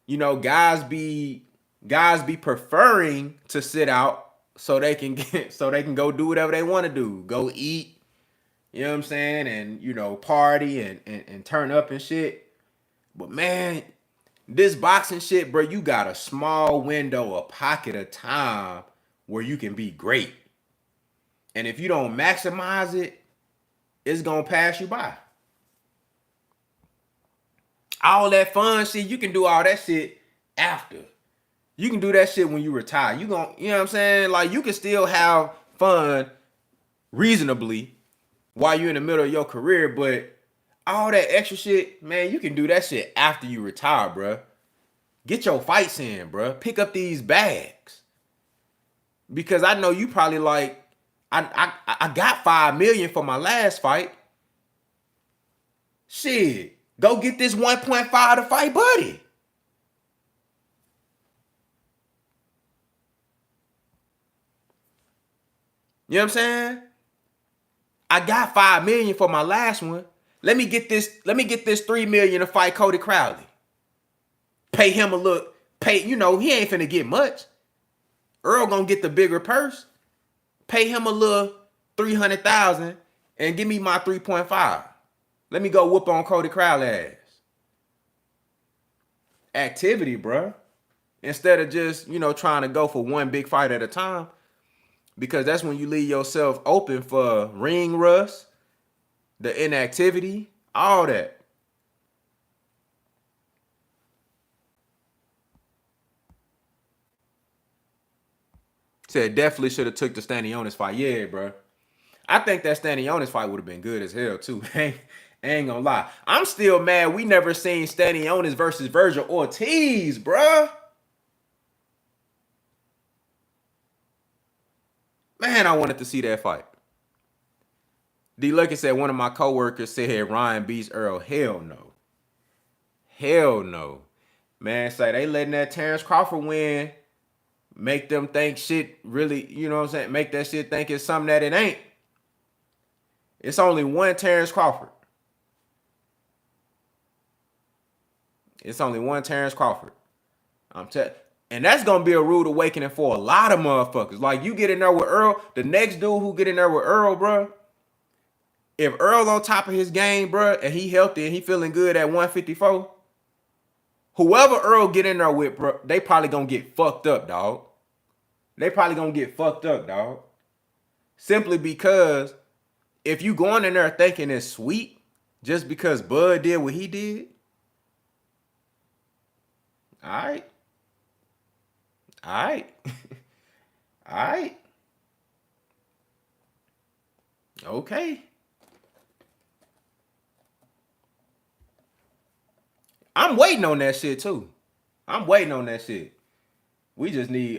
Guys be preferring to sit out so they can go do whatever they want to do. Go eat, you know what I'm saying? And party and turn up and shit. But man, this boxing shit, bro, you got a small window, a pocket of time where you can be great. And if you don't maximize it, it's gonna pass you by. All that fun shit, you can do all that shit after. You can do that shit when you retire. You know what I'm saying? Like, you can still have fun reasonably while you're in the middle of your career, but all that extra shit, man, you can do that shit after you retire, bro. Get your fights in, bro. Pick up these bags. Because I know you probably like, I got $5 million for my last fight. Shit, go get this 1.5 to fight Buddy. You know what I'm saying? I got $5 million for my last one. Let me get this $3 million to fight Cody Crowley. Pay him a look. He ain't finna get much. Earl gonna get the bigger purse. Pay him a little $300,000 and give me my 3.5. Let me go whoop on Cody Crowley ass. Activity, bro. Instead of just, trying to go for one big fight at a time. Because that's when you leave yourself open for ring rust, the inactivity, all that. Said definitely should have took the Stanionis fight. Yeah, bro. I think that Stanionis fight would have been good as hell too. I ain't gonna lie. I'm still mad we never seen Stanionis versus Virgil Ortiz, bro. Man, I wanted to see that fight. D. Lucky said one of my coworkers said Ryan beats Earl. Hell no. Hell no. Man, say they letting that Terrence Crawford win make them think shit really, you know what I'm saying? Make that shit think it's something that it ain't. It's only one Terrence Crawford. It's only one Terrence Crawford. And that's gonna be a rude awakening for a lot of motherfuckers. Like, you get in there with Earl, the next dude who get in there with Earl, bro. If Earl on top of his game, bro, and he healthy and he feeling good at 154, whoever Earl get in there with, bro, they probably gonna get fucked up, dog. They probably gonna get fucked up, dog. Simply because if you going in there thinking it's sweet just because Bud did what he did, all right. All right. All right. Okay. I'm waiting on that shit too. I'm waiting on that shit. We just need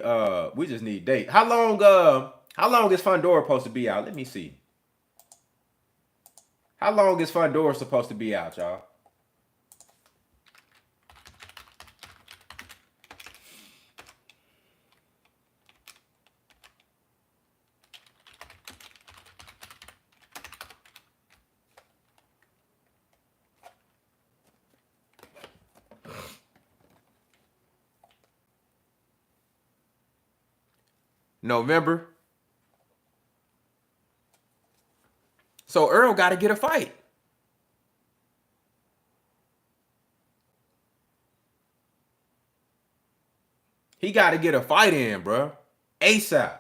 date. How long is Fundora supposed to be out? Let me see. How long is Fundora supposed to be out, y'all? November. So Earl got to get a fight. He got to get a fight in, bro. ASAP.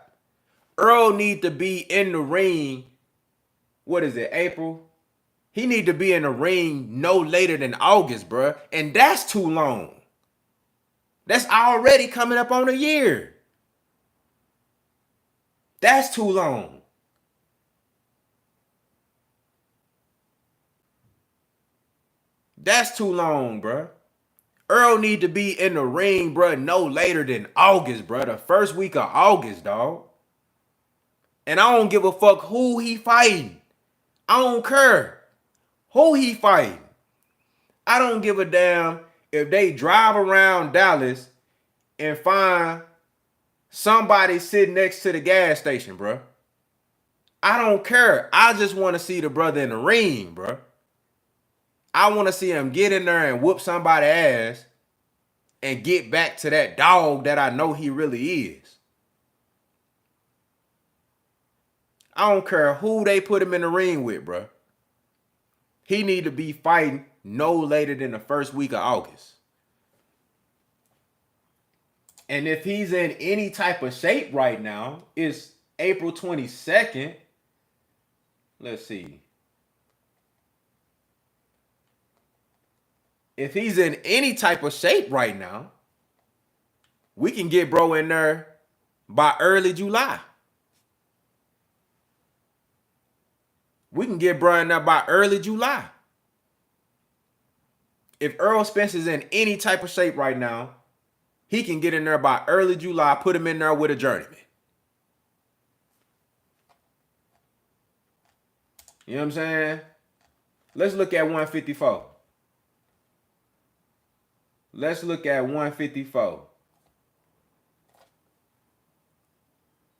Earl need to be in the ring. What is it, April? He need to be in the ring no later than August, bro. And that's too long. That's already coming up on a year. That's too long. That's too long, bro. Earl need to be in the ring, bro, no later than August, bro. The first week of August, dog. And I don't give a fuck who he fighting. I don't care who he fighting. I don't give a damn if they drive around Dallas and find somebody sitting next to the gas station, bro. I don't care. I just want to see the brother in the ring, bro. I want to see him get in there and whoop somebody's ass and get back to that dog that I know he really is. I don't care who they put him in the ring with, bro. He need to be fighting no later than the first week of August. And if he's in any type of shape right now, it's April 22nd. Let's see. If he's in any type of shape right now, we can get bro in there by early July. We can get bro in there by early July. If Earl Spence is in any type of shape right now, he can get in there by early July, put him in there with a journeyman. You know what I'm saying? Let's look at 154. Let's look at 154.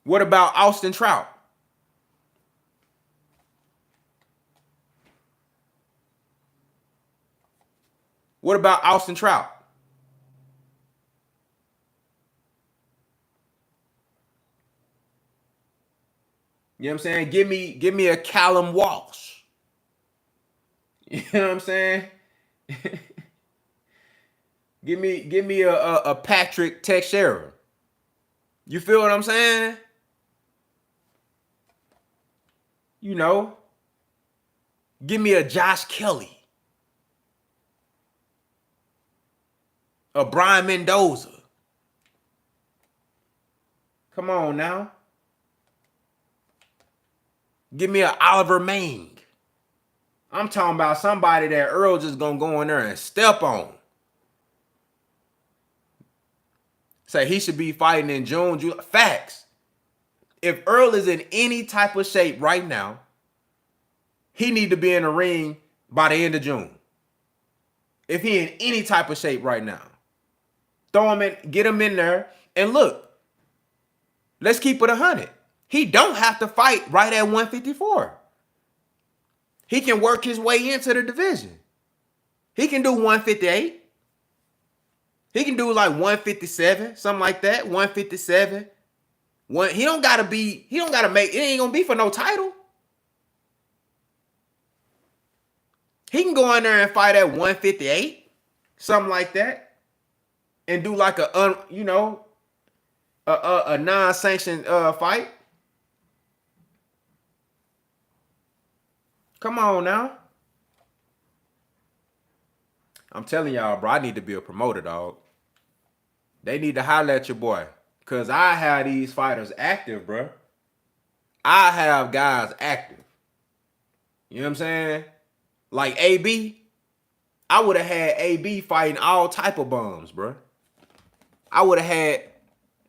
What about Austin Trout? What about Austin Trout? You know what I'm saying? Give me a Callum Walsh. You know what I'm saying? give me a Patrick Teixeira. You feel what I'm saying? You know, give me a Josh Kelly, a Brian Mendoza. Come on now. Give me a Oliver Mang. I'm talking about somebody that Earl just gonna go in there and step on. Say he should be fighting in June, July. Facts. If Earl is in any type of shape right now, he need to be in the ring by the end of June. If he in any type of shape right now, throw him in, get him in there, and look. Let's keep it 100. He don't have to fight right at 154. He can work his way into the division. He can do 158. He can do like 157, something like that. 157. He don't gotta make, it ain't gonna be for no title. He can go in there and fight at 158, something like that, and do like a non-sanctioned fight. Come on now. I'm telling y'all, bro, I need to be a promoter, dog. They need to holler at your boy. Because I have these fighters active, bro. I have guys active. You know what I'm saying? Like AB. I would have had AB fighting all type of bums, bro. I would have had,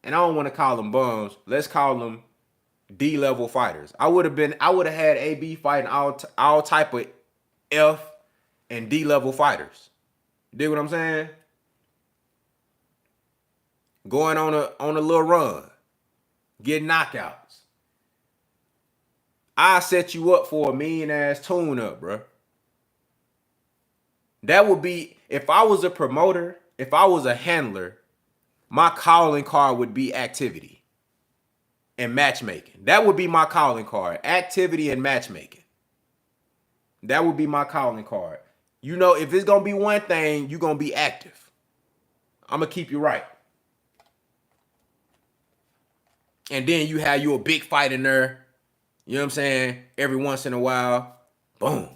and I don't want to call them bums. Let's call them D-level fighters. I would have had AB fighting all type of F and D-level fighters. You dig what I'm saying? Going on a little run, getting knockouts. I set you up for a mean-ass tune-up, bro. That would be, if I was a promoter, if I was a handler, my calling card would be activity and matchmaking. That would be my calling card. Activity and matchmaking. That would be my calling card. You know, if it's going to be one thing, you're going to be active. I'm going to keep you right. And then you have you a big fight in there. You know what I'm saying? Every once in a while, boom.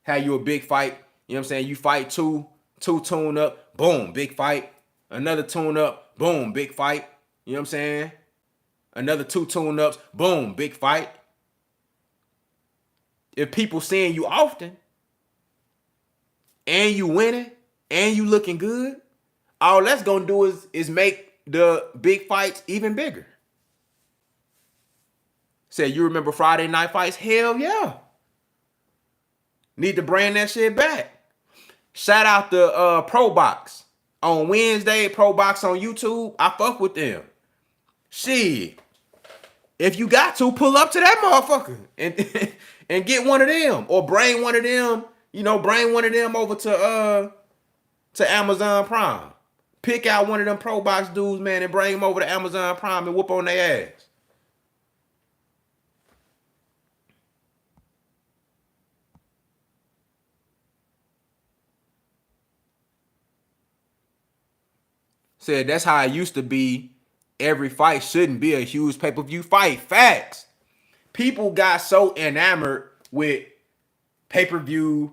Have you a big fight. You know what I'm saying? You fight two tune up, boom, big fight. Another tune up, boom, big fight. You know what I'm saying? Another two tune ups, boom, big fight. If people seeing you often and you winning and you looking good, all that's gonna do is make the big fights even bigger. Say, you remember Friday night fights? Hell yeah. Need to bring that shit back. Shout out to Pro Box. On Wednesday, Pro Box on YouTube. I fuck with them. Shit. If you got to, pull up to that motherfucker and and get one of them. Or bring one of them, bring one of them over to Amazon Prime. Pick out one of them Pro Box dudes, man, and bring them over to Amazon Prime and whoop on their ass. Said that's how it used to be. Every fight shouldn't be a huge pay-per-view fight. Facts. People got so enamored with pay-per-view,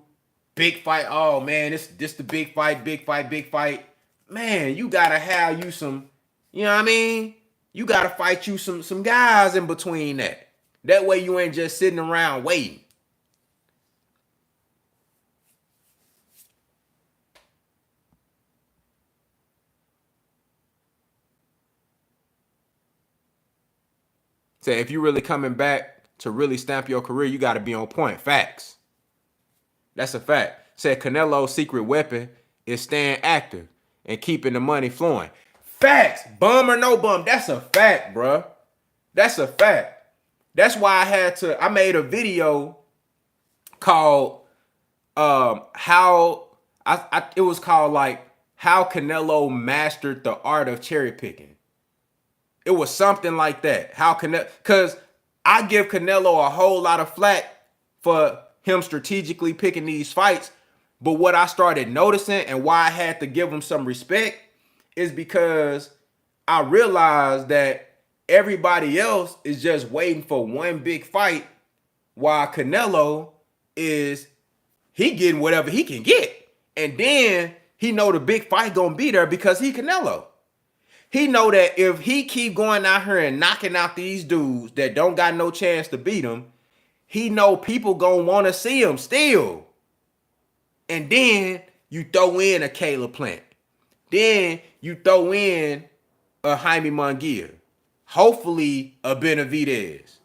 big fight. Oh man, this the big fight, big fight, big fight. Man, you gotta have you some, you know what I mean? You gotta fight you some guys in between that. That way you ain't just sitting around waiting. Say if you really coming back to really stamp your career, you gotta be on point. Facts. That's a fact. Said Canelo's secret weapon is staying active and keeping the money flowing. Facts. Bum or no bum. That's a fact, bruh. That's a fact. That's why I made a video called how it was called like how Canelo mastered the art of cherry picking. It was something like that. How Canelo, because I give Canelo a whole lot of flack for him strategically picking these fights. But what I started noticing and why I had to give him some respect is because I realized that everybody else is just waiting for one big fight while Canelo he getting whatever he can get. And then he know the big fight gonna be there because he Canelo. He know that if he keep going out here and knocking out these dudes that don't got no chance to beat him, he know people gonna want to see him still. And then you throw in a Caleb Plant. Then you throw in a Jaime Munguia. Hopefully a Benavidez.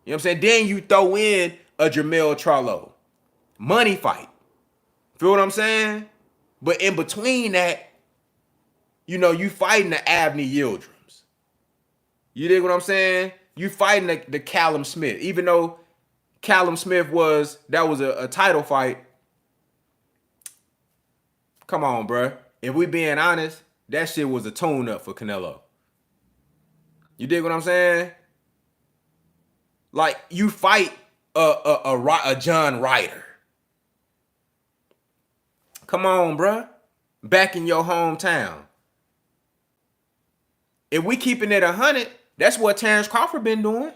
You know what I'm saying? Then you throw in a Jermell Charlo. Money fight. Feel what I'm saying? But in between that, you fighting the Abney Yildirims. You dig what I'm saying? You fighting the Callum Smith. Even though Callum Smith was a title fight. Come on, bruh. If we being honest, that shit was a tune-up for Canelo. You dig what I'm saying? Like, you fight a John Ryder. Come on, bruh. Back in your hometown. If we keeping it 100, that's what Terrence Crawford been doing.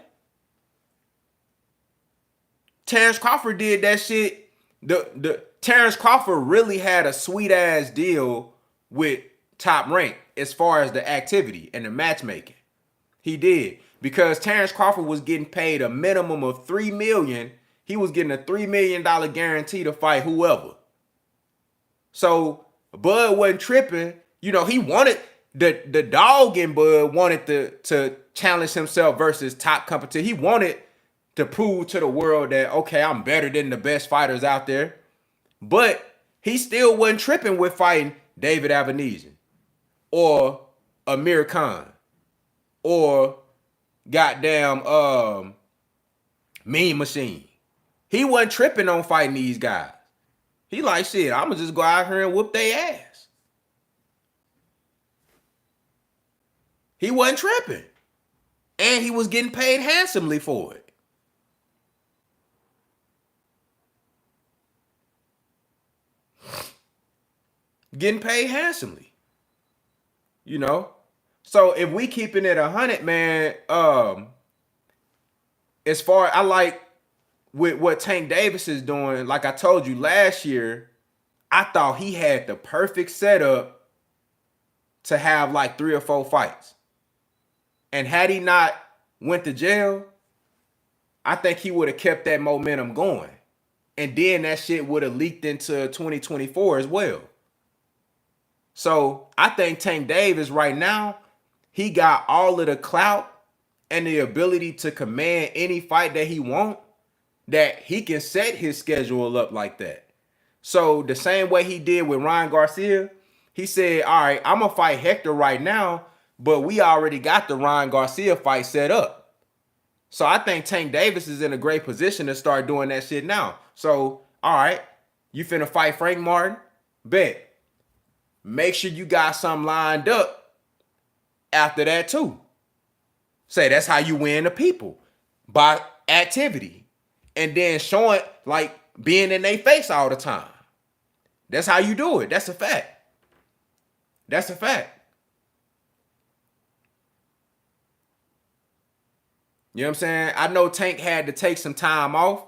Terrence Crawford did that shit. The Terrence Crawford really had a sweet ass deal with Top Rank as far as the activity and the matchmaking. He did. Because Terrence Crawford was getting paid a minimum of $3 million. He was getting a $3 million guarantee to fight whoever. So Bud wasn't tripping. He wanted the dog in Bud wanted to challenge himself versus top competition. He wanted to prove to the world that, okay, I'm better than the best fighters out there. But he still wasn't tripping with fighting David Avenesian or Amir Khan or goddamn Mean Machine. He wasn't tripping on fighting these guys. He like, shit, I'ma just go out here and whoop their ass. He wasn't tripping. And he was getting paid handsomely for it. Getting paid handsomely. So if we keeping it 100, man, as far I like with what Tank Davis is doing, like I told you last year, I thought he had the perfect setup to have like 3 or 4 fights. And had he not went to jail, I think he would have kept that momentum going. And then that shit would have leaked into 2024 as well. So I think Tank Davis right now, he got all of the clout and the ability to command any fight that he want, that he can set his schedule up like that. So the same way he did with Ryan Garcia, he said, all right, I'm going to fight Hector right now, but we already got the Ryan Garcia fight set up. So I think Tank Davis is in a great position to start doing that shit now. So, all right, you finna fight Frank Martin? Bet. Make sure you got something lined up after that too. Say that's how you win the people, by activity. And then showing, like, being in their face all the time. That's how you do it. That's a fact. That's a fact. You know what I'm saying? I know Tank had to take some time off,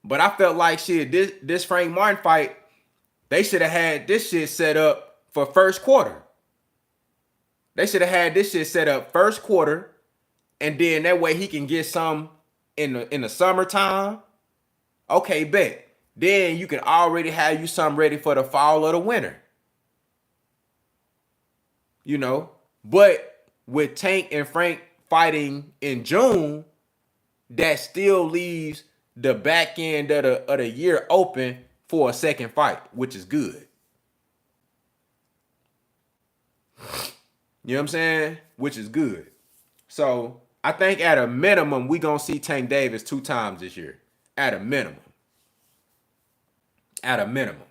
but I felt like shit, this Frank Martin fight, they should have had this shit set up for first quarter. They should have had this shit set up first quarter, and then that way he can get some in the summertime. Okay, bet. Then you can already have you something ready for the fall or the winter. You know? But with Tank and Frank fighting in June, that still leaves the back end of the year open for a second fight, which is good. You know what I'm saying? Which is good. So I think at a minimum, we gonna see Tank Davis 2 times this year. At a minimum. At a minimum.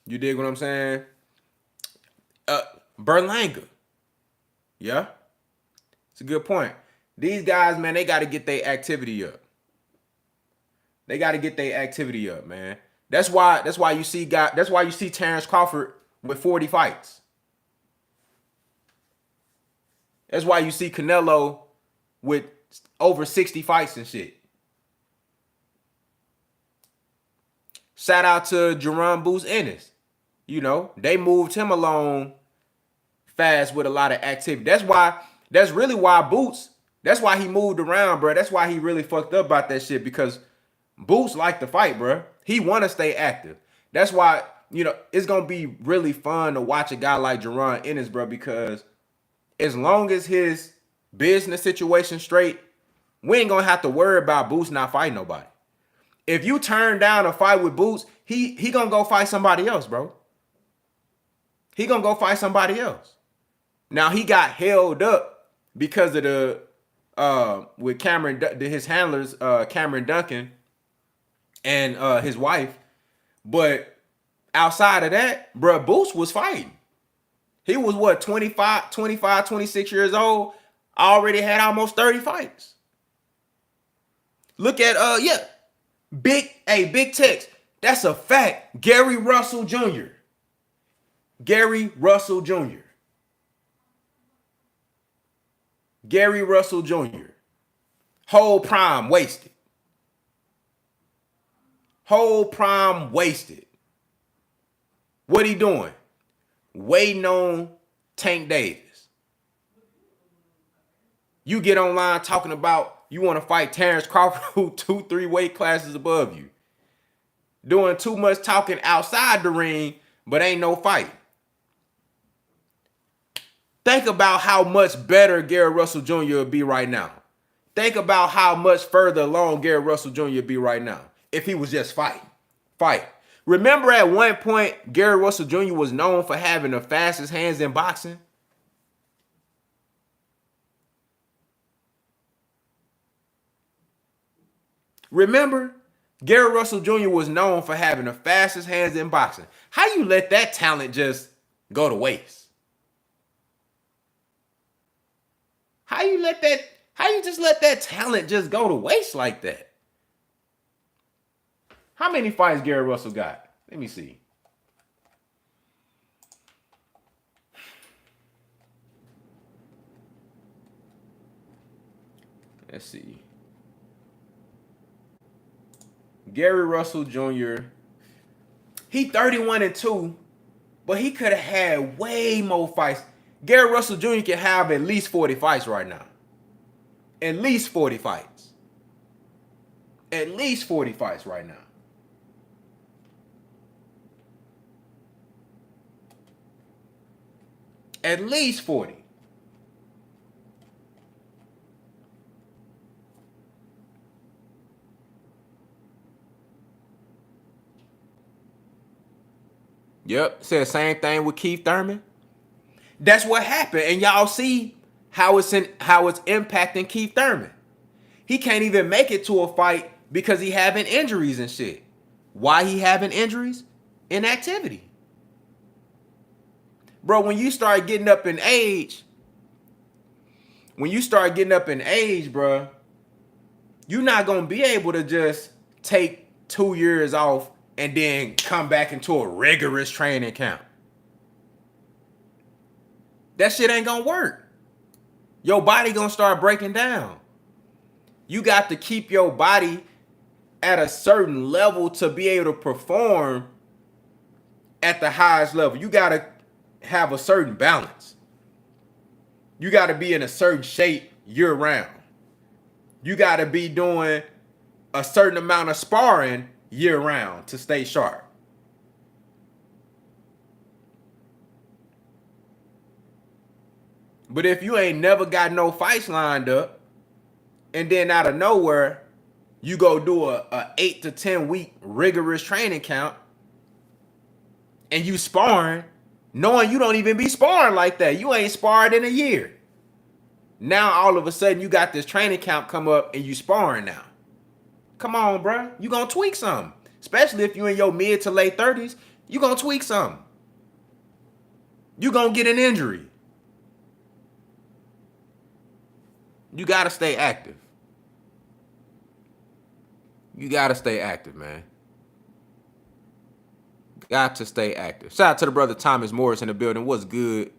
You dig what I'm saying? Berlanga. Yeah. It's a good point. These guys, man, they got to get their activity up. They got to get their activity up, man. That's why you see Terrence Crawford with 40 fights. That's why you see Canelo with over 60 fights and shit. Shout out to Jerome Boots Ennis. You know, they moved him along fast with a lot of activity. That's really why Boots, that's why he moved around, bro. That's why he really fucked up about that shit, because Boots like to fight, bro. He want to stay active. That's why, you know, it's going to be really fun to watch a guy like Jerome Ennis, bro, because as long as his business situation straight, we ain't going to have to worry about Boots not fighting nobody. If you turn down a fight with Boots, he going to go fight somebody else, bro. He going to go fight somebody else. Now, he got held up because of the with Cameron, his handlers, Cameron Duncan and his wife. But outside of that, bro, Boots was fighting. He was what, 25, 26 years old, already had almost 30 fights. Look at Big Tex. That's a fact. Gary Russell Jr. Gary Russell Jr. Gary Russell Jr. Whole prime wasted. Whole prime wasted. What he doing? Waiting on Tank Davis. You get online talking about you want to fight Terrence Crawford, who 2-3 weight classes above you. Doing too much talking outside the ring, but ain't no fight. Think about how much better Gary Russell Jr. would be right now. Think about how much further along Gary Russell Jr. would be right now if he was just fighting. Fight. Remember at one point, Gary Russell Jr. was known for having the fastest hands in boxing? Remember? Gary Russell Jr. was known for having the fastest hands in boxing. How you let that talent just go to waste? How you just let that talent just go to waste like that? How many fights Gary Russell got? Let me see. Let's see. Gary Russell Jr. He 31-2, but he could have had way more fights. Gary Russell Jr. can have at least 40 fights right now. At least 40 fights. At least 40 fights right now. At least 40. Yep, said same thing with Keith Thurman. That's what happened, and y'all see how it's impacting Keith Thurman. He can't even make it to a fight because he having injuries and shit. Why he having injuries? Inactivity. Bro, when you start getting up in age, bro, you're not gonna be able to just take 2 years off and then come back into a rigorous training camp. That shit ain't gonna work. Your body gonna start breaking down. You got to keep your body at a certain level to be able to perform at the highest level. You got to have a certain balance. You got to be in a certain shape year round. You got to be doing a certain amount of sparring year round to stay sharp. But if you ain't never got no fights lined up, and then out of nowhere, you go do a 8 to 10 week rigorous training camp, and you sparring, knowing you don't even be sparring like that. You ain't sparred in a year. Now all of a sudden you got this training camp come up and you sparring now. Come on, bro. You gonna tweak something. Especially if you in your mid to late 30s, you gonna tweak something. You gonna get an injury. You gotta stay active. You gotta stay active, man. Got to stay active. Shout out to the brother Thomas Morris in the building. What's good?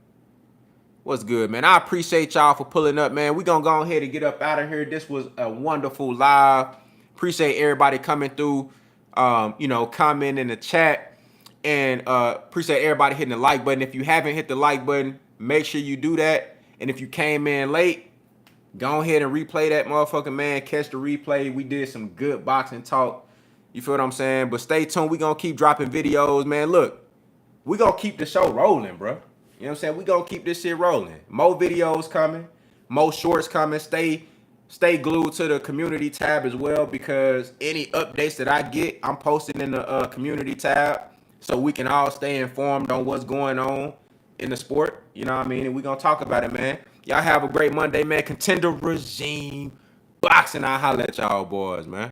What's good, man? I appreciate y'all for pulling up, man. We gonna go ahead and get up out of here. This was a wonderful live. Appreciate everybody coming through, comment in the chat. And appreciate everybody hitting the like button. If you haven't hit the like button, make sure you do that. And if you came in late, go ahead and replay that motherfucker, man. Catch the replay. We did some good boxing talk. You feel what I'm saying? But stay tuned. We gonna keep dropping videos, man. Look, we gonna keep the show rolling, bro. You know what I'm saying? We gonna keep this shit rolling. More videos coming. More shorts coming. Stay glued to the community tab as well, because any updates that I get, I'm posting in the community tab, so we can all stay informed on what's going on in the sport. You know what I mean? And we gonna talk about it, man. Y'all have a great Monday, man. Contender Regime Boxing. I'll holler at y'all boys, man.